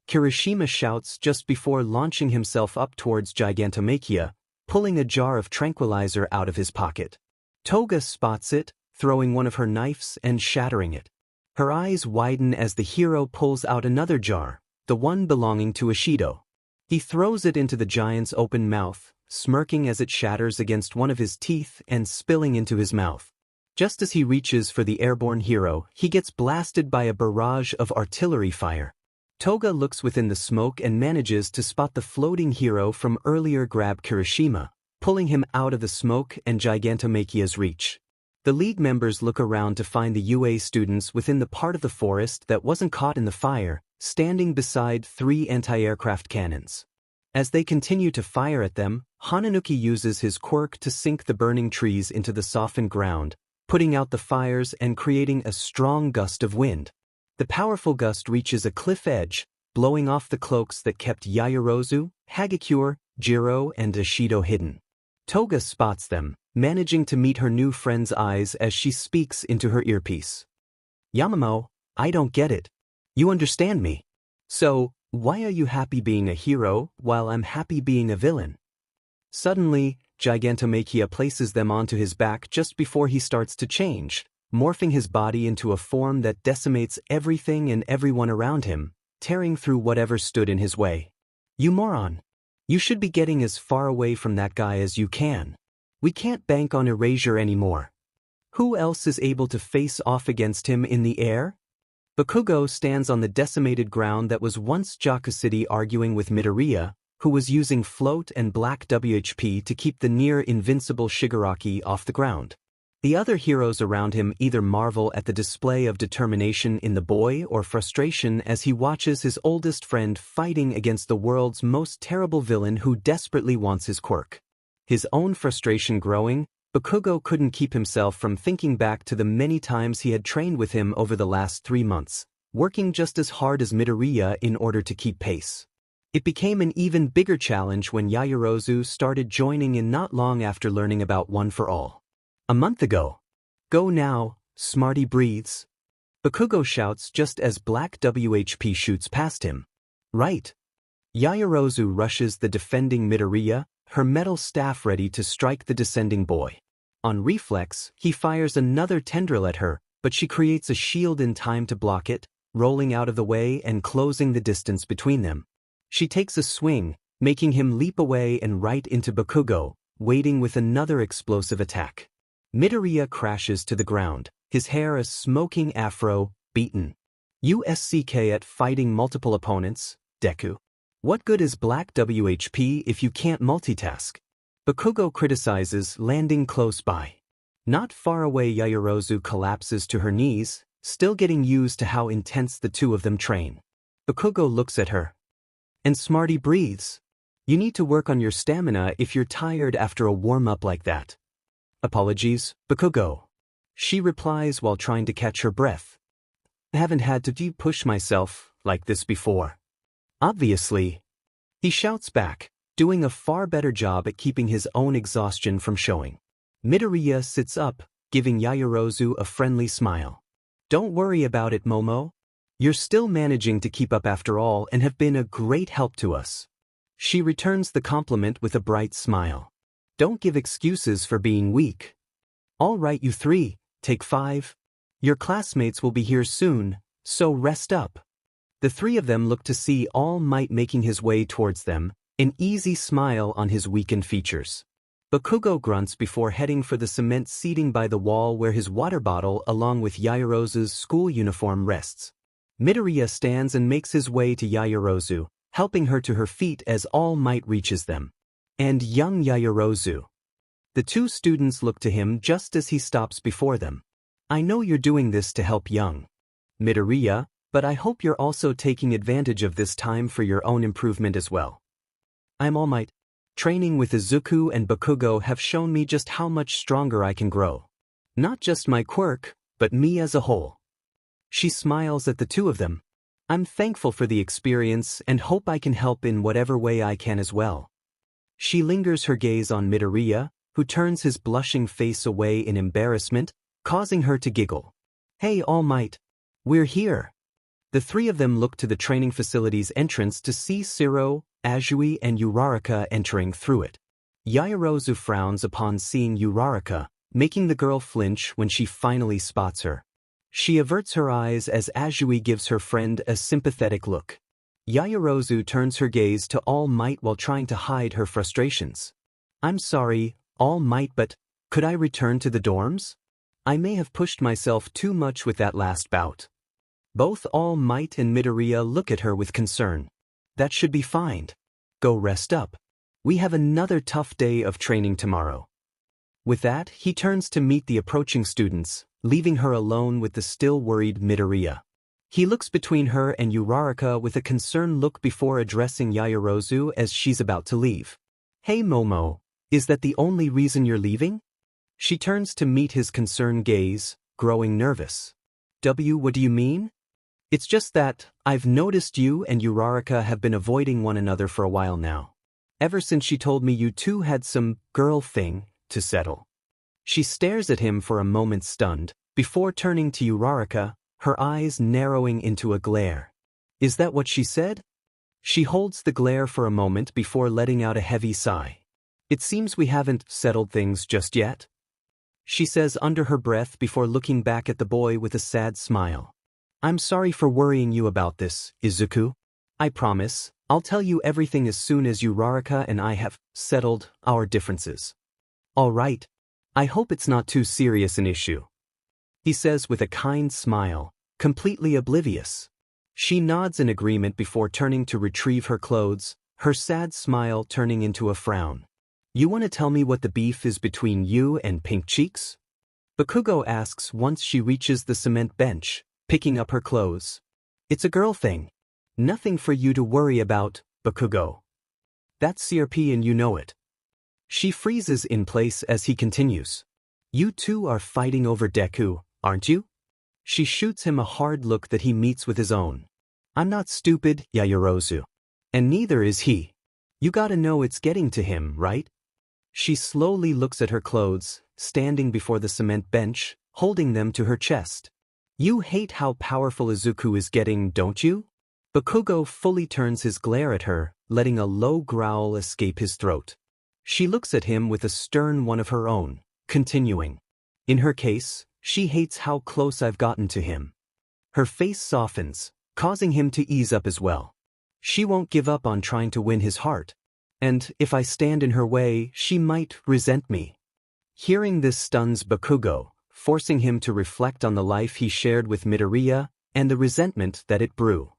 S1: Kirishima shouts just before launching himself up towards Gigantomakia, pulling a jar of tranquilizer out of his pocket. Toga spots it, throwing one of her knives and shattering it. Her eyes widen as the hero pulls out another jar, the one belonging to Ashido. He throws it into the giant's open mouth, smirking as it shatters against one of his teeth and spilling into his mouth. Just as he reaches for the airborne hero, he gets blasted by a barrage of artillery fire. Toga looks within the smoke and manages to spot the floating hero from earlier grab Kirishima, pulling him out of the smoke and Gigantomakia's reach. The League members look around to find the UA students within the part of the forest that wasn't caught in the fire, standing beside 3 anti-aircraft cannons. As they continue to fire at them, Hananuki uses his quirk to sink the burning trees into the softened ground, putting out the fires and creating a strong gust of wind. The powerful gust reaches a cliff edge, blowing off the cloaks that kept Yaoyorozu, Hagakure, Jiro, and Ashido hidden. Toga spots them, managing to meet her new friend's eyes as she speaks into her earpiece. Yamamo, I don't get it. You understand me. So, why are you happy being a hero while I'm happy being a villain? Suddenly, Gigantomakia places them onto his back just before he starts to change, morphing his body into a form that decimates everything and everyone around him, tearing through whatever stood in his way. You moron. You should be getting as far away from that guy as you can. We can't bank on erasure anymore. Who else is able to face off against him in the air? Bakugo stands on the decimated ground that was once Jaku City arguing with Midoria, who was using float and black WHP to keep the near-invincible Shigaraki off the ground. The other heroes around him either marvel at the display of determination in the boy or frustration as he watches his oldest friend fighting against the world's most terrible villain who desperately wants his quirk. His own frustration growing, Bakugo couldn't keep himself from thinking back to the many times he had trained with him over the last 3 months, working just as hard as Midoriya in order to keep pace. It became an even bigger challenge when Yaoyorozu started joining in not long after learning about One for All. A month ago. Go now, Smarty breathes. Bakugo shouts just as black WHP shoots past him. Right. Yaoyorozu rushes the defending Midoriya, her metal staff ready to strike the descending boy. On reflex, he fires another tendril at her, but she creates a shield in time to block it, rolling out of the way and closing the distance between them. She takes a swing, making him leap away and right into Bakugo, waiting with another explosive attack. Midoriya crashes to the ground, his hair a smoking afro, beaten. USCK at fighting multiple opponents, Deku. What good is black WHP if you can't multitask? Bakugo criticizes landing close by. Not far away, Yaoyorozu collapses to her knees, still getting used to how intense the two of them train. Bakugo looks at her. And Smarty breathes. You need to work on your stamina if you're tired after a warm-up like that. Apologies, Bakugo. She replies while trying to catch her breath. I haven't had to push myself like this before. Obviously. He shouts back, doing a far better job at keeping his own exhaustion from showing. Midoriya sits up, giving Yaoyorozu a friendly smile. Don't worry about it, Momo. You're still managing to keep up after all and have been a great help to us. She returns the compliment with a bright smile. Don't give excuses for being weak. All right, you three, take 5. Your classmates will be here soon, so rest up. The three of them look to see All Might making his way towards them, an easy smile on his weakened features. Bakugo grunts before heading for the cement seating by the wall where his water bottle along with Yaoyorozu's school uniform rests. Midoriya stands and makes his way to Yaoyorozu, helping her to her feet as All Might reaches them. And young Yaoyorozu. The two students look to him just as he stops before them. I know you're doing this to help young Midoriya, but I hope you're also taking advantage of this time for your own improvement as well. I'm All Might. Training with Izuku and Bakugo have shown me just how much stronger I can grow. Not just my quirk, but me as a whole. She smiles at the two of them. I'm thankful for the experience and hope I can help in whatever way I can as well. She lingers her gaze on Midoriya, who turns his blushing face away in embarrassment, causing her to giggle. Hey All Might. We're here. The three of them look to the training facility's entrance to see Siro, Azui and Uraraka entering through it. Yaoyorozu frowns upon seeing Uraraka, making the girl flinch when she finally spots her. She averts her eyes as Azui gives her friend a sympathetic look. Yaoyorozu turns her gaze to All Might while trying to hide her frustrations. I'm sorry, All Might, but could I return to the dorms? I may have pushed myself too much with that last bout. Both All Might and Midoriya look at her with concern. That should be fine. Go rest up. We have another tough day of training tomorrow. With that, he turns to meet the approaching students, leaving her alone with the still worried Midoriya. He looks between her and Uraraka with a concerned look before addressing Yaoyorozu as she's about to leave. Hey Momo, is that the only reason you're leaving? She turns to meet his concerned gaze, growing nervous. What do you mean? It's just that I've noticed you and Uraraka have been avoiding one another for a while now. Ever since she told me you two had some girl thing to settle. She stares at him for a moment stunned, before turning to Uraraka, her eyes narrowing into a glare. Is that what she said? She holds the glare for a moment before letting out a heavy sigh. It seems we haven't settled things just yet. She says under her breath before looking back at the boy with a sad smile. I'm sorry for worrying you about this, Izuku. I promise, I'll tell you everything as soon as Uraraka and I have settled our differences. All right. I hope it's not too serious an issue. He says with a kind smile, completely oblivious. She nods in agreement before turning to retrieve her clothes, her sad smile turning into a frown. You want to tell me what the beef is between you and Pink Cheeks? Bakugo asks once she reaches the cement bench, picking up her clothes. It's a girl thing. Nothing for you to worry about, Bakugo. That's CRP and you know it. She freezes in place as he continues. You two are fighting over Deku, aren't you? She shoots him a hard look that he meets with his own. I'm not stupid, Yaoyorozu. And neither is he. You gotta know it's getting to him, right? She slowly looks at her clothes, standing before the cement bench, holding them to her chest. You hate how powerful Izuku is getting, don't you? Bakugo fully turns his glare at her, letting a low growl escape his throat. She looks at him with a stern one of her own, continuing. In her case, she hates how close I've gotten to him. Her face softens, causing him to ease up as well. She won't give up on trying to win his heart. And if I stand in her way, she might resent me. Hearing this stuns Bakugo, forcing him to reflect on the life he shared with Midoriya and the resentment that it brew.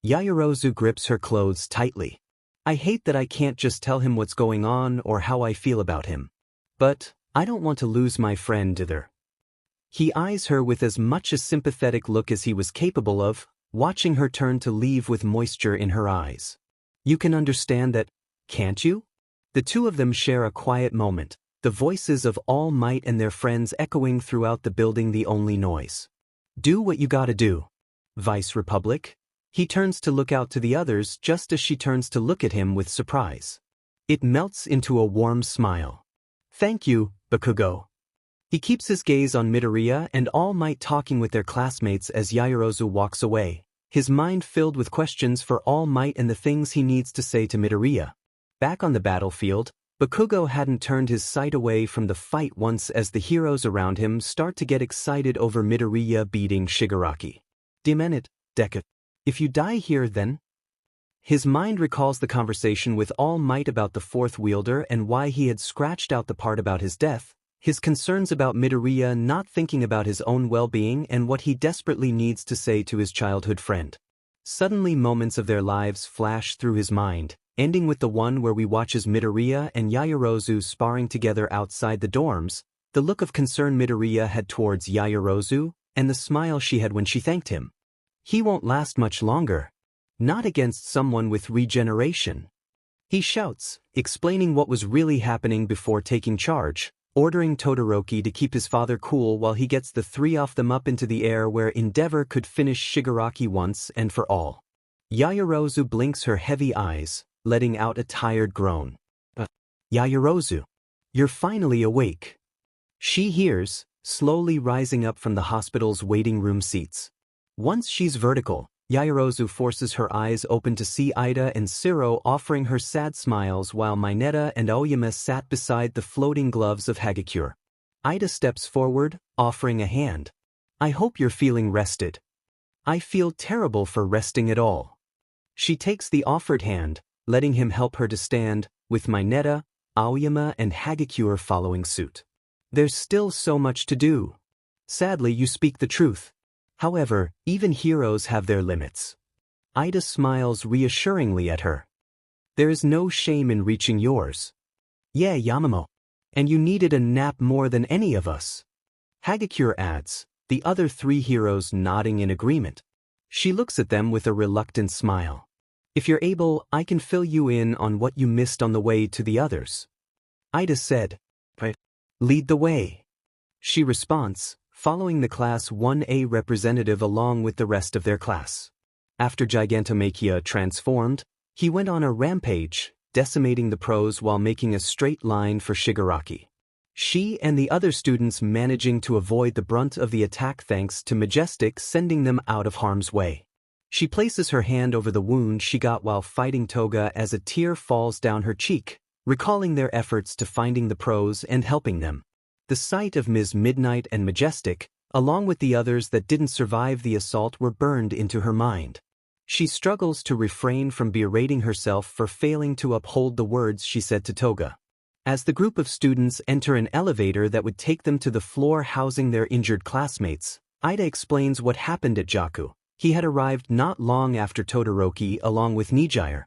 S1: Yaoyorozu grips her clothes tightly. I hate that I can't just tell him what's going on or how I feel about him. But I don't want to lose my friend either. He eyes her with as much a sympathetic look as he was capable of, watching her turn to leave with moisture in her eyes. You can understand that, can't you? The two of them share a quiet moment, the voices of All Might and their friends echoing throughout the building, the only noise. Do what you gotta do. Vice Republic? He turns to look out to the others just as she turns to look at him with surprise. It melts into a warm smile. Thank you, Bakugo. He keeps his gaze on Midoriya and All Might talking with their classmates as Yaoyorozu walks away, his mind filled with questions for All Might and the things he needs to say to Midoriya. Back on the battlefield, Bakugo hadn't turned his sight away from the fight once as the heroes around him start to get excited over Midoriya beating Shigaraki. Damn it, Deku. If you die here then? His mind recalls the conversation with All Might about the fourth wielder and why he had scratched out the part about his death, his concerns about Midoriya not thinking about his own well-being and what he desperately needs to say to his childhood friend. Suddenly moments of their lives flash through his mind, ending with the one where we watch as Midoriya and Yaoyorozu sparring together outside the dorms, the look of concern Midoriya had towards Yaoyorozu, and the smile she had when she thanked him. He won't last much longer. Not against someone with regeneration. He shouts, explaining what was really happening before taking charge, ordering Todoroki to keep his father cool while he gets the three of them up into the air where Endeavor could finish Shigaraki once and for all. Yaoyorozu blinks her heavy eyes, letting out a tired groan. Yaoyorozu, you're finally awake. She hears, slowly rising up from the hospital's waiting room seats. Once she's vertical, Yaoyorozu forces her eyes open to see Ida and Siro offering her sad smiles while Mineta and Aoyama sat beside the floating gloves of Hagakure. Ida steps forward, offering a hand. I hope you're feeling rested. I feel terrible for resting at all. She takes the offered hand, letting him help her to stand, with Mineta, Aoyama and Hagakure following suit. There's still so much to do. Sadly, you speak the truth. However, even heroes have their limits. Ida smiles reassuringly at her. There is no shame in reaching yours. Yeah, Yamamo. And you needed a nap more than any of us. Hagakure adds, the other three heroes nodding in agreement. She looks at them with a reluctant smile. If you're able, I can fill you in on what you missed on the way to the others. Ida said, lead the way. She responds, following the Class 1A representative along with the rest of their class. After Gigantomakia transformed, he went on a rampage, decimating the pros while making a straight line for Shigaraki. She and the other students managing to avoid the brunt of the attack thanks to Majestic sending them out of harm's way. She places her hand over the wound she got while fighting Toga as a tear falls down her cheek, recalling their efforts to finding the pros and helping them. The sight of Ms. Midnight and Majestic, along with the others that didn't survive the assault, were burned into her mind. She struggles to refrain from berating herself for failing to uphold the words she said to Toga. As the group of students enter an elevator that would take them to the floor housing their injured classmates, Ida explains what happened at Jaku. He had arrived not long after Todoroki along with Nijire.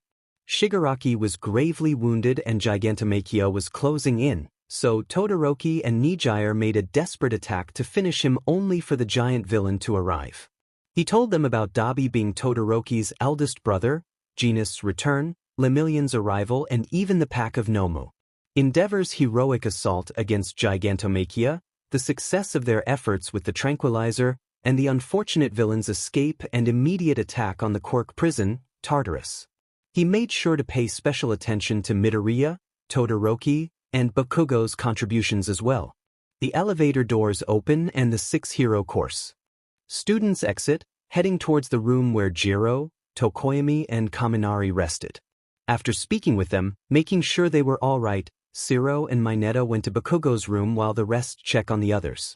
S1: Shigaraki was gravely wounded and Gigantomakia was closing in, so Todoroki and Nijire made a desperate attack to finish him only for the giant villain to arrive. He told them about Dabi being Todoroki's eldest brother, Genus' return, Lemillion's arrival and even the pack of Nomu. Endeavor's heroic assault against Gigantomakia, the success of their efforts with the tranquilizer, and the unfortunate villain's escape and immediate attack on the Quirk prison, Tartarus. He made sure to pay special attention to Midoriya, Todoroki, and Bakugo's contributions as well. The elevator doors open and the 6-hero course. Students exit, heading towards the room where Jiro, Tokoyami, and Kaminari rested. After speaking with them, making sure they were all right, Siro and Mineta went to Bakugo's room while the rest check on the others.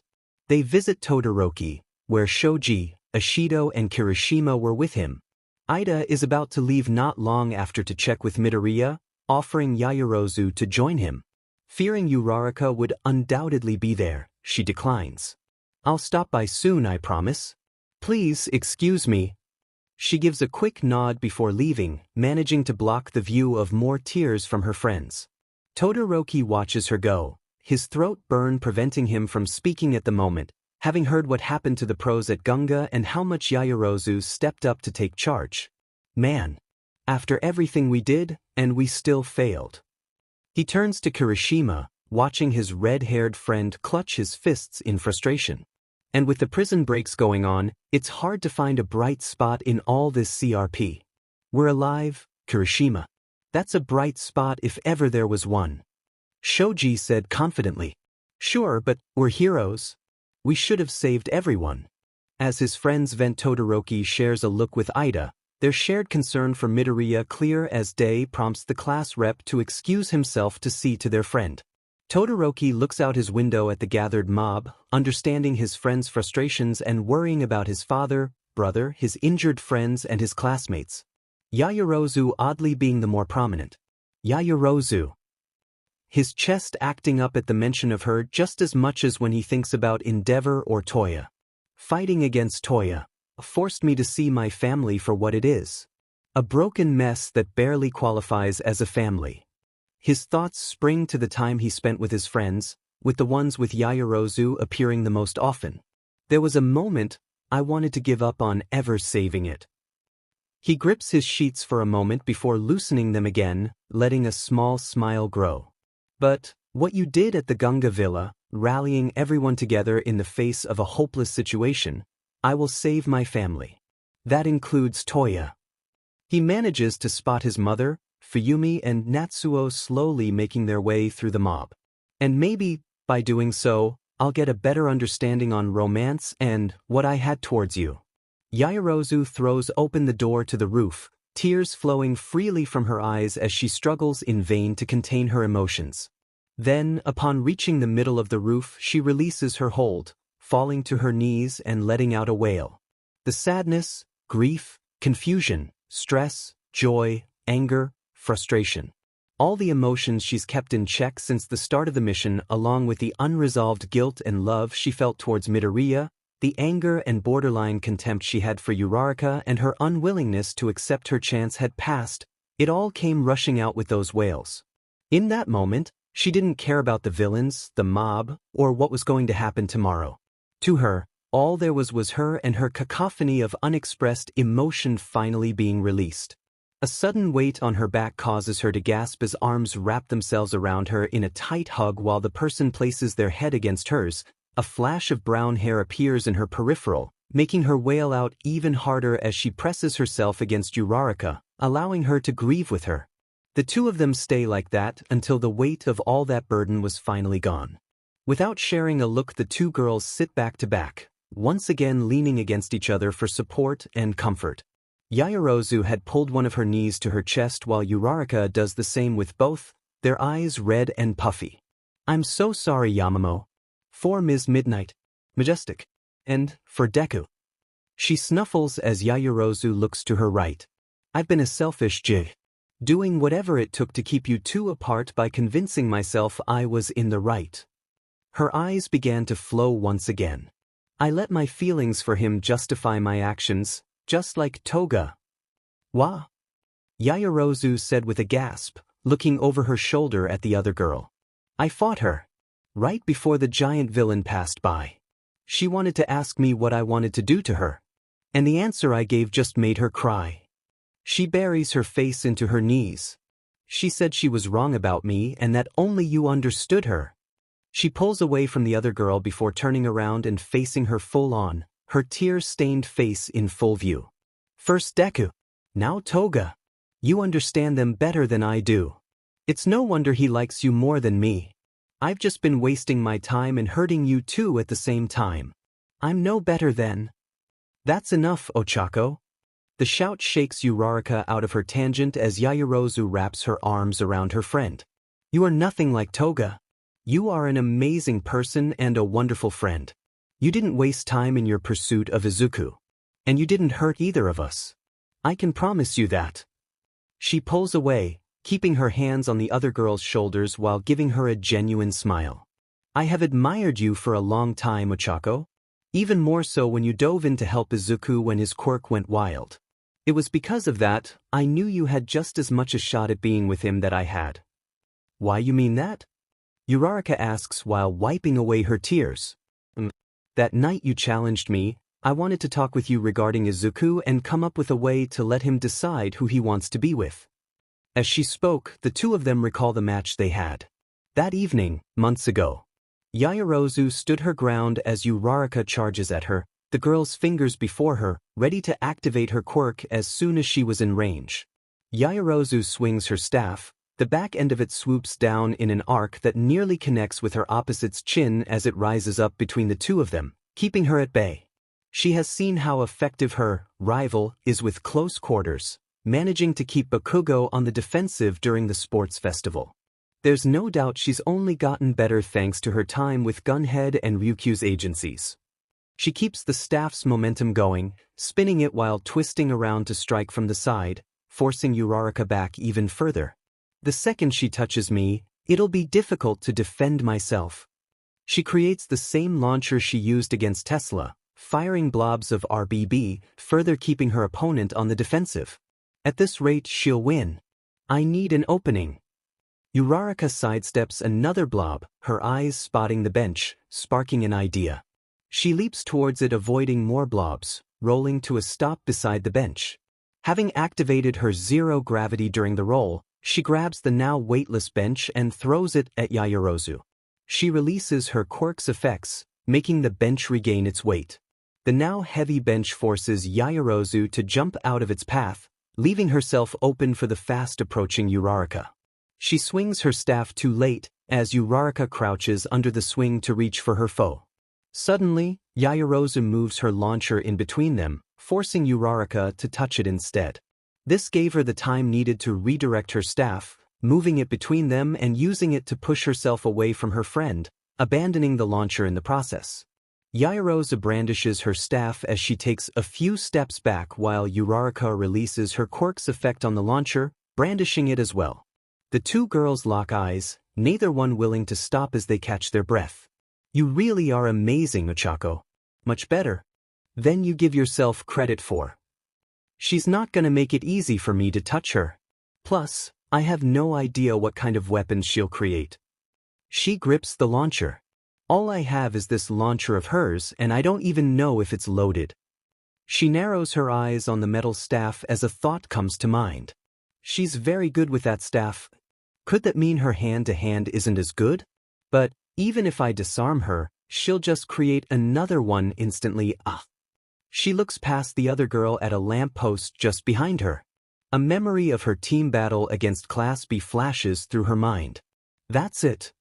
S1: They visit Todoroki, where Shoji, Ashido, and Kirishima were with him. Ida is about to leave not long after to check with Midoriya, offering Yaoyorozu to join him. Fearing Uraraka would undoubtedly be there, she declines. I'll stop by soon, I promise. Please excuse me. She gives a quick nod before leaving, managing to block the view of more tears from her friends. Todoroki watches her go, his throat burn preventing him from speaking at the moment, having heard what happened to the pros at Gunga and how much Yaoyorozu stepped up to take charge. Man. After everything we did, and we still failed. He turns to Kirishima, watching his red-haired friend clutch his fists in frustration. And with the prison breaks going on, it's hard to find a bright spot in all this CRP. We're alive, Kirishima. That's a bright spot if ever there was one. Shoji said confidently. Sure, but we're heroes. We should have saved everyone. As his friends vent, Todoroki shares a look with Ida, their shared concern for Midoriya clear as day prompts the class rep to excuse himself to see to their friend. Todoroki looks out his window at the gathered mob, understanding his friend's frustrations and worrying about his father, brother, his injured friends and his classmates. Yaoyorozu oddly being the more prominent. Yaoyorozu. His chest acting up at the mention of her just as much as when he thinks about Endeavor or Toya. Fighting against Toya forced me to see my family for what it is. A broken mess that barely qualifies as a family. His thoughts spring to the time he spent with his friends, with the ones with Yaoyorozu appearing the most often. There was a moment I wanted to give up on ever saving it. He grips his sheets for a moment before loosening them again, letting a small smile grow. But what you did at the Gunga Villa, rallying everyone together in the face of a hopeless situation, I will save my family. That includes Toya. He manages to spot his mother, Fuyumi and Natsuo slowly making their way through the mob. And maybe, by doing so, I'll get a better understanding on romance and what I had towards you. Yaoyorozu throws open the door to the roof, tears flowing freely from her eyes as she struggles in vain to contain her emotions. Then, upon reaching the middle of the roof, she releases her hold, falling to her knees and letting out a wail. The sadness, grief, confusion, stress, joy, anger, frustration. All the emotions she's kept in check since the start of the mission, along with the unresolved guilt and love she felt towards Midoriya, the anger and borderline contempt she had for Uraraka and her unwillingness to accept her chance had passed, it all came rushing out with those wails. In that moment, she didn't care about the villains, the mob, or what was going to happen tomorrow. To her, all there was her and her cacophony of unexpressed emotion finally being released. A sudden weight on her back causes her to gasp as arms wrap themselves around her in a tight hug while the person places their head against hers. A flash of brown hair appears in her peripheral, making her wail out even harder as she presses herself against Uraraka, allowing her to grieve with her. The two of them stay like that until the weight of all that burden was finally gone. Without sharing a look, the two girls sit back to back, once again leaning against each other for support and comfort. Yaoyorozu had pulled one of her knees to her chest while Uraraka does the same with both, their eyes red and puffy. I'm so sorry, Yamamo. For Ms. Midnight, Majestic, and for Deku. She snuffles as Yaoyorozu looks to her right. I've been a selfish jig. Doing whatever it took to keep you two apart by convincing myself I was in the right. Her eyes began to flow once again. I let my feelings for him justify my actions, just like Toga. Wah? Yaoyorozu said with a gasp, looking over her shoulder at the other girl. I fought her. Right before the giant villain passed by. She wanted to ask me what I wanted to do to her. And the answer I gave just made her cry. She buries her face into her knees. She said she was wrong about me and that only you understood her. She pulls away from the other girl before turning around and facing her full on, her tear-stained face in full view. First Deku. Now Toga. You understand them better than I do. It's no wonder he likes you more than me. I've just been wasting my time and hurting you too at the same time. I'm no better than. That's enough, Ochako. The shout shakes Uraraka out of her tangent as Yaoyorozu wraps her arms around her friend. You are nothing like Toga. You are an amazing person and a wonderful friend. You didn't waste time in your pursuit of Izuku. And you didn't hurt either of us. I can promise you that. She pulls away, keeping her hands on the other girl's shoulders while giving her a genuine smile. I have admired you for a long time, Ochako. Even more so when you dove in to help Izuku when his quirk went wild. It was because of that, I knew you had just as much a shot at being with him that I had. Why you mean that? Uraraka asks while wiping away her tears. That night you challenged me, I wanted to talk with you regarding Izuku and come up with a way to let him decide who he wants to be with. As she spoke, the two of them recall the match they had that evening, months ago. Yaoyorozu stood her ground as Uraraka charges at her, the girl's fingers before her, ready to activate her quirk as soon as she was in range. Yaoyorozu swings her staff, the back end of it swoops down in an arc that nearly connects with her opposite's chin as it rises up between the two of them, keeping her at bay. She has seen how effective her rival is with close quarters, managing to keep Bakugo on the defensive during the sports festival. There's no doubt she's only gotten better thanks to her time with Gunhead and Ryukyu's agencies. She keeps the staff's momentum going, spinning it while twisting around to strike from the side, forcing Uraraka back even further. The second she touches me, it'll be difficult to defend myself. She creates the same launcher she used against Tesla, firing blobs of RBB, further keeping her opponent on the defensive. At this rate, she'll win. I need an opening. Uraraka sidesteps another blob, her eyes spotting the bench, sparking an idea. She leaps towards it, avoiding more blobs, rolling to a stop beside the bench. Having activated her zero gravity during the roll, she grabs the now weightless bench and throws it at Yaoyorozu. She releases her quirk's effects, making the bench regain its weight. The now heavy bench forces Yaoyorozu to jump out of its path, leaving herself open for the fast-approaching Uraraka. She swings her staff too late, as Uraraka crouches under the swing to reach for her foe. Suddenly, Yaoyorozu moves her launcher in between them, forcing Uraraka to touch it instead. This gave her the time needed to redirect her staff, moving it between them and using it to push herself away from her friend, abandoning the launcher in the process. Yaoyorozu brandishes her staff as she takes a few steps back while Uraraka releases her quirk's effect on the launcher, brandishing it as well. The two girls lock eyes, neither one willing to stop as they catch their breath. You really are amazing, Ochako. Much better than you give yourself credit for. She's not gonna make it easy for me to touch her. Plus, I have no idea what kind of weapons she'll create. She grips the launcher. All I have is this launcher of hers, and I don't even know if it's loaded. She narrows her eyes on the metal staff as a thought comes to mind. She's very good with that staff. Could that mean her hand-to-hand isn't as good? But even if I disarm her, she'll just create another one instantly. She looks past the other girl at a lamppost just behind her. A memory of her team battle against Class B flashes through her mind. That's it.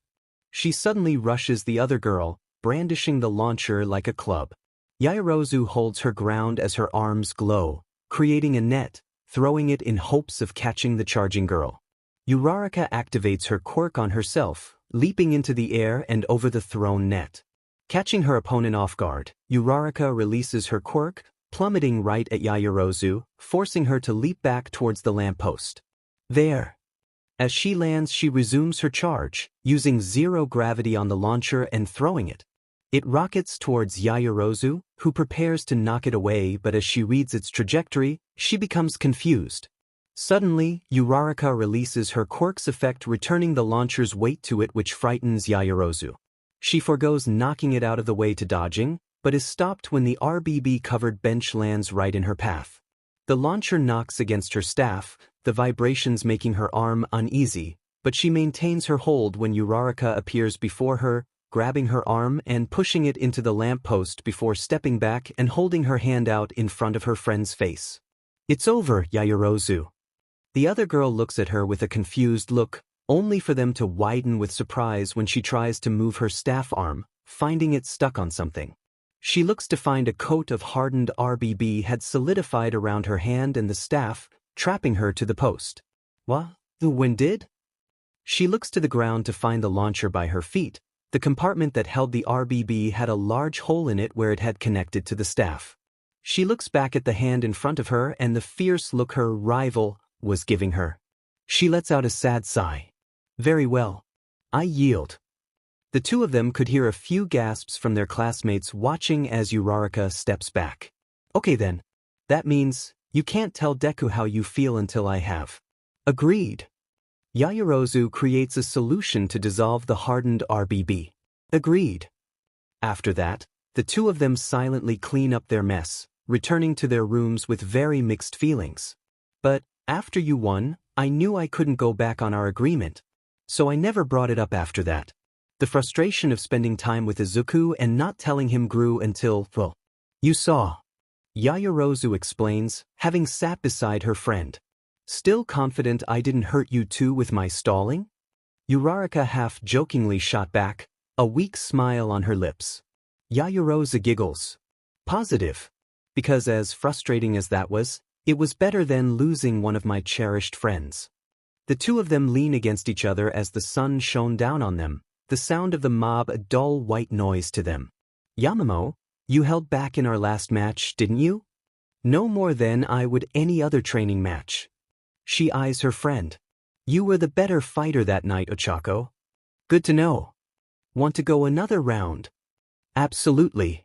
S1: She suddenly rushes the other girl, brandishing the launcher like a club. Yaoyorozu holds her ground as her arms glow, creating a net, throwing it in hopes of catching the charging girl. Uraraka activates her quirk on herself, leaping into the air and over the thrown net. Catching her opponent off guard, Uraraka releases her quirk, plummeting right at Yaoyorozu, forcing her to leap back towards the lamppost. There. As she lands, she resumes her charge, using zero gravity on the launcher and throwing it. It rockets towards Yaoyorozu, who prepares to knock it away, but as she reads its trajectory, she becomes confused. Suddenly, Uraraka releases her quirk's effect, returning the launcher's weight to it, which frightens Yaoyorozu. She forgoes knocking it out of the way to dodging, but is stopped when the RBB-covered bench lands right in her path. The launcher knocks against her staff, the vibrations making her arm uneasy, but she maintains her hold when Uraraka appears before her, grabbing her arm and pushing it into the lamppost before stepping back and holding her hand out in front of her friend's face. It's over, Yaoyorozu. The other girl looks at her with a confused look, only for them to widen with surprise when she tries to move her staff arm, finding it stuck on something. She looks to find a coat of hardened RBB had solidified around her hand and the staff, trapping her to the post. What? The wind did? She looks to the ground to find the launcher by her feet. The compartment that held the RBB had a large hole in it where it had connected to the staff. She looks back at the hand in front of her and the fierce look her rival was giving her. She lets out a sad sigh. Very well. I yield. The two of them could hear a few gasps from their classmates watching as Uraraka steps back. Okay then. That means you can't tell Deku how you feel until I have. Agreed. Yaoyorozu creates a solution to dissolve the hardened RBB. Agreed. After that, The two of them silently clean up their mess, returning to their rooms with very mixed feelings. But, after you won, I knew I couldn't go back on our agreement. So I never brought it up after that. The frustration of spending time with Izuku and not telling him grew until, well, you saw. Yaoyorozu explains, having sat beside her friend. Still confident I didn't hurt you too with my stalling? Uraraka half-jokingly shot back, a weak smile on her lips. Yaoyorozu giggles. Positive. Because as frustrating as that was, it was better than losing one of my cherished friends. The two of them lean against each other as the sun shone down on them, the sound of the mob a dull white noise to them. Yamamo, you held back in our last match, didn't you? No more than I would any other training match. She eyes her friend. You were the better fighter that night, Ochako. Good to know. Want to go another round? Absolutely.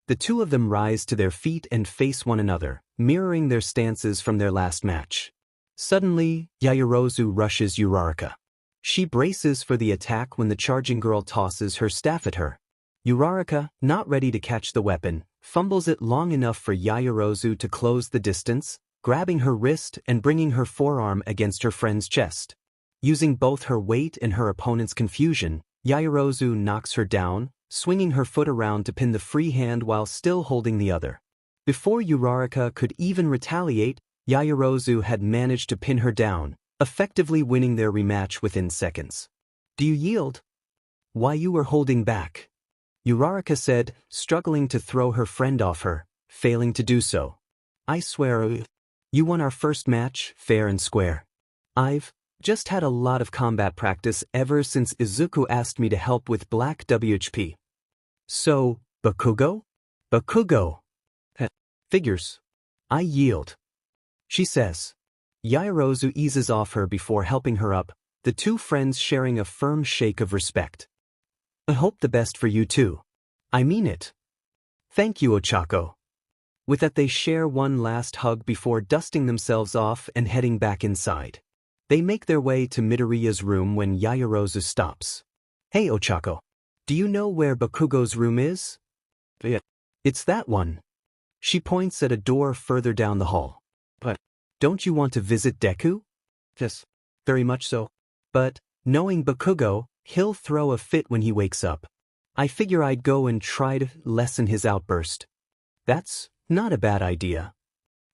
S1: The two of them rise to their feet and face one another, mirroring their stances from their last match. Suddenly, Yaoyorozu rushes Uraraka. She braces for the attack when the charging girl tosses her staff at her. Uraraka, not ready to catch the weapon, fumbles it long enough for Yaoyorozu to close the distance, grabbing her wrist and bringing her forearm against her friend's chest. Using both her weight and her opponent's confusion, Yaoyorozu knocks her down, swinging her foot around to pin the free hand while still holding the other. Before Uraraka could even retaliate, Yaoyorozu had managed to pin her down, effectively winning their rematch within seconds. Do you yield? Why you were holding back? Uraraka said, struggling to throw her friend off her, failing to do so. I swear, you won our first match, fair and square. I've just had a lot of combat practice ever since Izuku asked me to help with Black WHP. So, Bakugo? Bakugo. Figures. I yield. She says. Yaoyorozu eases off her before helping her up, the two friends sharing a firm shake of respect. I hope the best for you too. I mean it. Thank you, Ochako. With that they share one last hug before dusting themselves off and heading back inside. They make their way to Midoriya's room when Yaoyorozu stops. Hey Ochako. Do you know where Bakugo's room is? It's that one. She points at a door further down the hall. But, don't you want to visit Deku? Yes, very much so. But, knowing Bakugo, he'll throw a fit when he wakes up. I figure I'd go and try to lessen his outburst. That's not a bad idea.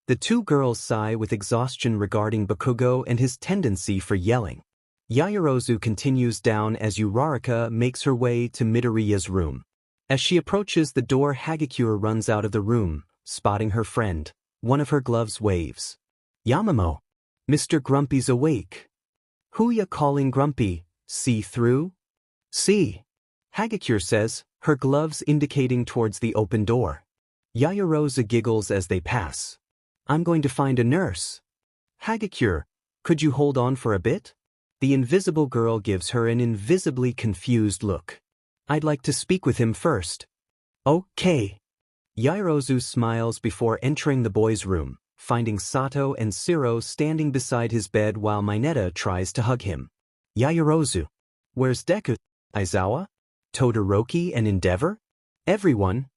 S1: The two girls sigh with exhaustion regarding Bakugo and his tendency for yelling. Yaoyorozu continues down as Uraraka makes her way to Midoriya's room. As she approaches the door, Hagakure runs out of the room, spotting her friend. One of her gloves waves. Yamamo. Mr. Grumpy's awake. Who ya calling grumpy? See through? See. Hagakure says, her gloves indicating towards the open door. Yaoyorozu giggles as they pass. I'm going to find a nurse. Hagakure, could you hold on for a bit? The invisible girl gives her an invisibly confused look. I'd like to speak with him first. Okay. Yaoyorozu smiles before entering the boys' room, finding Sato and Shiro standing beside his bed while Mineta tries to hug him. Yaoyorozu. Where's Deku? Aizawa? Todoroki and Endeavor? Everyone?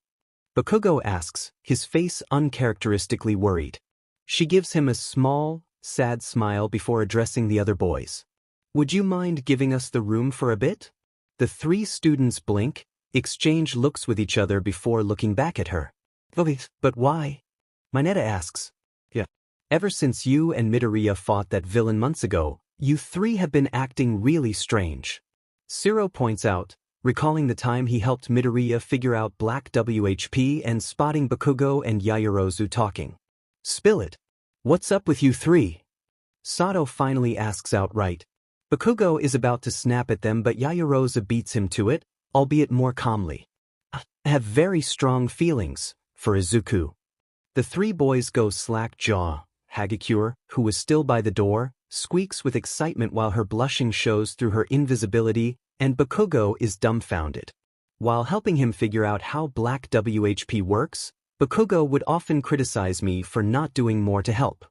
S1: Bakugo asks, his face uncharacteristically worried. She gives him a small, sad smile before addressing the other boys. Would you mind giving us the room for a bit? The three students blink, exchange looks with each other before looking back at her. But why? Mineta asks. Yeah. Ever since you and Midoriya fought that villain months ago, you three have been acting really strange. Shiro points out, recalling the time he helped Midoriya figure out Black WHP and spotting Bakugo and Yaoyorozu talking. Spill it. What's up with you three? Sato finally asks outright. Bakugo is about to snap at them, but Yaoyorozu beats him to it, albeit more calmly. I have very strong feelings for Izuku. The three boys go slack jaw. Hagakure, who was still by the door, squeaks with excitement while her blushing shows through her invisibility, and Bakugo is dumbfounded. While helping him figure out how Black WHP works, Bakugo would often criticize me for not doing more to help.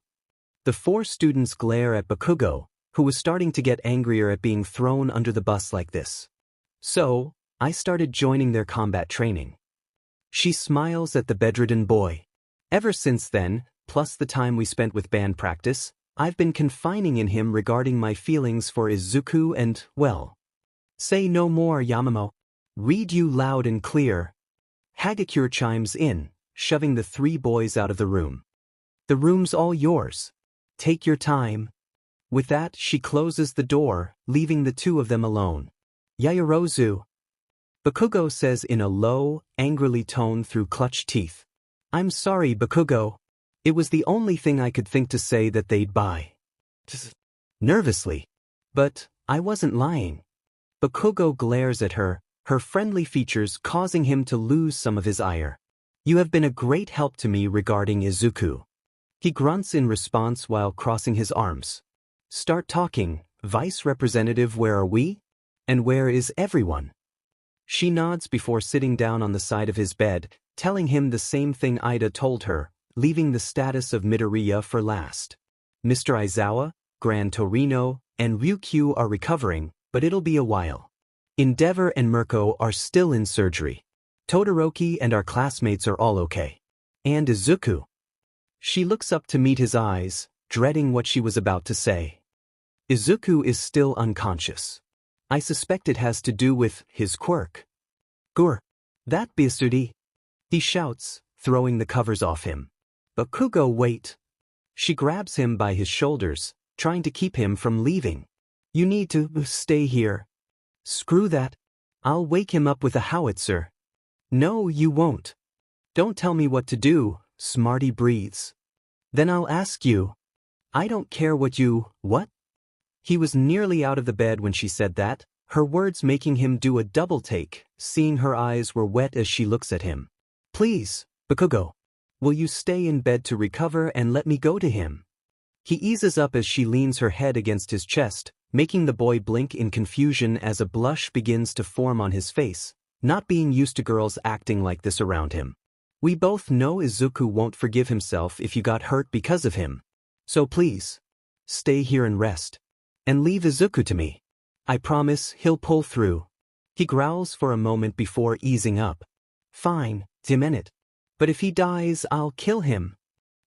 S1: The four students glare at Bakugo, who was starting to get angrier at being thrown under the bus like this. So, I started joining their combat training. She smiles at the bedridden boy. Ever since then, plus the time we spent with band practice, I've been confining in him regarding my feelings for Izuku and, well. Say no more, Yamamoto. Read you loud and clear. Hagakure chimes in, shoving the three boys out of the room. The room's all yours. Take your time. With that, she closes the door, leaving the two of them alone. Yaoyorozu. Bakugo says in a low, angrily tone through clenched teeth. I'm sorry, Bakugo. It was the only thing I could think to say that they'd buy. Nervously. But I wasn't lying. Bakugo glares at her, her friendly features causing him to lose some of his ire. You have been a great help to me regarding Izuku. He grunts in response while crossing his arms. Start talking, Vice Representative. Where are we? And where is everyone? She nods before sitting down on the side of his bed, telling him the same thing Ida told her, leaving the status of Midoria for last. Mr. Aizawa, Gran Torino, and Ryukyu are recovering, but it'll be a while. Endeavor and Mirko are still in surgery. Todoroki and our classmates are all okay. And Izuku. She looks up to meet his eyes, dreading what she was about to say. Izuku is still unconscious. I suspect it has to do with his quirk. Gur. That bastard. He shouts, throwing the covers off him. Bakugo, wait. She grabs him by his shoulders, trying to keep him from leaving. You need to stay here. Screw that. I'll wake him up with a howitzer. No, you won't. Don't tell me what to do, Smarty breathes. Then I'll ask you. I don't care what? He was nearly out of the bed when she said that, her words making him do a double take, seeing her eyes were wet as she looks at him. Please, Bakugo. Will you stay in bed to recover and let me go to him? He eases up as she leans her head against his chest, making the boy blink in confusion as a blush begins to form on his face, not being used to girls acting like this around him. We both know Izuku won't forgive himself if you got hurt because of him. So please, stay here and rest. And leave Izuku to me. I promise he'll pull through. He growls for a moment before easing up. Fine, it. But if he dies, I'll kill him.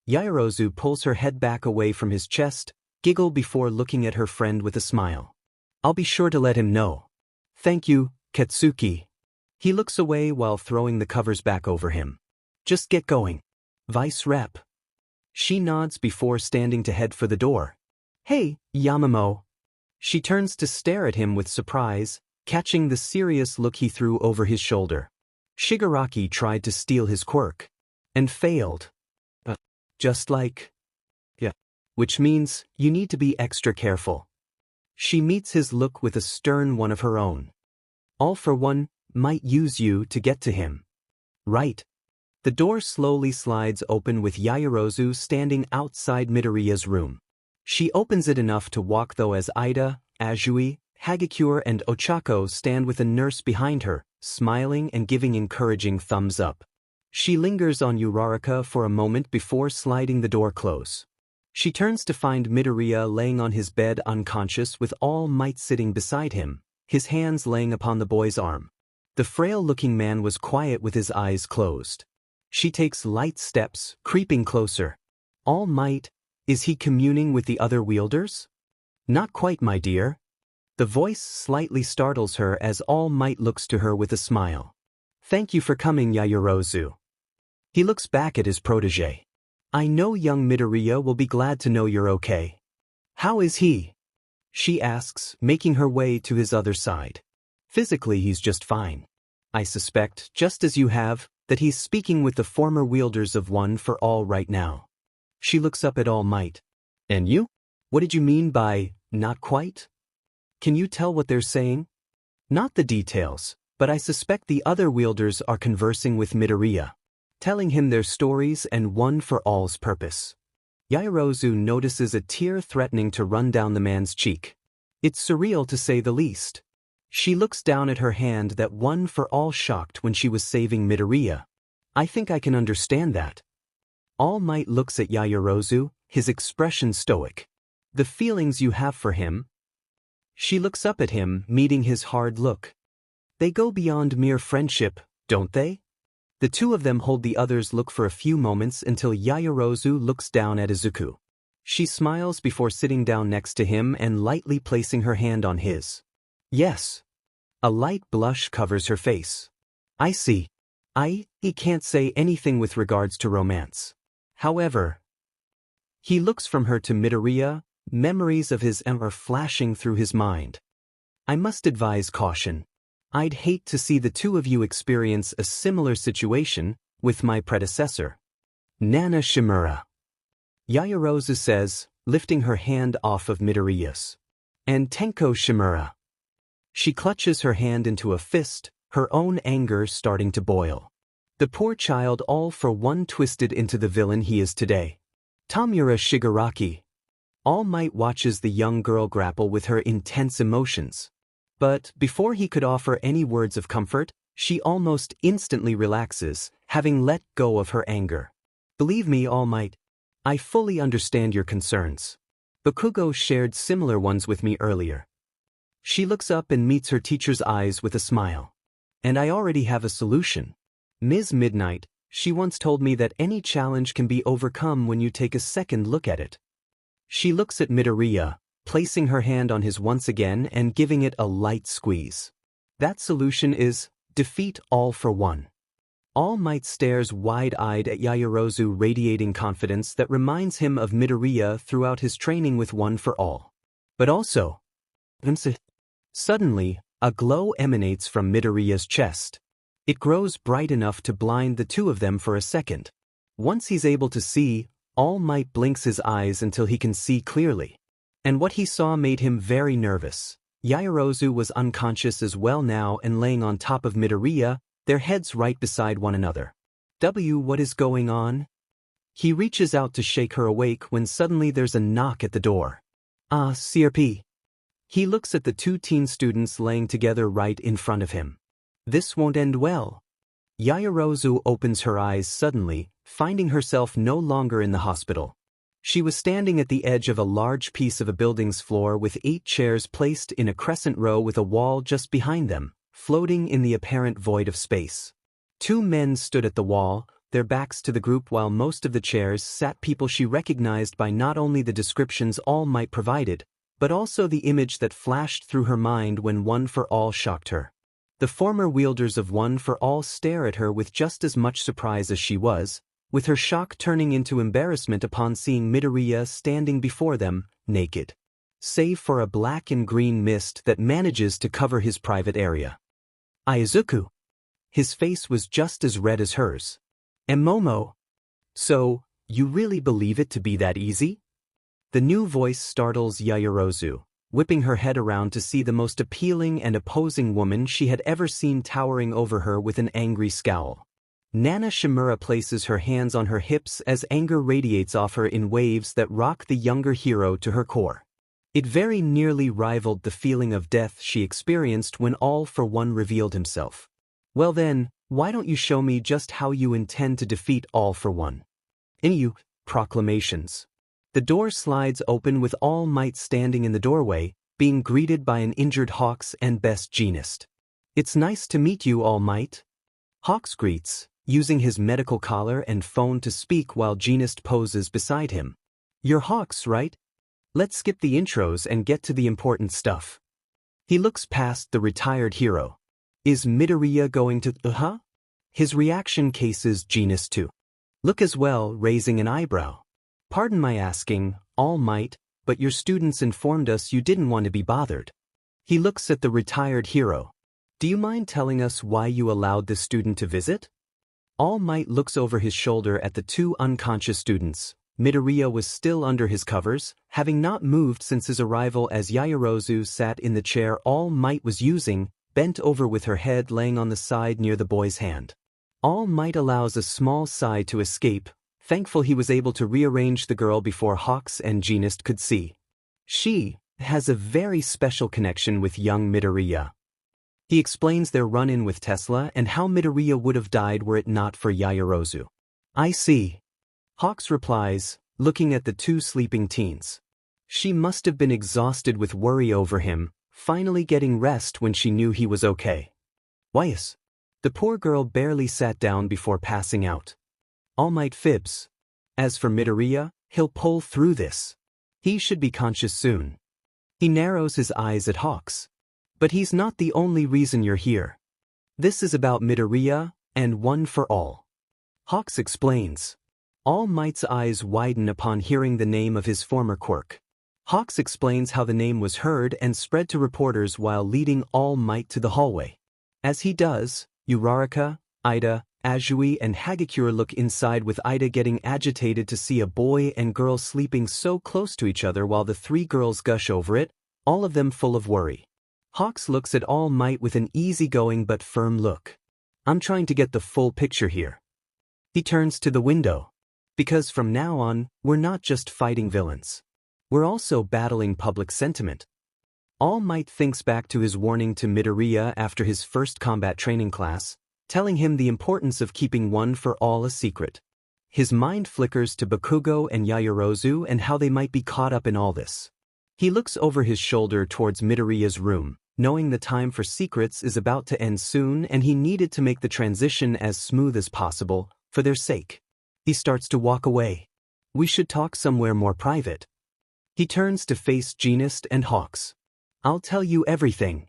S1: Yaoyorozu pulls her head back away from his chest, giggle before looking at her friend with a smile. I'll be sure to let him know. Thank you, Katsuki. He looks away while throwing the covers back over him. Just get going. Vice Rep. She nods before standing to head for the door. Hey, Yamamoto. She turns to stare at him with surprise, catching the serious look he threw over his shoulder. Shigaraki tried to steal his quirk. And failed. Just like. Yeah. Which means, you need to be extra careful. She meets his look with a stern one of her own. All for one, might use you to get to him. Right. The door slowly slides open with Yaoyorozu standing outside Midoriya's room. She opens it enough to walk though as Ida, Azui, Hagakure and Ochako stand with a nurse behind her, smiling and giving encouraging thumbs up. She lingers on Uraraka for a moment before sliding the door close. She turns to find Midoriya laying on his bed unconscious with All Might sitting beside him, his hands laying upon the boy's arm. The frail-looking man was quiet with his eyes closed. She takes light steps, creeping closer. All Might. Is he communing with the other wielders? Not quite, my dear. The voice slightly startles her as All Might looks to her with a smile. Thank you for coming, Yaoyorozu. He looks back at his protege. I know young Midoriya will be glad to know you're okay. How is he? She asks, making her way to his other side. Physically he's just fine. I suspect, just as you have, that he's speaking with the former wielders of One for All right now. She looks up at All Might. And you? What did you mean by, not quite? Can you tell what they're saying? Not the details, but I suspect the other wielders are conversing with Midoriya, telling him their stories and One for All's purpose. Yaoyorozu notices a tear threatening to run down the man's cheek. It's surreal to say the least. She looks down at her hand that One for All shocked when she was saving Midoriya. I think I can understand that. All Might looks at Yaoyorozu, his expression stoic. The feelings you have for him. She looks up at him, meeting his hard look. They go beyond mere friendship, don't they? The two of them hold the others look for a few moments until Yaoyorozu looks down at Izuku. She smiles before sitting down next to him and lightly placing her hand on his. Yes. A light blush covers her face. I see. He can't say anything with regards to romance. However, he looks from her to Midoria, memories of his are flashing through his mind. I must advise caution. I'd hate to see the two of you experience a similar situation with my predecessor. Nana Shimura. Yaoyorozu says, lifting her hand off of Midoriya's. And Tenko Shimura. She clutches her hand into a fist, her own anger starting to boil. The poor child all for one twisted into the villain he is today. Tamura Shigaraki. All Might watches the young girl grapple with her intense emotions. But before he could offer any words of comfort, she almost instantly relaxes, having let go of her anger. Believe me, All Might. I fully understand your concerns. Bakugo shared similar ones with me earlier. She looks up and meets her teacher's eyes with a smile. And I already have a solution. Ms. Midnight, she once told me that any challenge can be overcome when you take a second look at it. She looks at Midoriya, placing her hand on his once again and giving it a light squeeze. That solution is, defeat all for one. All Might stares wide-eyed at Yaoyorozu, radiating confidence that reminds him of Midoriya throughout his training with One for All. But also, suddenly, a glow emanates from Midoriya's chest. It grows bright enough to blind the two of them for a second. Once he's able to see, All Might blinks his eyes until he can see clearly. And what he saw made him very nervous. Yaoyorozu was unconscious as well now and laying on top of Midoriya, their heads right beside one another. What is going on? He reaches out to shake her awake when suddenly there's a knock at the door. CRP. He looks at the two teen students laying together right in front of him. This won't end well. Yaoyorozu opens her eyes suddenly, finding herself no longer in the hospital. She was standing at the edge of a large piece of a building's floor with 8 chairs placed in a crescent row with a wall just behind them, floating in the apparent void of space. 2 men stood at the wall, their backs to the group, while most of the chairs sat people she recognized by not only the descriptions All Might provided, but also the image that flashed through her mind when One for All shocked her. The former wielders of One for All stare at her with just as much surprise as she was, with her shock turning into embarrassment upon seeing Midoriya standing before them, naked. Save for a black and green mist that manages to cover his private area. Izuku. His face was just as red as hers. And Momo. So, you really believe it to be that easy? The new voice startles Yaoyorozu, whipping her head around to see the most appealing and opposing woman she had ever seen towering over her with an angry scowl. Nana Shimura places her hands on her hips as anger radiates off her in waves that rock the younger hero to her core. It very nearly rivaled the feeling of death she experienced when All for One revealed himself. Well then, why don't you show me just how you intend to defeat All for One? Proclamations. The door slides open with All Might standing in the doorway, being greeted by an injured Hawks and Best Jeanist. It's nice to meet you, All Might. Hawks greets, using his medical collar and phone to speak while Jeanist poses beside him. You're Hawks, right? Let's skip the intros and get to the important stuff. He looks past the retired hero. Is Midoriya going to, His reaction cases Jeanist too. Look as well, raising an eyebrow. Pardon my asking, All Might, but your students informed us you didn't want to be bothered. He looks at the retired hero. Do you mind telling us why you allowed this student to visit? All Might looks over his shoulder at the 2 unconscious students. Midoriya was still under his covers, having not moved since his arrival as Yaoyorozu sat in the chair All Might was using, bent over with her head laying on the side near the boy's hand. All Might allows a small sigh to escape, thankful he was able to rearrange the girl before Hawks and Jeanist could see. She has a very special connection with young Midoriya. He explains their run-in with Tesla and how Midoriya would have died were it not for Yaoyorozu. I see. Hawks replies, looking at the 2 sleeping teens. She must have been exhausted with worry over him, finally getting rest when she knew he was okay. Why's? The poor girl barely sat down before passing out. All Might fibs. As for Midoria, he'll pull through this. He should be conscious soon. He narrows his eyes at Hawks. But he's not the only reason you're here. This is about Midoria, and one for all. Hawks explains. All Might's eyes widen upon hearing the name of his former quirk. Hawks explains how the name was heard and spread to reporters while leading All Might to the hallway. As he does, Uraraka, Ida, Azui and Hagakure look inside with Ida getting agitated to see a boy and girl sleeping so close to each other while the three girls gush over it, all of them full of worry. Hawks looks at All Might with an easygoing but firm look. I'm trying to get the full picture here. He turns to the window. Because from now on, we're not just fighting villains. We're also battling public sentiment. All Might thinks back to his warning to Midoria after his first combat training class, telling him the importance of keeping one for all a secret. His mind flickers to Bakugo and Yaoyorozu and how they might be caught up in all this. He looks over his shoulder towards Midoriya's room, knowing the time for secrets is about to end soon and he needed to make the transition as smooth as possible, for their sake. He starts to walk away. We should talk somewhere more private. He turns to face Genist and Hawks. I'll tell you everything.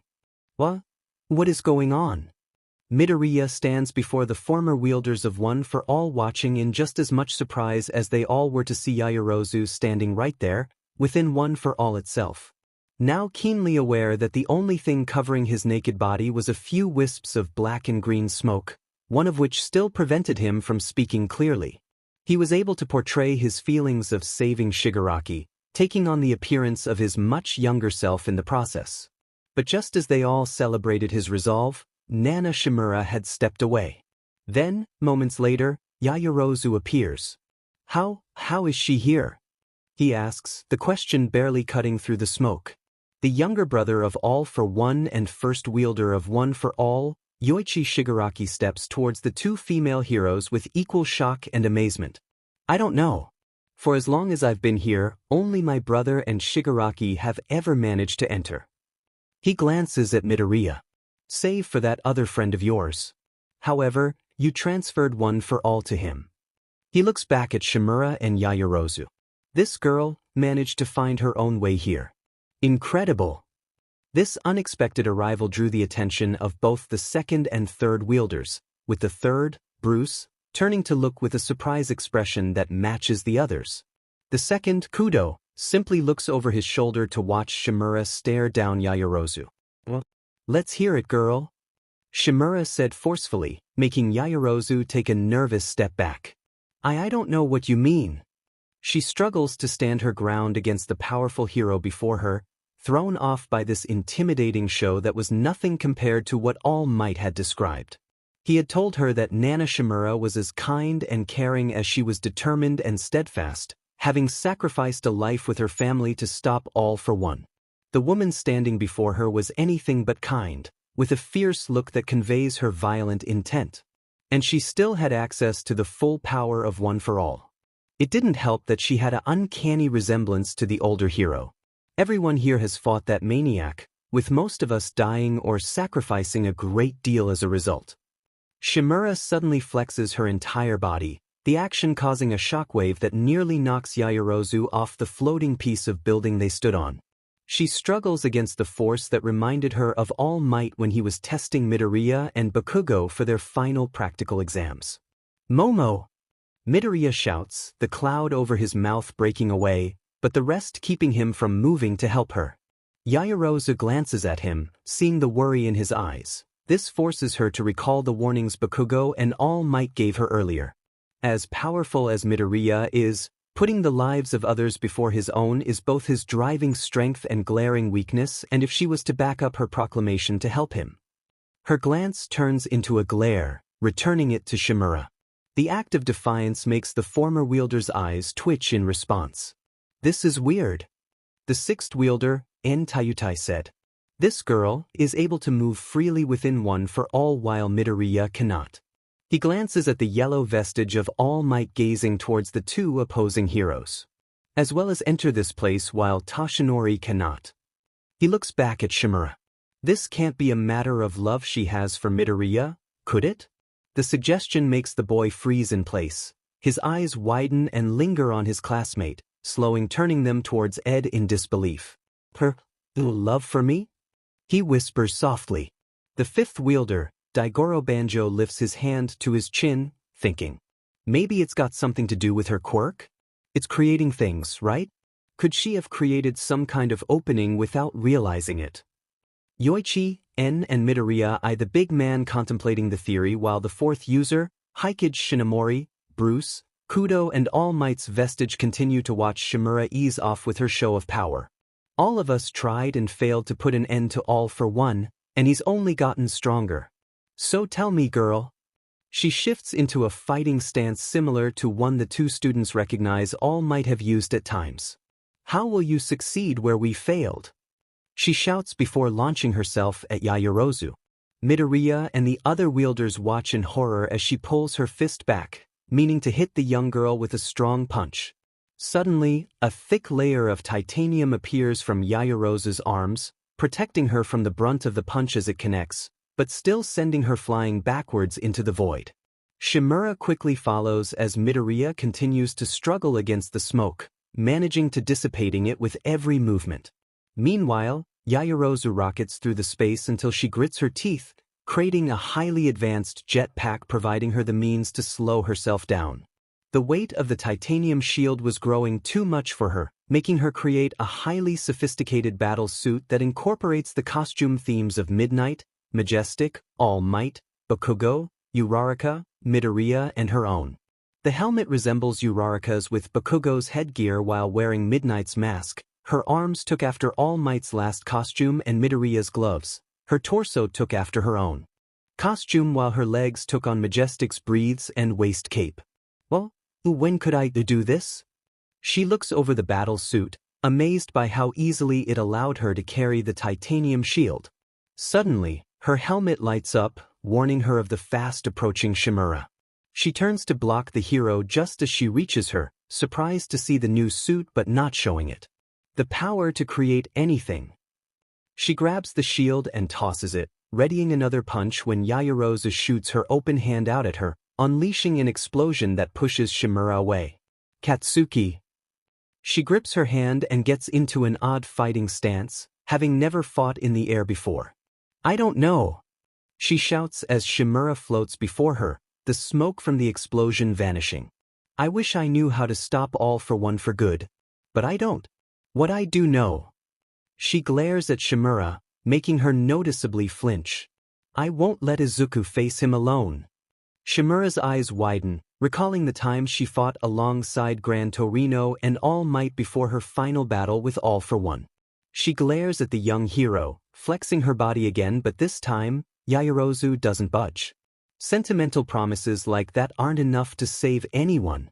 S1: What? What is going on? Midoriya stands before the former wielders of One for All watching in just as much surprise as they all were to see Yaoyorozu standing right there, within One for All itself. Now keenly aware that the only thing covering his naked body was a few wisps of black and green smoke, one of which still prevented him from speaking clearly. He was able to portray his feelings of saving Shigaraki, taking on the appearance of his much younger self in the process. But just as they all celebrated his resolve, Nana Shimura had stepped away. Then, moments later, Yaoyorozu appears. How is she here? He asks, the question barely cutting through the smoke. The younger brother of All for One and first wielder of One for All, Yoichi Shigaraki steps towards the two female heroes with equal shock and amazement. I don't know. For as long as I've been here, only my brother and Shigaraki have ever managed to enter. He glances at Midoriya. Save for that other friend of yours. However, you transferred One for All to him. He looks back at Shimura and Yaoyorozu. This girl managed to find her own way here. Incredible. This unexpected arrival drew the attention of both the second and third wielders, with the third, Bruce, turning to look with a surprise expression that matches the others. The second, Kudo, simply looks over his shoulder to watch Shimura stare down Yaoyorozu. Well, let's hear it, girl. Shimura said forcefully, making Yaoyorozu take a nervous step back. I don't know what you mean. She struggles to stand her ground against the powerful hero before her, thrown off by this intimidating show that was nothing compared to what All Might had described. He had told her that Nana Shimura was as kind and caring as she was determined and steadfast, having sacrificed a life with her family to stop All for One. The woman standing before her was anything but kind, with a fierce look that conveys her violent intent. And she still had access to the full power of One for All. It didn't help that she had an uncanny resemblance to the older hero. Everyone here has fought that maniac, with most of us dying or sacrificing a great deal as a result. Shimura suddenly flexes her entire body, the action causing a shockwave that nearly knocks Yaoyorozu off the floating piece of building they stood on. She struggles against the force that reminded her of All Might when he was testing Midoriya and Bakugo for their final practical exams. Momo! Midoriya shouts, the cloud over his mouth breaking away, but the rest keeping him from moving to help her. Yaoyorozu glances at him, seeing the worry in his eyes. This forces her to recall the warnings Bakugo and All Might gave her earlier. As powerful as Midoriya is, putting the lives of others before his own is both his driving strength and glaring weakness, and if she was to back up her proclamation to help him. Her glance turns into a glare, returning it to Shimura. The act of defiance makes the former wielder's eyes twitch in response. This is weird. The sixth wielder, En Tayutai said. This girl is able to move freely within One for All while Midoriya cannot. He glances at the yellow vestige of All Might gazing towards the two opposing heroes. As well as enter this place while Toshinori cannot. He looks back at Shimura. This can't be a matter of love she has for Midoriya, Could it? The suggestion makes the boy freeze in place. His eyes widen and linger on his classmate, turning them towards Ed in disbelief. Love for me? He whispers softly. The fifth wielder, Daigoro Banjo, lifts his hand to his chin, thinking. Maybe it's got something to do with her quirk? It's creating things, right? Could she have created some kind of opening without realizing it? Yoichi, En, and Midoria eye the big man contemplating the theory, while the fourth user, Hikage Shinomori, Bruce, Kudo, and All Might's Vestige continue to watch Shimura ease off with her show of power. All of us tried and failed to put an end to All for One, and he's only gotten stronger. So tell me, girl. She shifts into a fighting stance similar to one the two students recognize All Might have used at times. How will you succeed where we failed? She shouts before launching herself at Yaoyorozu. Midoriya and the other wielders watch in horror as she pulls her fist back, meaning to hit the young girl with a strong punch. Suddenly, a thick layer of titanium appears from Yaoyorozu's arms, protecting her from the brunt of the punch as it connects, but still sending her flying backwards into the void. Shimura quickly follows as Midoriya continues to struggle against the smoke, managing to dissipating it with every movement. Meanwhile, Yaoyorozu rockets through the space until she grits her teeth, creating a highly advanced jetpack, providing her the means to slow herself down. The weight of the titanium shield was growing too much for her, making her create a highly sophisticated battle suit that incorporates the costume themes of Midnight, Majestic, All Might, Bakugo, Uraraka, Midoriya, and her own. The helmet resembles Uraraka's with Bakugo's headgear while wearing Midnight's mask. Her arms took after All Might's last costume and Midoriya's gloves. Her torso took after her own costume, while her legs took on Majestic's breathes and waist cape. Well, when could I do this? She looks over the battle suit, amazed by how easily it allowed her to carry the titanium shield. Suddenly, her helmet lights up, warning her of the fast-approaching Shimura. She turns to block the hero just as she reaches her, surprised to see the new suit but not showing it. The power to create anything. She grabs the shield and tosses it, readying another punch when Yaoyorozu shoots her open hand out at her, unleashing an explosion that pushes Shimura away. Katsuki. She grips her hand and gets into an odd fighting stance, having never fought in the air before. I don't know. She shouts as Shimura floats before her, the smoke from the explosion vanishing. I wish I knew how to stop All for One for good. But I don't. What I do know. She glares at Shimura, making her noticeably flinch. I won't let Izuku face him alone. Shimura's eyes widen, recalling the time she fought alongside Gran Torino and All Might before her final battle with All for One. She glares at the young hero, flexing her body again, but this time, Yaoyorozu doesn't budge. Sentimental promises like that aren't enough to save anyone.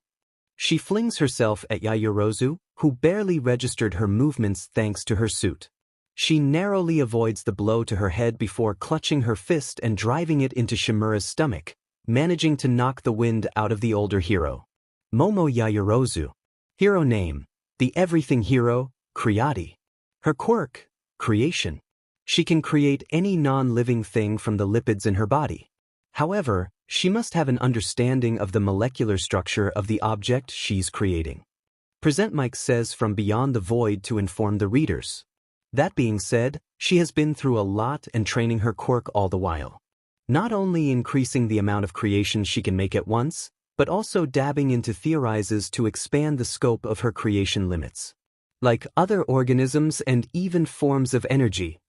S1: She flings herself at Yaoyorozu, who barely registered her movements thanks to her suit. She narrowly avoids the blow to her head before clutching her fist and driving it into Shimura's stomach, managing to knock the wind out of the older hero. Momo Yaoyorozu. Hero name: the everything hero, Creati. Her quirk: creation. She can create any non-living thing from the lipids in her body. However, she must have an understanding of the molecular structure of the object she's creating. Present Mike says from beyond the void to inform the readers. That being said, she has been through a lot and training her quirk all the while. Not only increasing the amount of creations she can make at once, but also dabbing into theorizes to expand the scope of her creation limits. Like other organisms and even forms of energy.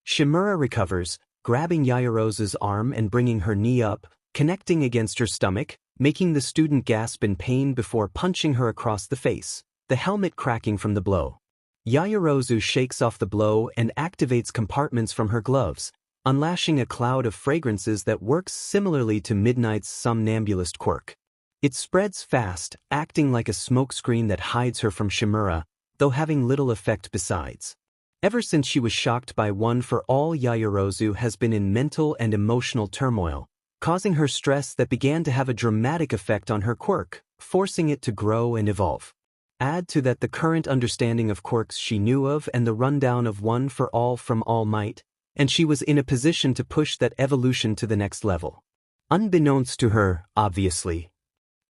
S1: Shimura recovers, grabbing Yaoyorozu's arm and bringing her knee up, connecting against her stomach, making the student gasp in pain before punching her across the face, the helmet cracking from the blow. Yaoyorozu shakes off the blow and activates compartments from her gloves, unlashing a cloud of fragrances that works similarly to Midnight's somnambulist quirk. It spreads fast, acting like a smokescreen that hides her from Shimura, though having little effect besides. Ever since she was shocked by One for All, Yaoyorozu has been in mental and emotional turmoil, causing her stress that began to have a dramatic effect on her quirk, forcing it to grow and evolve. Add to that the current understanding of quirks she knew of and the rundown of One for All from All Might, and she was in a position to push that evolution to the next level. Unbeknownst to her, obviously.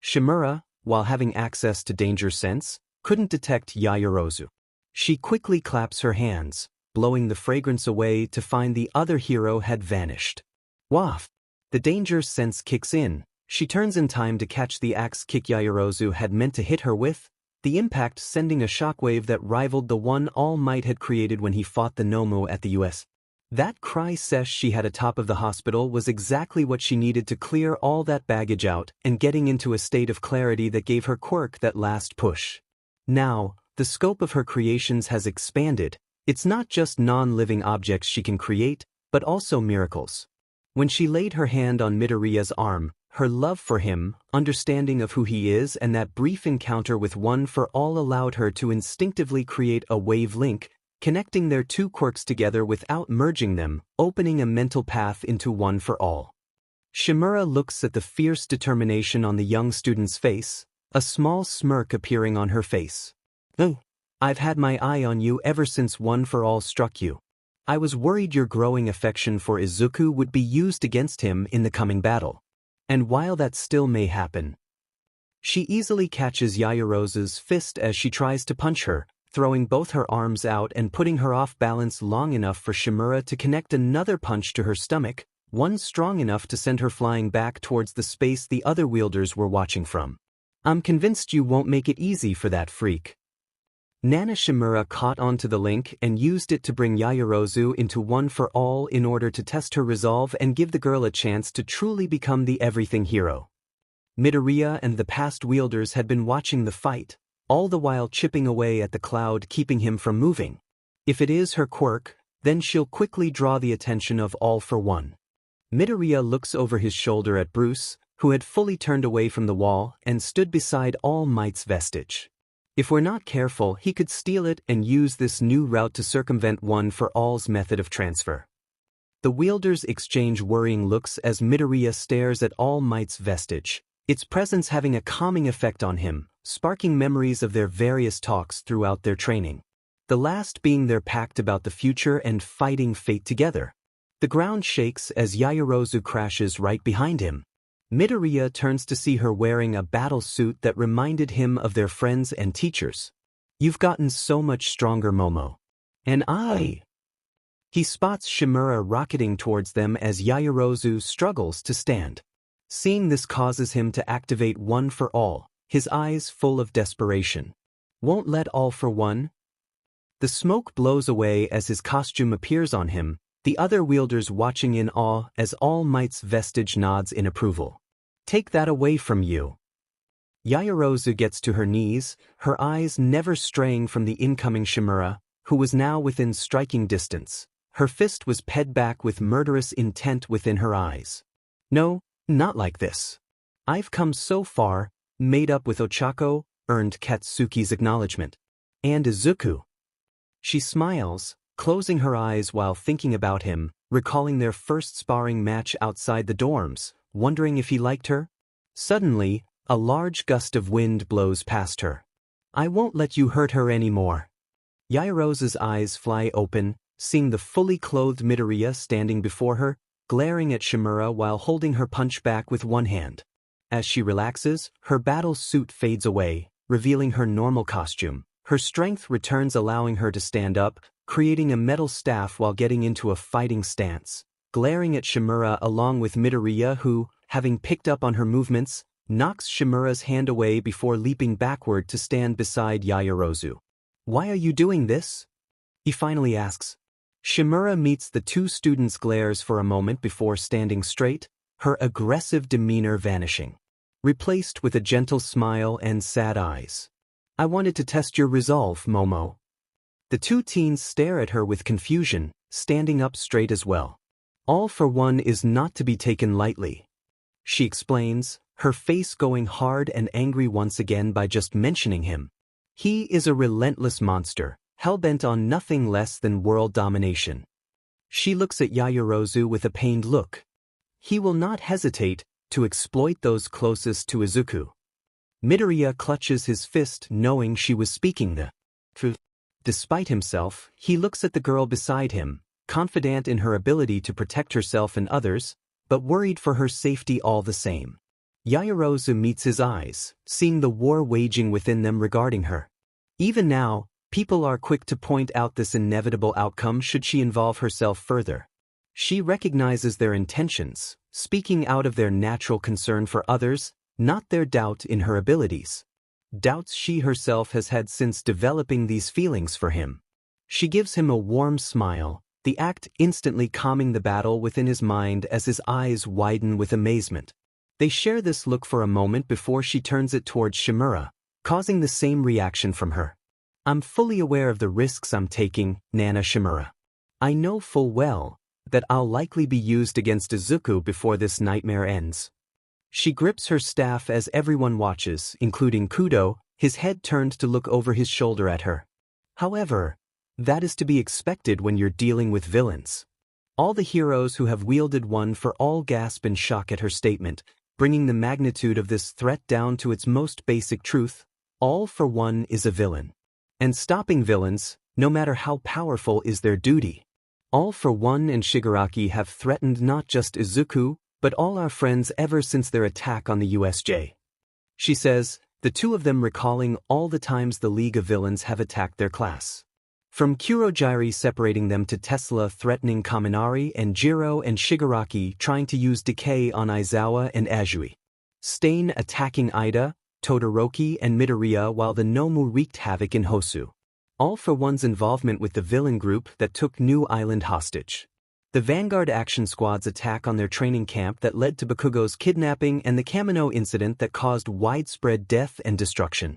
S1: Shimura, while having access to danger sense, couldn't detect Yaoyorozu. She quickly claps her hands, blowing the fragrance away to find the other hero had vanished. Waff! The danger sense kicks in. She turns in time to catch the axe kick Yaoyorozu had meant to hit her with, the impact sending a shockwave that rivaled the one All Might had created when he fought the Nomu at the US. That cry sesh she had atop of the hospital was exactly what she needed to clear all that baggage out and getting into a state of clarity that gave her quirk that last push. Now, the scope of her creations has expanded. It's not just non-living objects she can create, but also miracles. When she laid her hand on Midoriya's arm, her love for him, understanding of who he is, and that brief encounter with One for All allowed her to instinctively create a wave link, connecting their two quirks together without merging them, opening a mental path into One for All. Shimura looks at the fierce determination on the young student's face, a small smirk appearing on her face. "Oh, I've had my eye on you ever since One for All struck you. I was worried your growing affection for Izuku would be used against him in the coming battle. And while that still may happen..." She easily catches Yaoyorozu's fist as she tries to punch her, throwing both her arms out and putting her off balance long enough for Shimura to connect another punch to her stomach, one strong enough to send her flying back towards the space the other wielders were watching from. "I'm convinced you won't make it easy for that freak." Nana Shimura caught onto the link and used it to bring Yaoyorozu into One for All in order to test her resolve and give the girl a chance to truly become the everything hero. Midoriya and the past wielders had been watching the fight, all the while chipping away at the cloud keeping him from moving. If it is her quirk, then she'll quickly draw the attention of All for One. Midoriya looks over his shoulder at Bruce, who had fully turned away from the wall and stood beside All Might's vestige. If we're not careful, he could steal it and use this new route to circumvent One for All's method of transfer. The wielders exchange worrying looks as Midoriya stares at All Might's vestige, its presence having a calming effect on him, sparking memories of their various talks throughout their training. The last being their pact about the future and fighting fate together. The ground shakes as Yaoyorozu crashes right behind him. Midoriya turns to see her wearing a battle suit that reminded him of their friends and teachers. "You've gotten so much stronger, Momo." "And I..." He spots Shimura rocketing towards them as Yaoyorozu struggles to stand. Seeing this causes him to activate One for All, his eyes full of desperation. "Won't let All for One?" The smoke blows away as his costume appears on him, the other wielders watching in awe as All Might's vestige nods in approval. "Take that away from you." Yaoyorozu gets to her knees, her eyes never straying from the incoming Shimura, who was now within striking distance. Her fist was ped back with murderous intent within her eyes. "No, not like this. I've come so far, made up with Ochako, earned Katsuki's acknowledgement. And Izuku." She smiles, closing her eyes while thinking about him, recalling their first sparring match outside the dorms, wondering if he liked her. Suddenly, a large gust of wind blows past her. "I won't let you hurt her anymore." Yaoyorozu's eyes fly open, seeing the fully clothed Midoriya standing before her, glaring at Shimura while holding her punch back with one hand. As she relaxes, her battle suit fades away, revealing her normal costume. Her strength returns, allowing her to stand up, creating a metal staff while getting into a fighting stance, glaring at Shimura along with Midoriya who, having picked up on her movements, knocks Shimura's hand away before leaping backward to stand beside Yaoyorozu. "Why are you doing this?" he finally asks. Shimura meets the two students' glares for a moment before standing straight, her aggressive demeanor vanishing, replaced with a gentle smile and sad eyes. "I wanted to test your resolve, Momo." The two teens stare at her with confusion, standing up straight as well. "All for One is not to be taken lightly," she explains, her face going hard and angry once again by just mentioning him. "He is a relentless monster, hell-bent on nothing less than world domination." She looks at Yaoyorozu with a pained look. "He will not hesitate to exploit those closest to Izuku." Midoriya clutches his fist knowing she was speaking the truth. Despite himself, he looks at the girl beside him, confident in her ability to protect herself and others, but worried for her safety all the same. Yaoyorozu meets his eyes, seeing the war waging within them regarding her. Even now, people are quick to point out this inevitable outcome should she involve herself further. She recognizes their intentions, speaking out of their natural concern for others, not their doubt in her abilities. Doubts she herself has had since developing these feelings for him. She gives him a warm smile, the act instantly calming the battle within his mind as his eyes widen with amazement. They share this look for a moment before she turns it towards Shimura, causing the same reaction from her. I'm fully aware of the risks I'm taking, Nana Shimura. I know full well that I'll likely be used against Izuku before this nightmare ends. She grips her staff as everyone watches, including Kudo, his head turned to look over his shoulder at her. However, that is to be expected when you're dealing with villains. All the heroes who have wielded one for all gasp in shock at her statement, bringing the magnitude of this threat down to its most basic truth: all for one is a villain. And stopping villains, no matter how powerful, is their duty. All for One and Shigaraki have threatened not just Izuku, but all our friends ever since their attack on the USJ. She says, the two of them recalling all the times the League of Villains have attacked their class. From Kurogiri separating them to Tesla threatening Kaminari and Jiro and Shigaraki trying to use decay on Aizawa and Azui. Stain attacking Ida, Todoroki and Midoriya while the Nomu wreaked havoc in Hosu. All for One's involvement with the villain group that took New Island hostage. The Vanguard Action Squad's attack on their training camp that led to Bakugo's kidnapping and the Kamino incident that caused widespread death and destruction.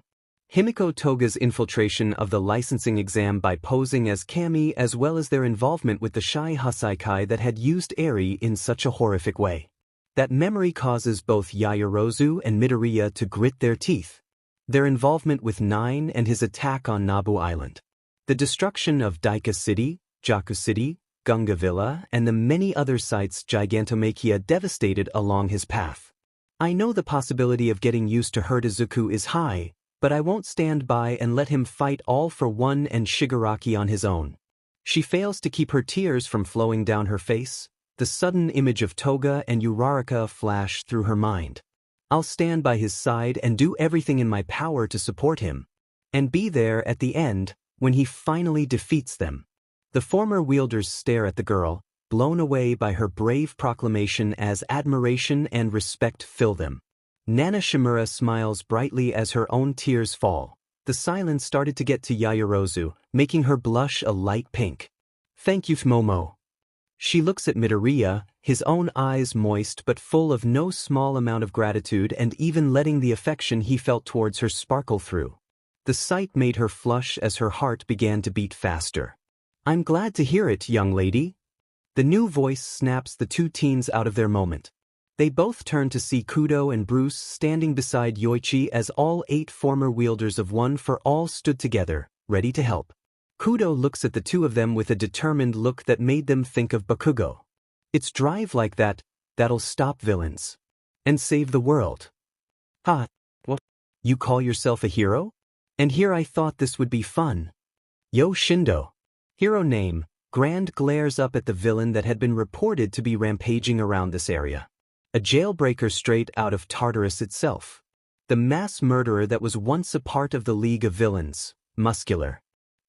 S1: Himiko Toga's infiltration of the licensing exam by posing as Kami, as well as their involvement with the Shai Hasaikai that had used Eri in such a horrific way. That memory causes both Yaoyorozu and Midoriya to grit their teeth. Their involvement with Nine and his attack on Nabu Island. The destruction of Daika City, Jaku City, Gunga Villa, and the many other sites Gigantomakia devastated along his path. I know the possibility of getting used to hurt Izuku is high, but I won't stand by and let him fight All for One and Shigaraki on his own. She fails to keep her tears from flowing down her face. The sudden image of Toga and Uraraka flash through her mind. I'll stand by his side and do everything in my power to support him. And be there at the end, when he finally defeats them. The former wielders stare at the girl, blown away by her brave proclamation as admiration and respect fill them. Nana Shimura smiles brightly as her own tears fall. The silence started to get to Yaoyorozu, making her blush a light pink. Thank you, Momo. She looks at Midoriya, his own eyes moist but full of no small amount of gratitude and even letting the affection he felt towards her sparkle through. The sight made her flush as her heart began to beat faster. I'm glad to hear it, young lady. The new voice snaps the two teens out of their moment. They both turn to see Kudo and Bruce standing beside Yoichi as all 8 former wielders of One for All stood together, ready to help. Kudo looks at the two of them with a determined look that made them think of Bakugo. It's drive like that, that'll stop villains. And save the world. Ha, what? You call yourself a hero? And here I thought this would be fun. Yo Shindo. Hero name, Grand glares up at the villain that had been reported to be rampaging around this area. A jailbreaker straight out of Tartarus itself. The mass murderer that was once a part of the League of Villains, muscular.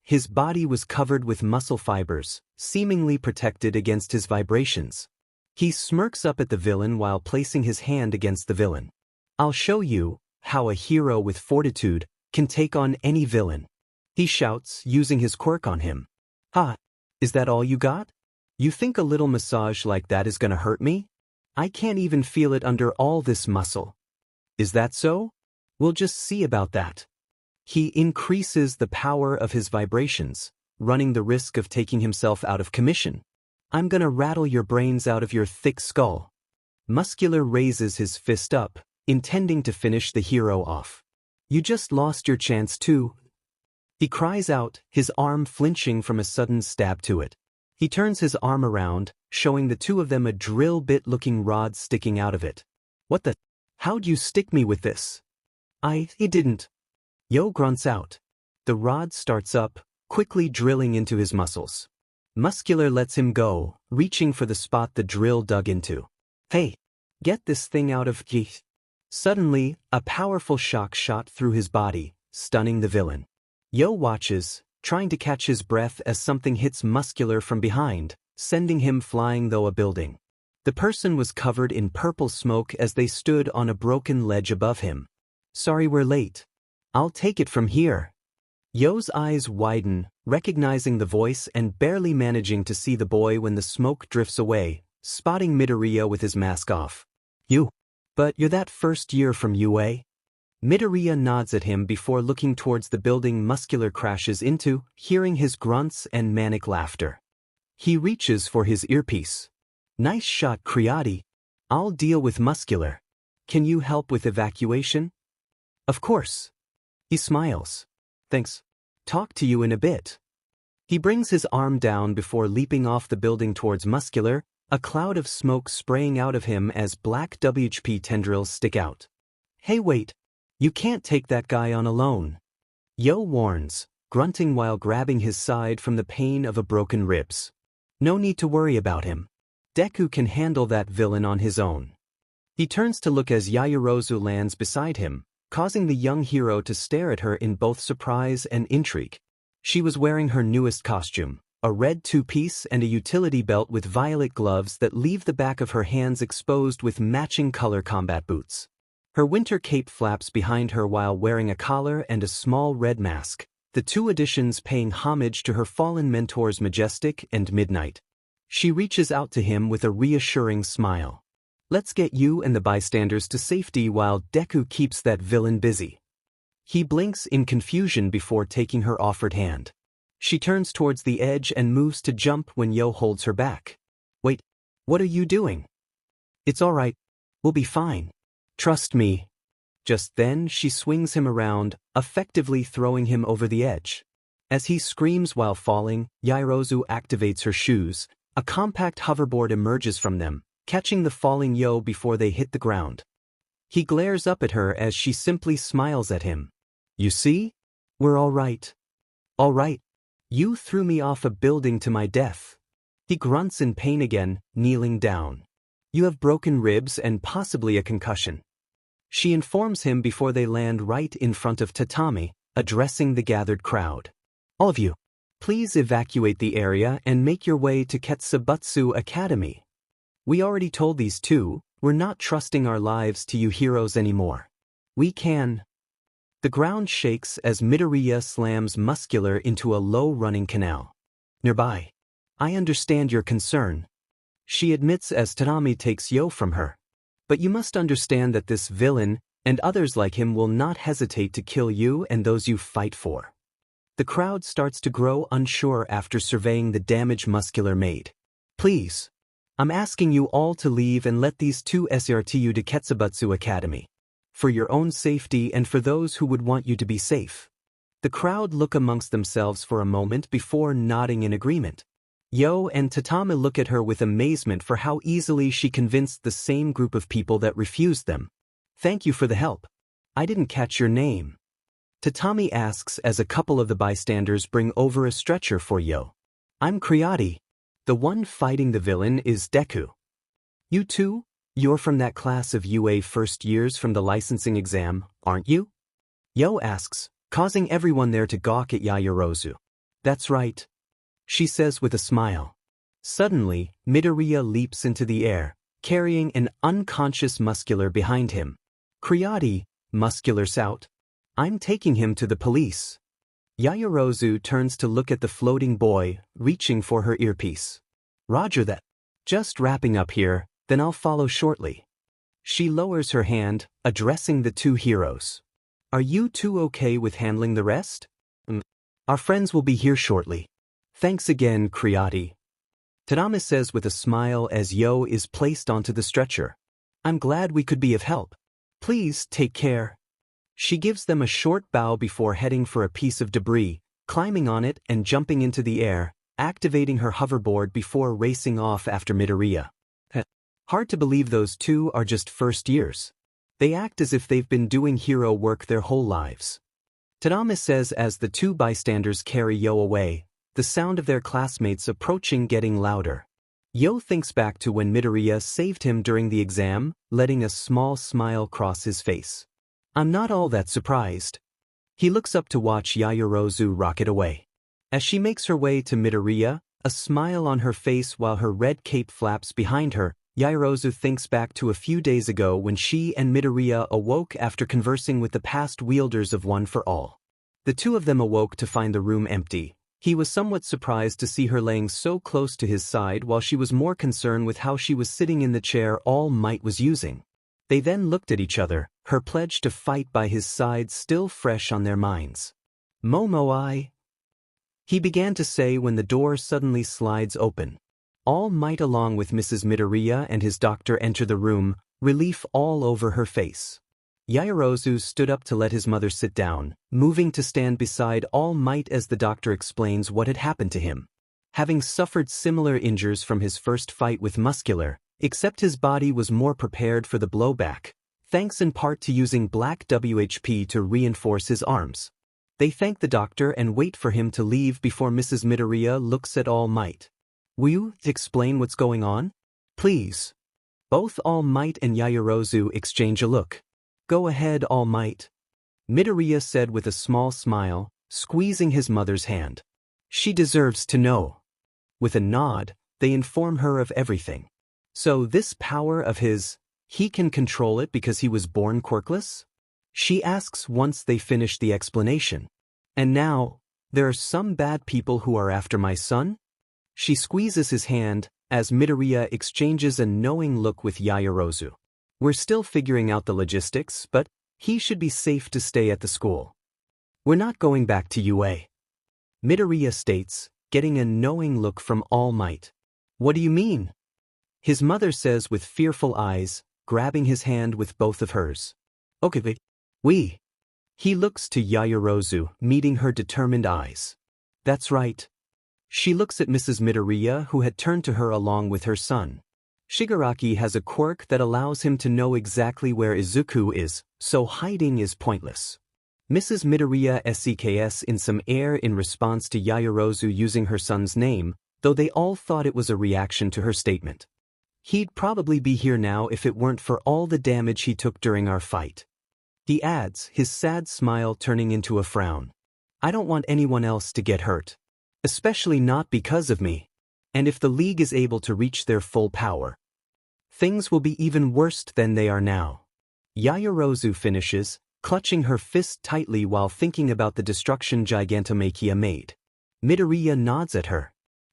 S1: His body was covered with muscle fibers, seemingly protected against his vibrations. He smirks up at the villain while placing his hand against the villain. I'll show you how a hero with fortitude can take on any villain. He shouts, using his quirk on him. Ha! Is that all you got? You think a little massage like that is gonna hurt me? I can't even feel it under all this muscle. Is that so? We'll just see about that. He increases the power of his vibrations, running the risk of taking himself out of commission. I'm gonna rattle your brains out of your thick skull. Muscular raises his fist up, intending to finish the hero off. You just lost your chance too. He cries out, his arm flinching from a sudden stab to it. He turns his arm around, showing the two of them a drill bit-looking rod sticking out of it. What the? How'd you stick me with this? He didn't. Yo grunts out. The rod starts up, quickly drilling into his muscles. Muscular lets him go, reaching for the spot the drill dug into. Hey, get this thing out of here. Suddenly, a powerful shock shot through his body, stunning the villain. Yo watches, trying to catch his breath as something hits muscular from behind, sending him flying through a building. The person was covered in purple smoke as they stood on a broken ledge above him. Sorry we're late. I'll take it from here. Yo's eyes widen, recognizing the voice and barely managing to see the boy when the smoke drifts away, spotting Midoria with his mask off. You. But you're that first year from UA? Midoria nods at him before looking towards the building muscular crashes into, hearing his grunts and manic laughter. He reaches for his earpiece. Nice shot, Creati. I'll deal with muscular. Can you help with evacuation? Of course. He smiles. Thanks. Talk to you in a bit. He brings his arm down before leaping off the building towards muscular, a cloud of smoke spraying out of him as black WHP tendrils stick out. Hey wait. You can't take that guy on alone. Yo warns, grunting while grabbing his side from the pain of a broken ribs. No need to worry about him. Deku can handle that villain on his own. He turns to look as Yaoyorozu lands beside him, causing the young hero to stare at her in both surprise and intrigue. She was wearing her newest costume, a red two-piece and a utility belt with violet gloves that leave the back of her hands exposed with matching color combat boots. Her winter cape flaps behind her while wearing a collar and a small red mask, the two additions paying homage to her fallen mentors Majestic and Midnight. She reaches out to him with a reassuring smile. Let's get you and the bystanders to safety while Deku keeps that villain busy. He blinks in confusion before taking her offered hand. She turns towards the edge and moves to jump when Yo holds her back. Wait, what are you doing? It's all right. We'll be fine. Trust me. Just then she swings him around, effectively throwing him over the edge. As he screams while falling, Yaoyorozu activates her shoes. A compact hoverboard emerges from them, catching the falling Yo before they hit the ground. He glares up at her as she simply smiles at him. You see? We're all right. All right. You threw me off a building to my death. He grunts in pain again, kneeling down. You have broken ribs and possibly a concussion. She informs him before they land right in front of Tatami, addressing the gathered crowd. All of you, please evacuate the area and make your way to Ketsubutsu Academy. We already told these two, we're not trusting our lives to you heroes anymore. We can. The ground shakes as Midoriya slams muscular into a low-running canal. Nearby. I understand your concern. She admits as Tatami takes Yo from her. But you must understand that this villain, and others like him will not hesitate to kill you and those you fight for. The crowd starts to grow unsure after surveying the damage muscular made. Please. I'm asking you all to leave and let these two escort you to Ketsubutsu Academy. For your own safety and for those who would want you to be safe. The crowd look amongst themselves for a moment before nodding in agreement. Yo and Tatami look at her with amazement for how easily she convinced the same group of people that refused them. Thank you for the help. I didn't catch your name. Tatami asks as a couple of the bystanders bring over a stretcher for Yo. I'm Creati. The one fighting the villain is Deku. You two? You're from that class of UA first years from the licensing exam, aren't you? Yo asks, causing everyone there to gawk at Yaoyorozu. That's right. She says with a smile. Suddenly, Midoriya leaps into the air, carrying an unconscious muscular behind him. Creati, muscular's out. I'm taking him to the police. Yaoyorozu turns to look at the floating boy, reaching for her earpiece. Roger that. Just wrapping up here, then I'll follow shortly. She lowers her hand, addressing the two heroes. Are you two okay with handling the rest? Our friends will be here shortly. Thanks again, Creati. Tatami says with a smile as Yo is placed onto the stretcher. I'm glad we could be of help. Please take care. She gives them a short bow before heading for a piece of debris, climbing on it and jumping into the air, activating her hoverboard before racing off after Midoriya. Hard to believe those two are just first years. They act as if they've been doing hero work their whole lives. Tatami says as the two bystanders carry Yo away, the sound of their classmates approaching getting louder. Yo thinks back to when Midoria saved him during the exam, letting a small smile cross his face. I'm not all that surprised. He looks up to watch Yaoyorozu rocket away. As she makes her way to Midoria, a smile on her face while her red cape flaps behind her, Yaoyorozu thinks back to a few days ago when she and Midoria awoke after conversing with the past wielders of One for All. The two of them awoke to find the room empty. He was somewhat surprised to see her laying so close to his side while she was more concerned with how she was sitting in the chair All Might was using. They then looked at each other, her pledge to fight by his side still fresh on their minds. Momo-I? He began to say when the door suddenly slides open. All Might along with Mrs. Midoria and his doctor enter the room, relief all over her face. Yaoyorozu stood up to let his mother sit down, moving to stand beside All Might as the doctor explains what had happened to him. Having suffered similar injuries from his first fight with Muscular, except his body was more prepared for the blowback, thanks in part to using black WHP to reinforce his arms. They thank the doctor and wait for him to leave before Mrs. Midoria looks at All Might. Will you explain what's going on? Please. Both All Might and Yaoyorozu exchange a look. Go ahead, All Might. Midoria said with a small smile, squeezing his mother's hand. She deserves to know. With a nod, they inform her of everything. So this power of his, he can control it because he was born quirkless? She asks once they finish the explanation. And now, there are some bad people who are after my son? She squeezes his hand, as Midoria exchanges a knowing look with Yaoyorozu. We're still figuring out the logistics, but he should be safe to stay at the school. We're not going back to UA. Midoria states, getting a knowing look from All Might. What do you mean? His mother says with fearful eyes, grabbing his hand with both of hers. Okay, we. He looks to Yaoyorozu, meeting her determined eyes. That's right. She looks at Mrs. Midoria, who had turned to her along with her son. Shigaraki has a quirk that allows him to know exactly where Izuku is, so hiding is pointless. Mrs. Midoria SEKS in some air in response to Yaoyorozu using her son's name, though they all thought it was a reaction to her statement. He'd probably be here now if it weren't for all the damage he took during our fight. He adds, his sad smile turning into a frown. I don't want anyone else to get hurt. Especially not because of me. And if the League is able to reach their full power, things will be even worse than they are now. Yaoyorozu finishes, clutching her fist tightly while thinking about the destruction Gigantomakia made. Midoria nods at her.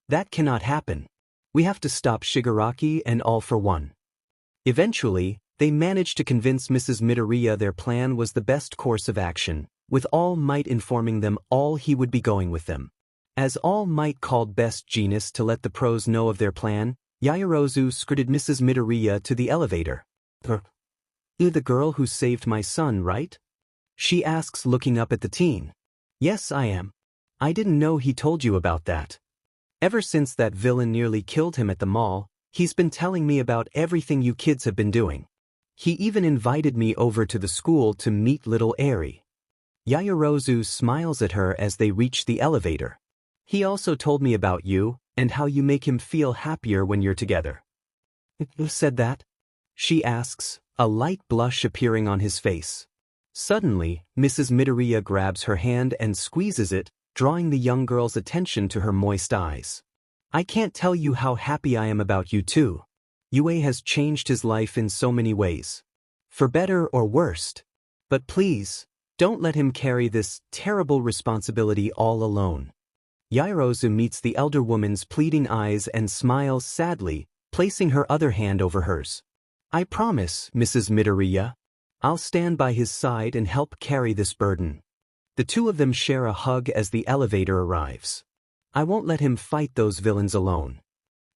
S1: That cannot happen. We have to stop Shigaraki and All for One. Eventually, they managed to convince Mrs. Midoria their plan was the best course of action, with All Might informing them all he would be going with them. As All Might called Best Genius to let the pros know of their plan, Yaoyorozu skirted Mrs. Midoria to the elevator. You're the girl who saved my son, right? She asks looking up at the teen. Yes, I am. I didn't know he told you about that. Ever since that villain nearly killed him at the mall, he's been telling me about everything you kids have been doing. He even invited me over to the school to meet little Eri. Yaoyorozu smiles at her as they reach the elevator. He also told me about you, and how you make him feel happier when you're together. Who said that? She asks, a light blush appearing on his face. Suddenly, Mrs. Midoria grabs her hand and squeezes it, drawing the young girl's attention to her moist eyes. I can't tell you how happy I am about you too. Yue has changed his life in so many ways. For better or worse. But please, don't let him carry this terrible responsibility all alone. Yaoyorozu meets the elder woman's pleading eyes and smiles sadly, placing her other hand over hers. I promise, Mrs. Midoria. I'll stand by his side and help carry this burden. The two of them share a hug as the elevator arrives. I won't let him fight those villains alone.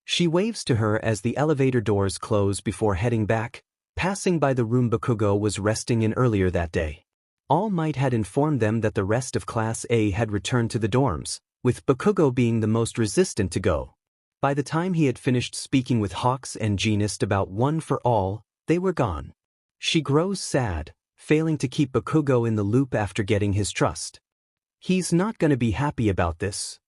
S1: She waves to her as the elevator doors close before heading back, passing by the room Bakugo was resting in earlier that day. All Might had informed them that the rest of Class A had returned to the dorms, with Bakugo being the most resistant to go. By the time he had finished speaking with Hawks and Genist about One for All, they were gone. She grows sad, failing to keep Bakugo in the loop after getting his trust. He's not going to be happy about this,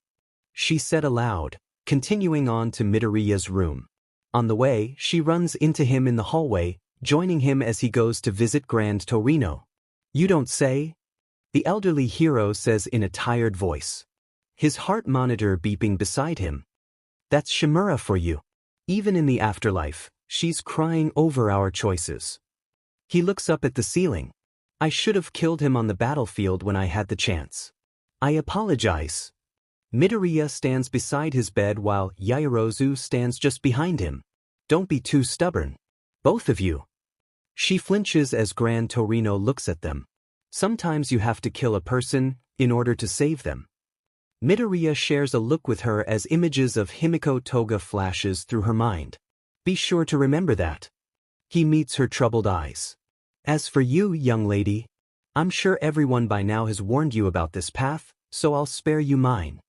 S1: she said aloud, continuing on to Midoriya's room. On the way, she runs into him in the hallway, joining him as he goes to visit Grand Torino. "You don't say?" the elderly hero says in a tired voice, his heart monitor beeping beside him. "That's Shimura for you. Even in the afterlife, she's crying over our choices." He looks up at the ceiling. "I should have killed him on the battlefield when I had the chance. I apologize." Midoriya stands beside his bed while Yaoyorozu stands just behind him. "Don't be too stubborn. Both of you." She flinches as Gran Torino looks at them. "Sometimes you have to kill a person in order to save them." Midoriya shares a look with her as images of Himiko Toga flashes through her mind. "Be sure to remember that." He meets her troubled eyes. "As for you, young lady, I'm sure everyone by now has warned you about this path, so I'll spare you mine."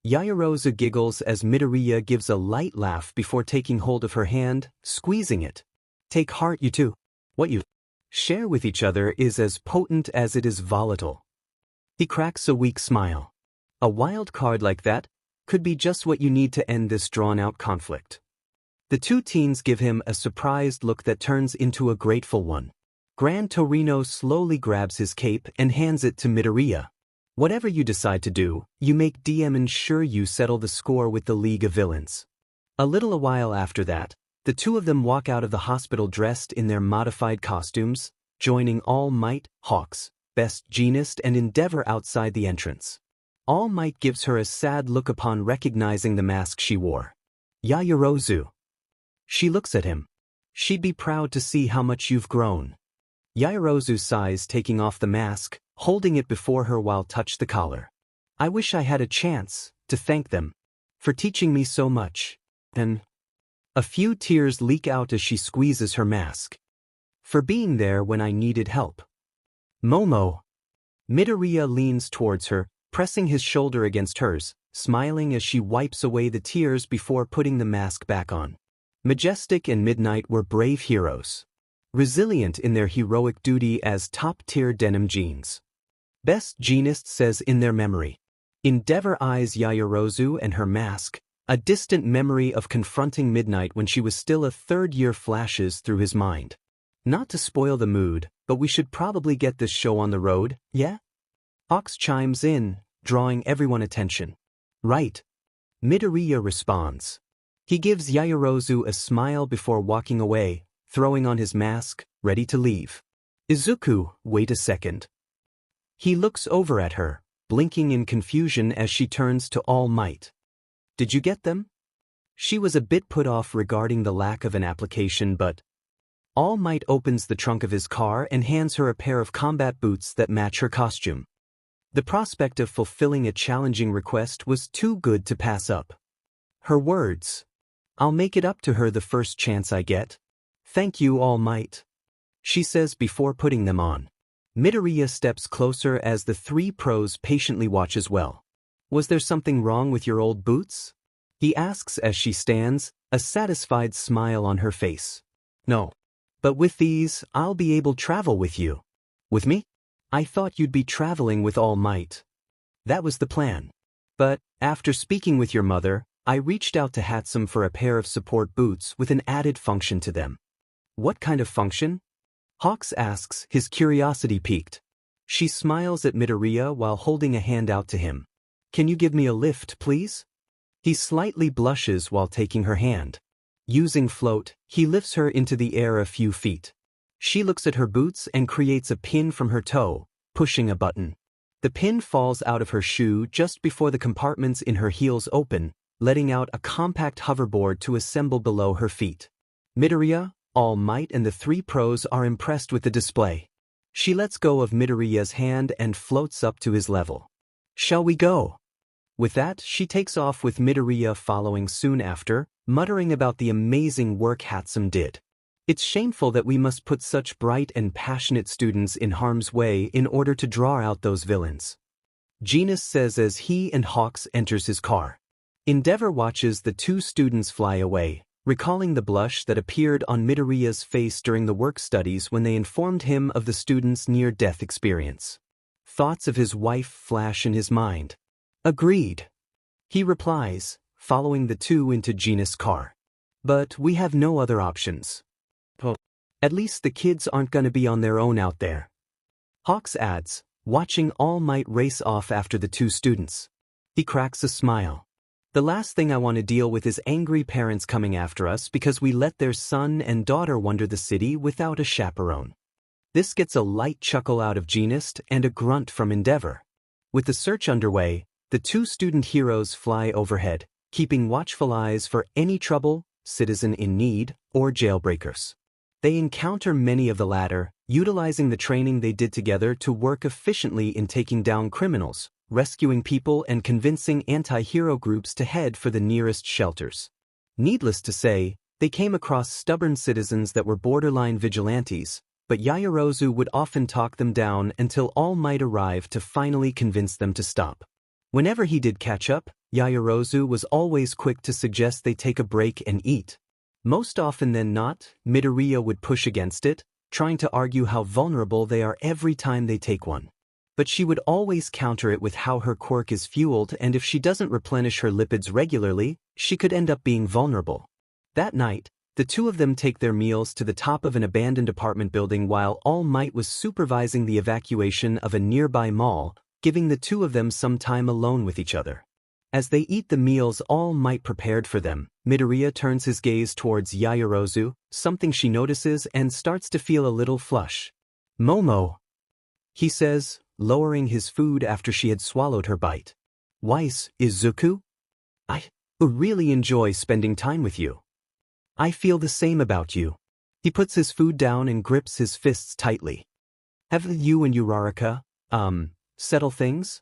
S1: Yaoyorozu giggles as Midoriya gives a light laugh before taking hold of her hand, squeezing it. "Take heart, you two. What you share with each other is as potent as it is volatile." He cracks a weak smile. "A wild card like that could be just what you need to end this drawn-out conflict." The two teens give him a surprised look that turns into a grateful one. Gran Torino slowly grabs his cape and hands it to Midoriya. "Whatever you decide to do, you make DM ensure you settle the score with the League of Villains." A while after that, the two of them walk out of the hospital dressed in their modified costumes, joining All Might, Hawks, Best Jeanist and Endeavor outside the entrance. All Might gives her a sad look upon recognizing the mask she wore. "Yaoyorozu." She looks at him. "She'd be proud to see how much you've grown." Yaoyorozu sighs, taking off the mask, holding it before her while touch the collar. "I wish I had a chance to thank them for teaching me so much." And a few tears leak out as she squeezes her mask. "For being there when I needed help." "Momo." Midoriya leans towards her, pressing his shoulder against hers, smiling as she wipes away the tears before putting the mask back on. Majestic and Midnight were brave heroes, resilient in their heroic duty as top-tier denim jeans. Best Jeanist says in their memory. Endeavor eyes Yaoyorozu and her mask, a distant memory of confronting Midnight when she was still a third year flashes through his mind. "Not to spoil the mood, but we should probably get this show on the road, yeah?" Ox chimes in, drawing everyone's attention. "Right." Midoriya responds. He gives Yaoyorozu a smile before walking away, throwing on his mask, ready to leave. "Izuku, wait a second." He looks over at her, blinking in confusion as she turns to All Might. "Did you get them?" She was a bit put off regarding the lack of an application, but All Might opens the trunk of his car and hands her a pair of combat boots that match her costume. The prospect of fulfilling a challenging request was too good to pass up. Her words. "I'll make it up to her the first chance I get." "Thank you, All Might," she says before putting them on. Midoriya steps closer as the three pros patiently watch as well. "Was there something wrong with your old boots?" he asks as she stands, a satisfied smile on her face. "No. But with these, I'll be able to travel with you." "With me? I thought you'd be traveling with All Might." "That was the plan. But, after speaking with your mother, I reached out to Hatsum for a pair of support boots with an added function to them." "What kind of function?" Hawks asks, his curiosity piqued. She smiles at Midoriya while holding a hand out to him. "Can you give me a lift, please?" He slightly blushes while taking her hand. Using float, he lifts her into the air a few feet. She looks at her boots and creates a pin from her toe, pushing a button. The pin falls out of her shoe just before the compartments in her heels open, letting out a compact hoverboard to assemble below her feet. Midoriya, All Might and the three pros are impressed with the display. She lets go of Midoriya's hand and floats up to his level. "Shall we go?" With that, she takes off with Midoriya following soon after, muttering about the amazing work Hatsum did. "It's shameful that we must put such bright and passionate students in harm's way in order to draw out those villains," Genus says as he and Hawks enters his car. Endeavor watches the two students fly away, recalling the blush that appeared on Midoriya's face during the work studies when they informed him of the student's near-death experience. Thoughts of his wife flash in his mind. "Agreed," he replies, following the two into Gina's car. But we have no other options. At least the kids aren't gonna be on their own out there. Hawks adds, watching All Might race off after the two students. He cracks a smile. The last thing I want to deal with is angry parents coming after us because we let their son and daughter wander the city without a chaperone. This gets a light chuckle out of Genist and a grunt from Endeavor. With the search underway, the two student heroes fly overhead, keeping watchful eyes for any trouble, citizen in need, or jailbreakers. They encounter many of the latter, utilizing the training they did together to work efficiently in taking down criminals, rescuing people and convincing anti-hero groups to head for the nearest shelters. Needless to say, they came across stubborn citizens that were borderline vigilantes, but Yaoyorozu would often talk them down until All Might arrived to finally convince them to stop. Whenever he did catch up, Yaoyorozu was always quick to suggest they take a break and eat. Most often than not, Midoria would push against it, trying to argue how vulnerable they are every time they take one. But she would always counter it with how her quirk is fueled, and if she doesn't replenish her lipids regularly, she could end up being vulnerable. That night, the two of them take their meals to the top of an abandoned apartment building while All Might was supervising the evacuation of a nearby mall, giving the two of them some time alone with each other. As they eat the meals All Might prepared for them, Midoria turns his gaze towards Yaoyorozu, something she notices and starts to feel a little flush. "Momo," he says, lowering his food after she had swallowed her bite. "Weiss, Izuku? I really enjoy spending time with you. I feel the same about you." He puts his food down and grips his fists tightly. "Have you and Uraraka, settle things?"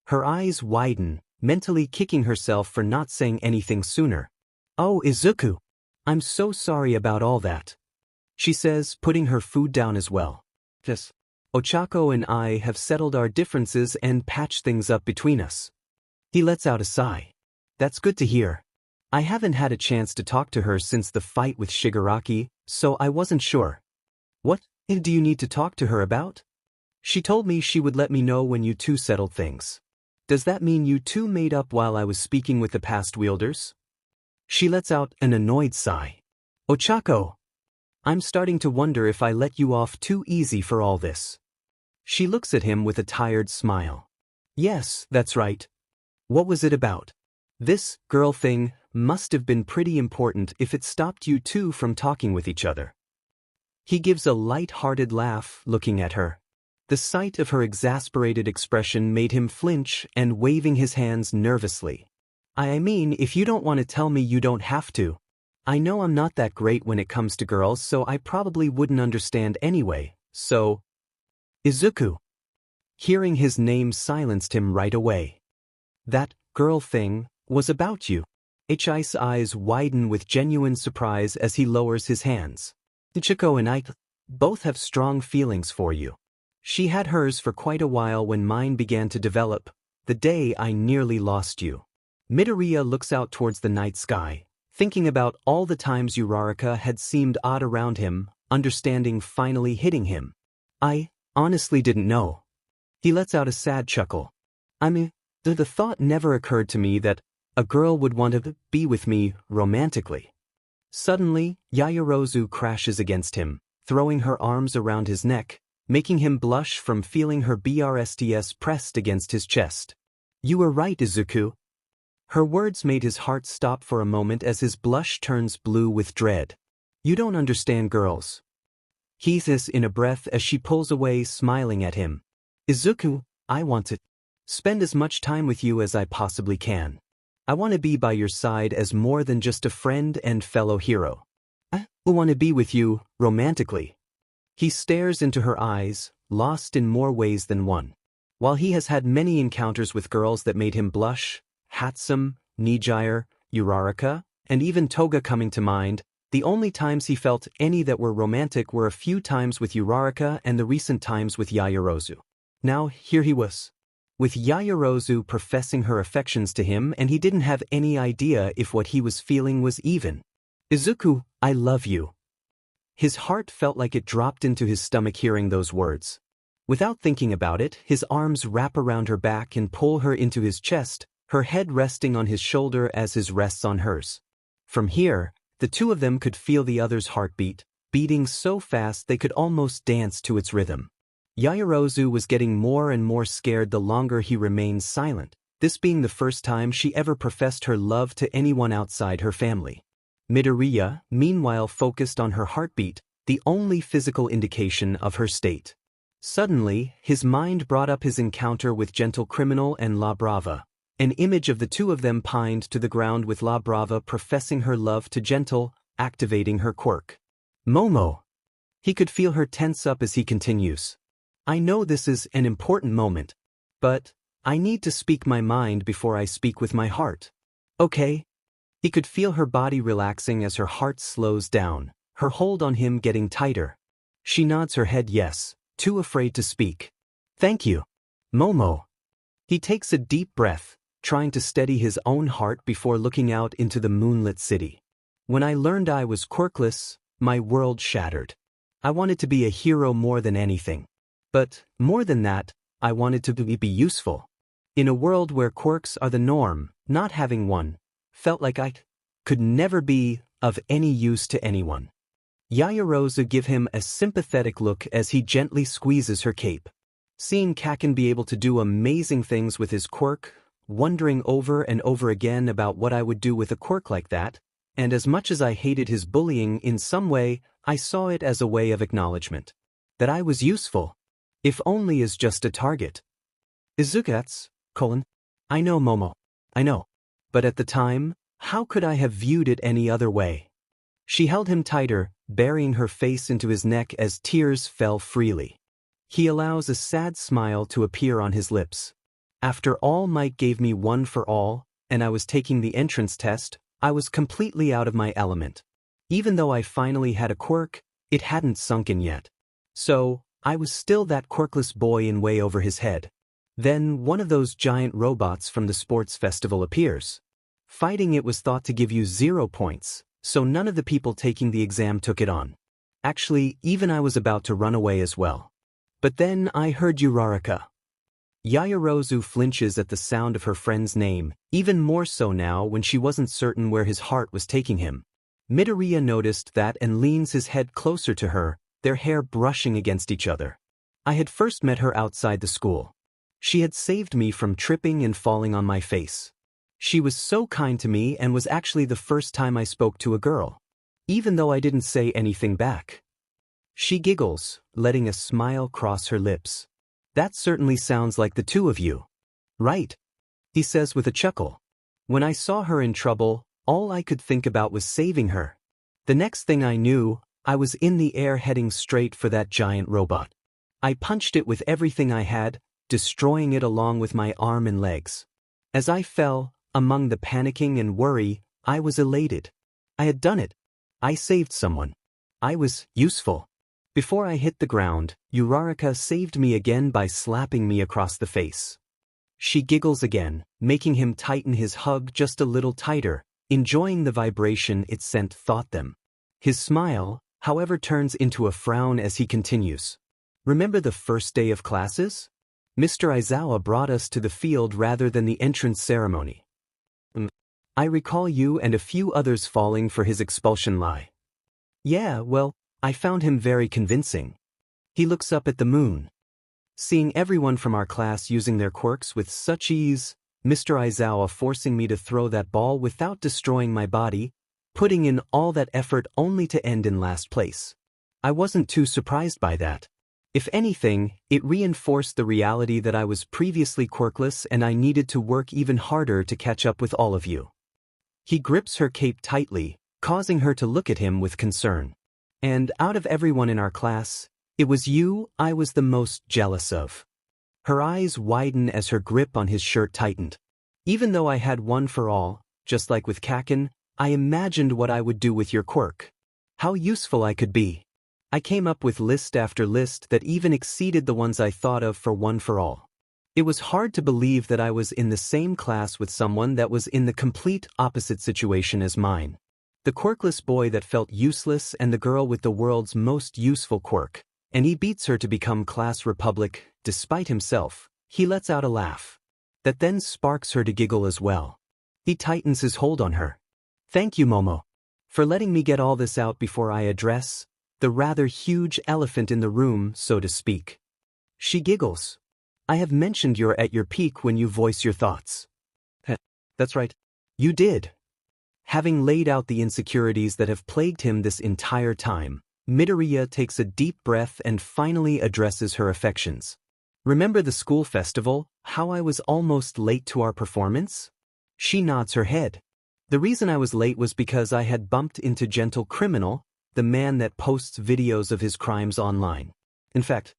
S1: Her eyes widen, mentally kicking herself for not saying anything sooner. "Oh, Izuku, I'm so sorry about all that," she says, putting her food down as well. "Yes. Ochako and I have settled our differences and patched things up between us." He lets out a sigh. "That's good to hear. I haven't had a chance to talk to her since the fight with Shigaraki, so I wasn't sure." "What do you need to talk to her about?" "She told me she would let me know when you two settled things." "Does that mean you two made up while I was speaking with the past wielders?" She lets out an annoyed sigh. "Ochako, I'm starting to wonder if I let you off too easy for all this." She looks at him with a tired smile. "Yes, that's right. What was it about? This girl thing must have been pretty important if it stopped you two from talking with each other." He gives a light-hearted laugh, looking at her. The sight of her exasperated expression made him flinch and waving his hands nervously. I mean, if you don't want to tell me, you don't have to. I know I'm not that great when it comes to girls, so I probably wouldn't understand anyway, so..." Izuku. Hearing his name silenced him right away. "That girl thing was about you." Hi's eyes widen with genuine surprise as he lowers his hands. "Ichiko and I both have strong feelings for you. She had hers for quite a while when mine began to develop, the day I nearly lost you." Midoriya looks out towards the night sky, thinking about all the times Uraraka had seemed odd around him, understanding finally hitting him. "I honestly didn't know." He lets out a sad chuckle. The thought never occurred to me that a girl would want to be with me romantically." Suddenly, Yaoyorozu crashes against him, throwing her arms around his neck, making him blush from feeling her breasts pressed against his chest. "You were right, Izuku." Her words made his heart stop for a moment as his blush turns blue with dread. "You don't understand girls." He says in a breath as she pulls away, smiling at him. "Izuku, I want to spend as much time with you as I possibly can. I want to be by your side as more than just a friend and fellow hero. I want to be with you, romantically." He stares into her eyes, lost in more ways than one. While he has had many encounters with girls that made him blush, Hatsum, Nijire, Uraraka, and even Toga coming to mind, the only times he felt any that were romantic were a few times with Uraraka and the recent times with Yaoyorozu. Now, here he was, with Yaoyorozu professing her affections to him, and he didn't have any idea if what he was feeling was even. "Izuku, I love you." His heart felt like it dropped into his stomach hearing those words. Without thinking about it, his arms wrap around her back and pull her into his chest, her head resting on his shoulder as his rests on hers. From here, the two of them could feel the other's heartbeat, beating so fast they could almost dance to its rhythm. Yaoyorozu was getting more and more scared the longer he remained silent, this being the first time she ever professed her love to anyone outside her family. Midoria, meanwhile, focused on her heartbeat, the only physical indication of her state. Suddenly, his mind brought up his encounter with Gentle Criminal and La Brava, an image of the two of them pinned to the ground with La Brava professing her love to Gentle, activating her quirk. Momo! He could feel her tense up as he continues. I know this is an important moment, but I need to speak my mind before I speak with my heart. Okay? He could feel her body relaxing as her heart slows down, her hold on him getting tighter. She nods her head yes, too afraid to speak. Thank you, Momo. He takes a deep breath, trying to steady his own heart before looking out into the moonlit city. When I learned I was quirkless, my world shattered. I wanted to be a hero more than anything. But, more than that, I wanted to be useful. In a world where quirks are the norm, not having one felt like I could never be of any use to anyone. Yaoyorozu give him a sympathetic look as he gently squeezes her cape. Seeing Kaken be able to do amazing things with his quirk, wondering over and over again about what I would do with a quirk like that, and as much as I hated his bullying in some way, I saw it as a way of acknowledgement. That I was useful. If only as just a target. Izukats, I know Momo. I know. But at the time, how could I have viewed it any other way? She held him tighter, burying her face into his neck as tears fell freely. He allows a sad smile to appear on his lips. After All Might gave me one for all, and I was taking the entrance test, I was completely out of my element. Even though I finally had a quirk, it hadn't sunk in yet. So, I was still that quirkless boy in way over his head. Then one of those giant robots from the sports festival appears. Fighting it was thought to give you 0 points, so none of the people taking the exam took it on. Actually, even I was about to run away as well. But then I heard Uraraka. Yaoyorozu flinches at the sound of her friend's name, even more so now when she wasn't certain where his heart was taking him. Midoria noticed that and leans his head closer to her, their hair brushing against each other. I had first met her outside the school. She had saved me from tripping and falling on my face. She was so kind to me and was actually the first time I spoke to a girl. Even though I didn't say anything back. She giggles, letting a smile cross her lips. That certainly sounds like the two of you. Right? He says with a chuckle. When I saw her in trouble, all I could think about was saving her. The next thing I knew, I was in the air heading straight for that giant robot. I punched it with everything I had, destroying it along with my arm and legs. As I fell, among the panicking and worry, I was elated. I had done it. I saved someone. I was useful. Before I hit the ground, Uraraka saved me again by slapping me across the face. She giggles again, making him tighten his hug just a little tighter, enjoying the vibration it sent thought them. His smile, however, turns into a frown as he continues. Remember the first day of classes? Mr. Aizawa brought us to the field rather than the entrance ceremony. I recall you and a few others falling for his expulsion lie. Yeah, well, I found him very convincing. He looks up at the moon. Seeing everyone from our class using their quirks with such ease, Mr. Aizawa forcing me to throw that ball without destroying my body, putting in all that effort only to end in last place. I wasn't too surprised by that. If anything, it reinforced the reality that I was previously quirkless and I needed to work even harder to catch up with all of you. He grips her cape tightly, causing her to look at him with concern. And out of everyone in our class, it was you I was the most jealous of. Her eyes widen as her grip on his shirt tightened. Even though I had one for all, just like with Kaken, I imagined what I would do with your quirk. How useful I could be. I came up with list after list that even exceeded the ones I thought of for one for all. It was hard to believe that I was in the same class with someone that was in the complete opposite situation as mine. The quirkless boy that felt useless and the girl with the world's most useful quirk, and he beats her to become class republic, despite himself. He lets out a laugh. that then sparks her to giggle as well. He tightens his hold on her. Thank you, Momo, for letting me get all this out before I address the rather huge elephant in the room, so to speak. She giggles. I have mentioned you're at your peak when you voice your thoughts. That's right. You did. Having laid out the insecurities that have plagued him this entire time, Midoria takes a deep breath and finally addresses her affections. Remember the school festival, how I was almost late to our performance? She nods her head. The reason I was late was because I had bumped into Gentle Criminal, the man that posts videos of his crimes online. In fact,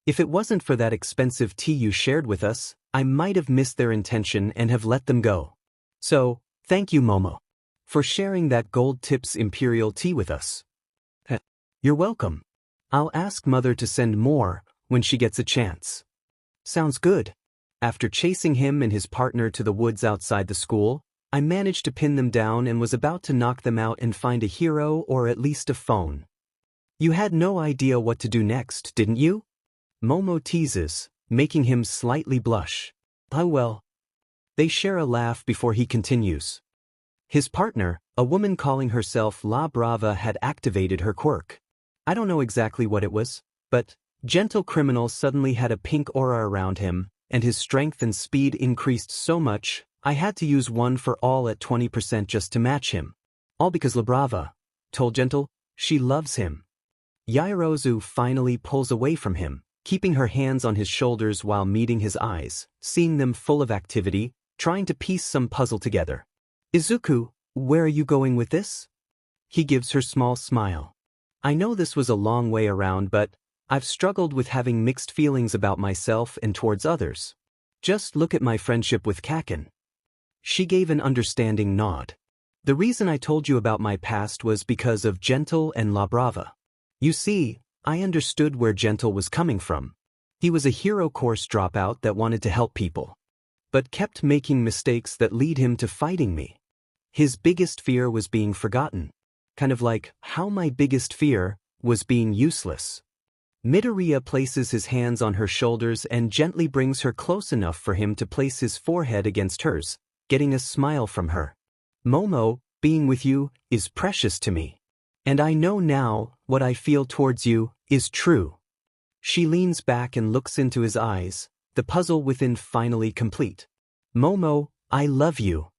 S1: if it wasn't for that expensive tea you shared with us, I might have missed their intention and have let them go. So, thank you, Momo, for sharing that Gold Tips Imperial tea with us. You're welcome. I'll ask Mother to send more when she gets a chance. Sounds good. After chasing him and his partner to the woods outside the school, I managed to pin them down and was about to knock them out and find a hero or at least a phone. You had no idea what to do next, didn't you? Momo teases, making him slightly blush. Oh well. They share a laugh before he continues. His partner, a woman calling herself La Brava, had activated her quirk. I don't know exactly what it was, but Gentle Criminal suddenly had a pink aura around him, and his strength and speed increased so much, I had to use one for all at 20% just to match him. All because La Brava told Gentle she loves him. Yaoyorozu finally pulls away from him, keeping her hands on his shoulders while meeting his eyes, seeing them full of activity, trying to piece some puzzle together. Izuku, where are you going with this? He gives her small smile. I know this was a long way around, but I've struggled with having mixed feelings about myself and towards others. Just look at my friendship with Kaken. She gave an understanding nod. The reason I told you about my past was because of Gentle and La Brava. You see, I understood where Gentle was coming from. He was a hero course dropout that wanted to help people, but kept making mistakes that lead him to fighting me. His biggest fear was being forgotten. Kind of like how my biggest fear was being useless. Midoria places his hands on her shoulders and gently brings her close enough for him to place his forehead against hers, getting a smile from her. Momo, being with you is precious to me. And I know now what I feel towards you is true. She leans back and looks into his eyes, the puzzle within finally complete. Momo, I love you.